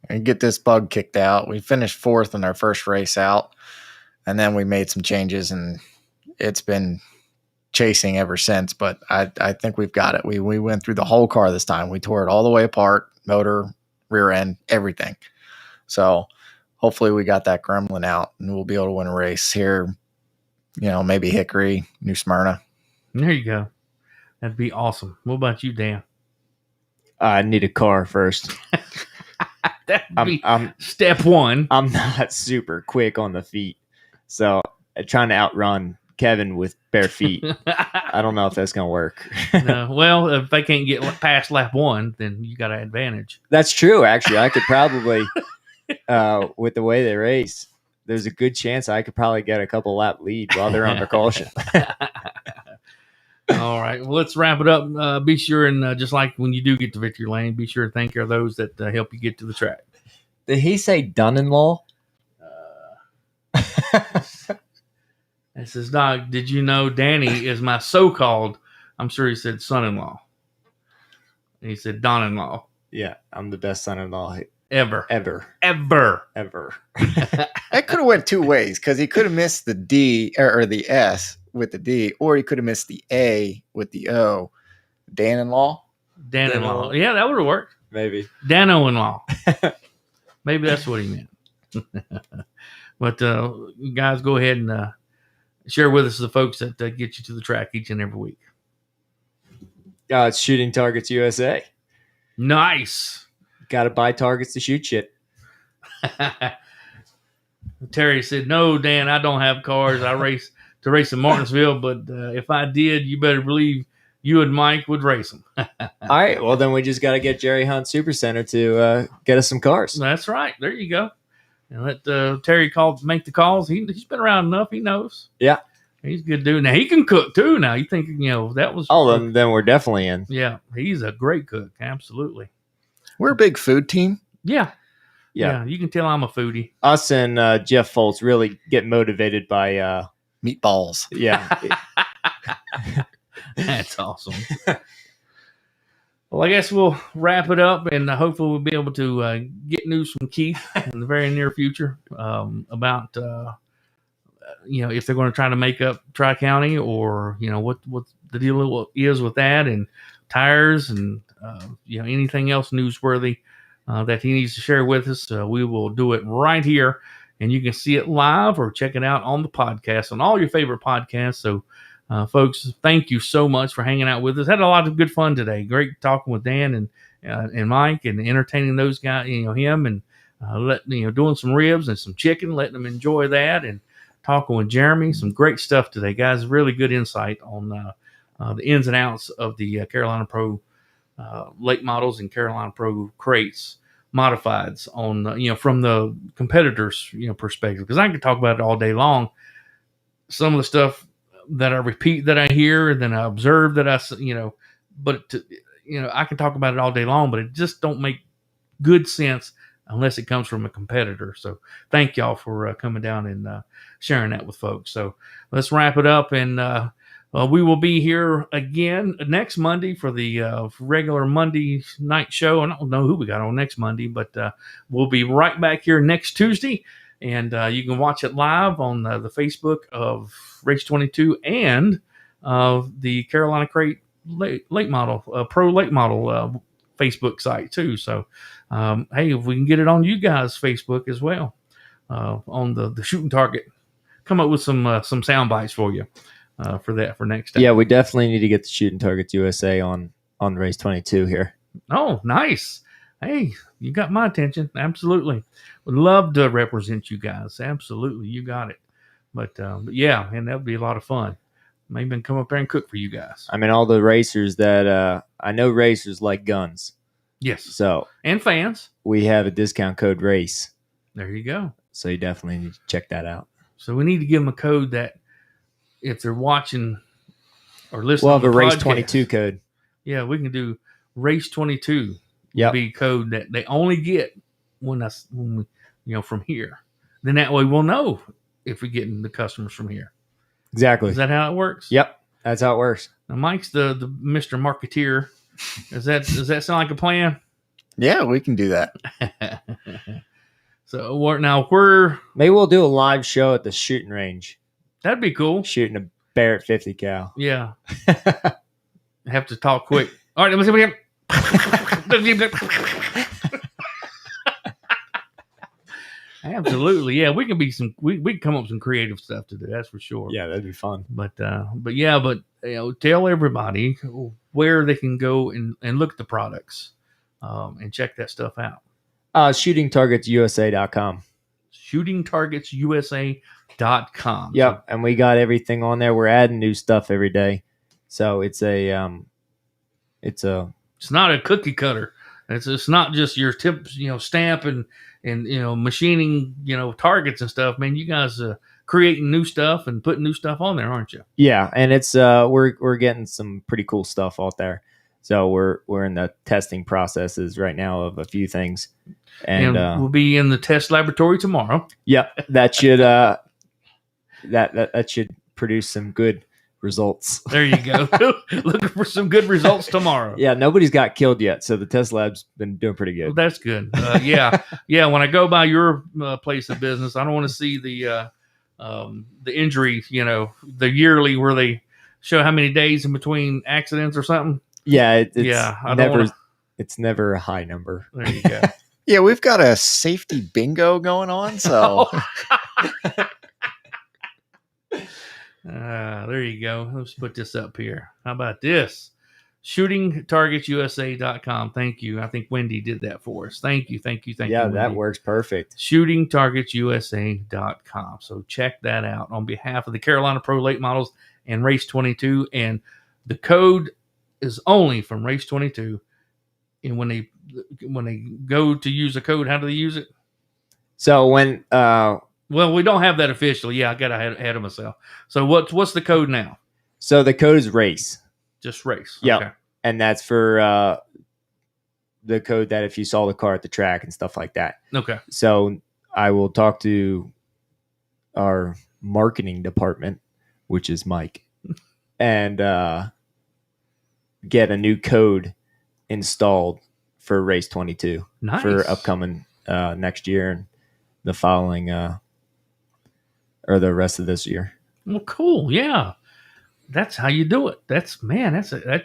and get this bug kicked out. We finished 4th in our first race out, and then we made some changes, and it's been chasing ever since. But I think we've got it. We went through the whole car this time. We tore it all the way apart, motor, rear end, everything. So hopefully we got that gremlin out, and we'll be able to win a race here. Maybe Hickory, New Smyrna. There you go. That'd be awesome. What about you, Dan? I need a car first. That'd be step one. I'm not super quick on the feet, so trying to outrun Kevin with bare feet, I don't know if that's going to work. No, well, if they can't get past lap 1, then you got an advantage. That's true, actually. I could probably, with the way they race, there's a good chance I could probably get a couple lap lead while they're under caution. All right. Well, let's wrap it up. Be sure and just like when you do get to victory lane, be sure to thank care of those that help you get to the track. Did he say done-in-law? This is not. Did you know Danny is my so-called? I'm sure he said son-in-law. He said Don-in-law. Yeah, I'm the best son-in-law ever. That could have went two ways, because he could have missed the D or the S with the D, or he could have missed the A with the O. Dan-in-law? Dan-in-law. Yeah, that would have worked. Maybe. Dano-in-law. Maybe that's what he meant. But guys, go ahead and share with us the folks that get you to the track each and every week. It's Shooting Targets USA. Nice. Got to buy targets to shoot shit. Terry said, "No, Dan, I don't have cars. I race in Martinsville, but if I did, you better believe you and Mike would race them." All right. Well, then we just got to get Jerry Hunt Supercenter to get us some cars. That's right. There you go. And let Terry make the calls. He's been around enough. He knows. Yeah. He's a good dude. Now, he can cook, too. Now, you think, that was... Oh, then we're definitely in. Yeah. He's a great cook. Absolutely. We're a big food team. Yeah. You can tell I'm a foodie. Us and Jeff Foltz really get motivated by... meatballs. Yeah. That's awesome. Well, I guess we'll wrap it up, and hopefully we'll be able to get news from Keith in the very near future about, if they're going to try to make up Tri-County, or, what the deal is with that, and tires, and, anything else newsworthy that he needs to share with us. We will do it right here, and you can see it live or check it out on the podcast, on all your favorite podcasts. So, folks, thank you so much for hanging out with us. Had a lot of good fun today. Great talking with Dan and Mike, and entertaining those guys, him, and doing some ribs and some chicken, letting them enjoy that, and talking with Jeremy. Some great stuff today, guys. Really good insight on the ins and outs of the Carolina Pro late models and Carolina Pro crates modifieds on from the competitors perspective, because I could talk about it all day long. Some of the stuff that I repeat, that I hear, and then I observe that but I can talk about it all day long, but it just don't make good sense unless it comes from a competitor. So thank y'all for coming down and sharing that with folks. So let's wrap it up, and we will be here again next Monday for the regular Monday night show. I don't know who we got on next Monday, but we'll be right back here next Tuesday. And you can watch it live on the Facebook of Race22 and the Carolina Crate Late Model, Pro Late Model Facebook site too. So, hey, if we can get it on you guys' Facebook as well, on the shooting target, come up with some sound bites for you for next time. Yeah, we definitely need to get the Shooting Targets USA on Race 22 here. Oh, nice. Hey, you got my attention. Absolutely. Would love to represent you guys. Absolutely. You got it. But yeah, and that would be a lot of fun. Maybe come up there and cook for you guys. I mean, all the racers that I know racers like guns. Yes. So, and fans. We have a discount code RACE. There you go. So you definitely need to check that out. So we need to give them a code that if they're watching or listening, we'll have a Race podcast, 22 code. Yeah, we can do Race 22. Yep. Be code that they only get when we, from here. Then that way we'll know if we're getting the customers from here. Exactly. Is that how it works? Yep. That's how it works. Now Mike's the Mr. Marketeer. Does that sound like a plan? Yeah, we can do that. So we're maybe we'll do a live show at the shooting range. That'd be cool. Shooting a Barrett 50 cal. Yeah. Have to talk quick. All right, let me see what we have. Absolutely, yeah. We can be we can come up with some creative stuff to do. That's for sure. Yeah, that'd be fun. But tell everybody where they can go and look at the products and check that stuff out. ShootingTargetsUSA.com. ShootingTargetsUSA.com. Yep, and we got everything on there. We're adding new stuff every day, so it's not a cookie cutter. It's not just your tips, stamp and machining, targets and stuff. Man, you guys creating new stuff and putting new stuff on there, aren't you? Yeah, and it's we're getting some pretty cool stuff out there. So we're in the testing processes right now of a few things, and we'll be in the test laboratory tomorrow. Yep, that should that should produce some good results. There you go. Looking for some good results tomorrow. Yeah, nobody's got killed yet, so the test lab's been doing pretty good. Well, that's good. Yeah. When I go by your place of business, I don't want to see the injury. The yearly where they show how many days in between accidents or something. Yeah, it's it's never a high number. There you go. Yeah, we've got a safety bingo going on, so. There you go. Let's put this up here. How about this? ShootingTargetsUSA.com. Thank you. I think Wendy did that for us. Thank you. Yeah, Wendy. that works perfect. ShootingTargetsUSA.com. So check that out on behalf of the Carolina Pro Late Models and Race 22. And the code is only from Race 22. And when they go to use a code, how do they use it? So when well, we don't have that officially. Yeah, I got ahead of myself. So what's the code now? So the code is RACE. Just RACE. Yeah, okay. And that's for the code that if you saw the car at the track and stuff like that. Okay. So I will talk to our marketing department, which is Mike, and get a new code installed for Race 22 for upcoming next year and the following or the rest of this year. Well, cool. Yeah. That's how you do it. That's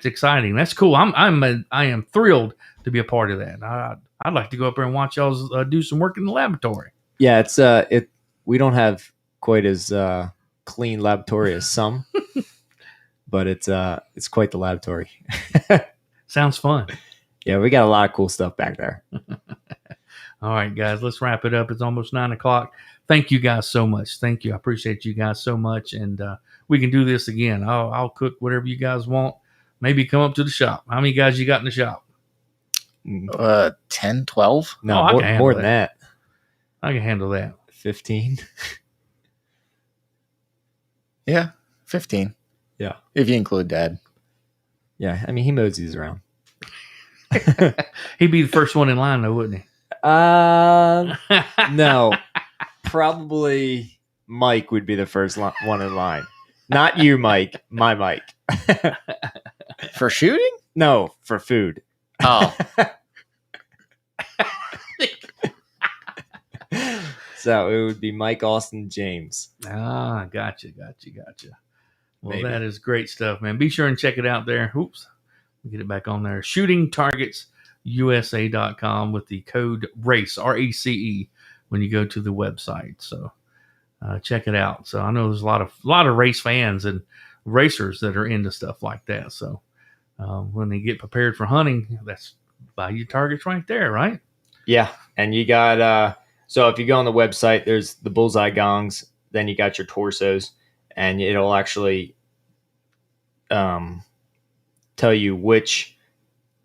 exciting. That's cool. I am thrilled to be a part of that. I'd like to go up there and watch y'all do some work in the laboratory. Yeah, we don't have quite as clean laboratory as some, but it's quite the laboratory. Sounds fun. Yeah, we got a lot of cool stuff back there. All right, guys, let's wrap it up. It's almost 9:00. Thank you guys so much. Thank you. I appreciate you guys so much. And we can do this again. I'll cook whatever you guys want. Maybe come up to the shop. How many guys you got in the shop? 10, 12? No, more than that. I can handle that. 15. Yeah. 15. Yeah. If you include Dad. Yeah, I mean, he moseys around. He'd be the first one in line, though, wouldn't he? No. Probably Mike would be the first one in line. Not you, Mike. My Mike. For shooting? No, for food. Oh. So it would be Mike, Austin, James. Ah, gotcha. Well, Maybe. that is great stuff, man. Be sure and check it out there. Oops. Get it back on there. ShootingTargetsUSA.com with the code RACE, RACE, when you go to the website. So check it out. So I know there's a lot of race fans and racers that are into stuff like that. So when they get prepared for hunting, that's buy your targets right there, right? Yeah. And you got, so if you go on the website, there's the bullseye gongs, then you got your torsos, and it'll actually tell you which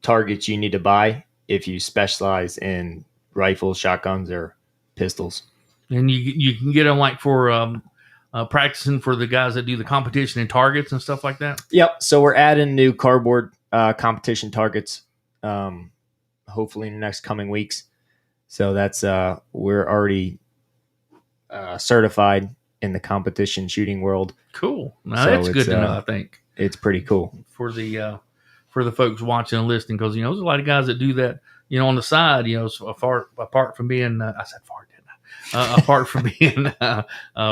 targets you need to buy if you specialize in rifles, shotguns, or pistols. And you can get them like for practicing for the guys that do the competition and targets and stuff like that. Yep. So we're adding new cardboard competition targets, hopefully in the next coming weeks. So that's we're already certified in the competition shooting world. Cool. Now So that's good it's, to know. I think it's pretty cool for the folks watching and listening, because there's a lot of guys that do that on the side. So apart from being I said far, didn't I? Apart from being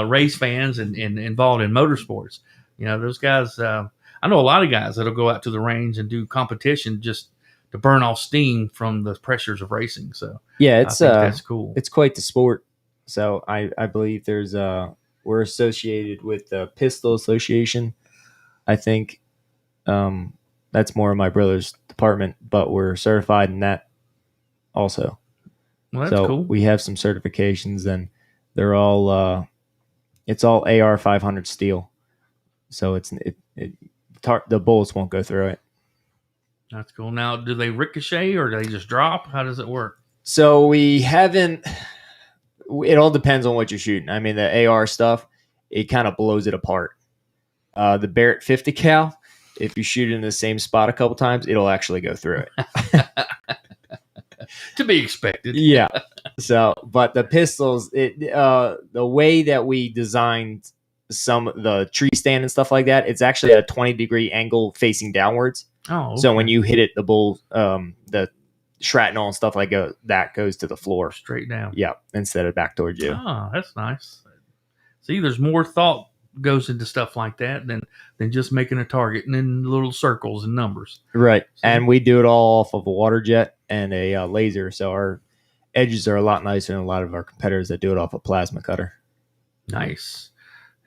race fans and involved in motorsports, those guys. I know a lot of guys that'll go out to the range and do competition just to burn off steam from the pressures of racing. So yeah, I think that's cool. It's quite the sport. So I believe there's we're associated with the Pistol Association. I think that's more of my brother's department, but we're certified in that also. Well, that's cool. We have some certifications, and they're all it's all AR 500 steel. So the bullets won't go through it. That's cool. Now, do they ricochet or do they just drop? How does it work? So we haven't. It all depends on what you're shooting. I mean, the AR stuff, it kind of blows it apart. The Barrett 50 cal, if you shoot it in the same spot a couple times, it'll actually go through it. To be expected. Yeah. So, but the pistols, the way that we designed the tree stand and stuff like that, it's actually at a 20-degree angle facing downwards. Oh, okay. So when you hit it, the bull, the shrapnel and stuff like that goes to the floor straight down. Yeah, instead of back towards you. Oh, that's nice. See, there's more thought goes into stuff like that than just making a target and then little circles and numbers. Right. So, and we do it all off of a water jet and a laser. So our edges are a lot nicer than a lot of our competitors that do it off a plasma cutter. Nice.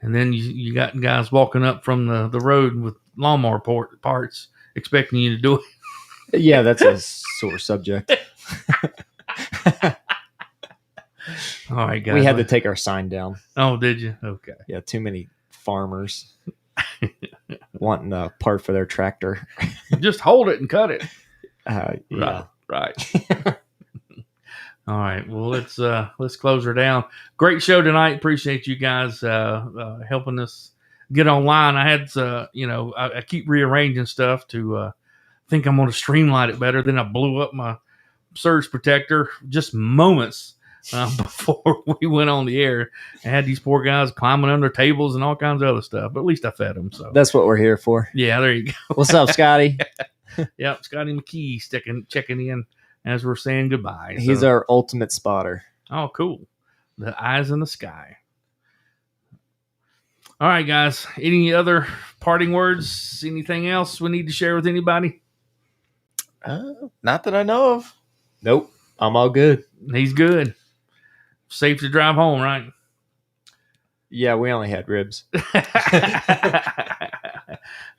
And then you got guys walking up from the road with lawnmower parts expecting you to do it. Yeah, that's a sore subject. All right, guys. We had to take our sign down. Oh, did you? Okay. Yeah, too many farmers wanting a part for their tractor. Just hold it and cut it. Yeah. Right. All right. Well, let's close her down. Great show tonight. Appreciate you guys helping us get online. I had I keep rearranging stuff to think I'm going to streamline it better. Then I blew up my surge protector just moments before we went on the air. I had these poor guys climbing under tables and all kinds of other stuff, but at least I fed them. So that's what we're here for. Yeah, there you go. What's up, Scotty? Yep, Scotty McKee checking in as we're saying goodbye. He's our ultimate spotter. Oh, cool. The eyes in the sky. All right, guys. Any other parting words? Anything else we need to share with anybody? Not that I know of. Nope. I'm all good. He's good. Safe to drive home, right? Yeah, we only had ribs.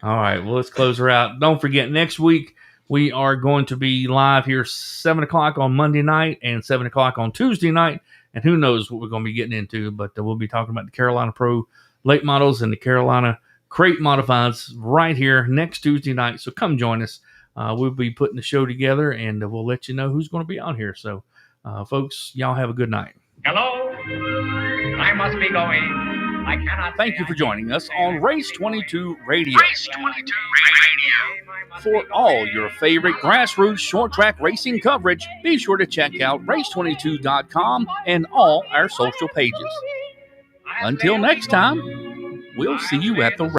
All right. Well, let's close her out. Don't forget, next week we are going to be live here 7 o'clock on Monday night and 7 o'clock on Tuesday night. And who knows what we're going to be getting into, but we'll be talking about the Carolina Pro late models and the Carolina Crate Modifieds right here next Tuesday night. So come join us. We'll be putting the show together, and we'll let you know who's going to be on here. So, folks, y'all have a good night. Hello? I must be going. Thank you for joining us on Race22 Radio. For all your favorite grassroots short track racing coverage, be sure to check out race22.com and all our social pages. Until next time, we'll see you at the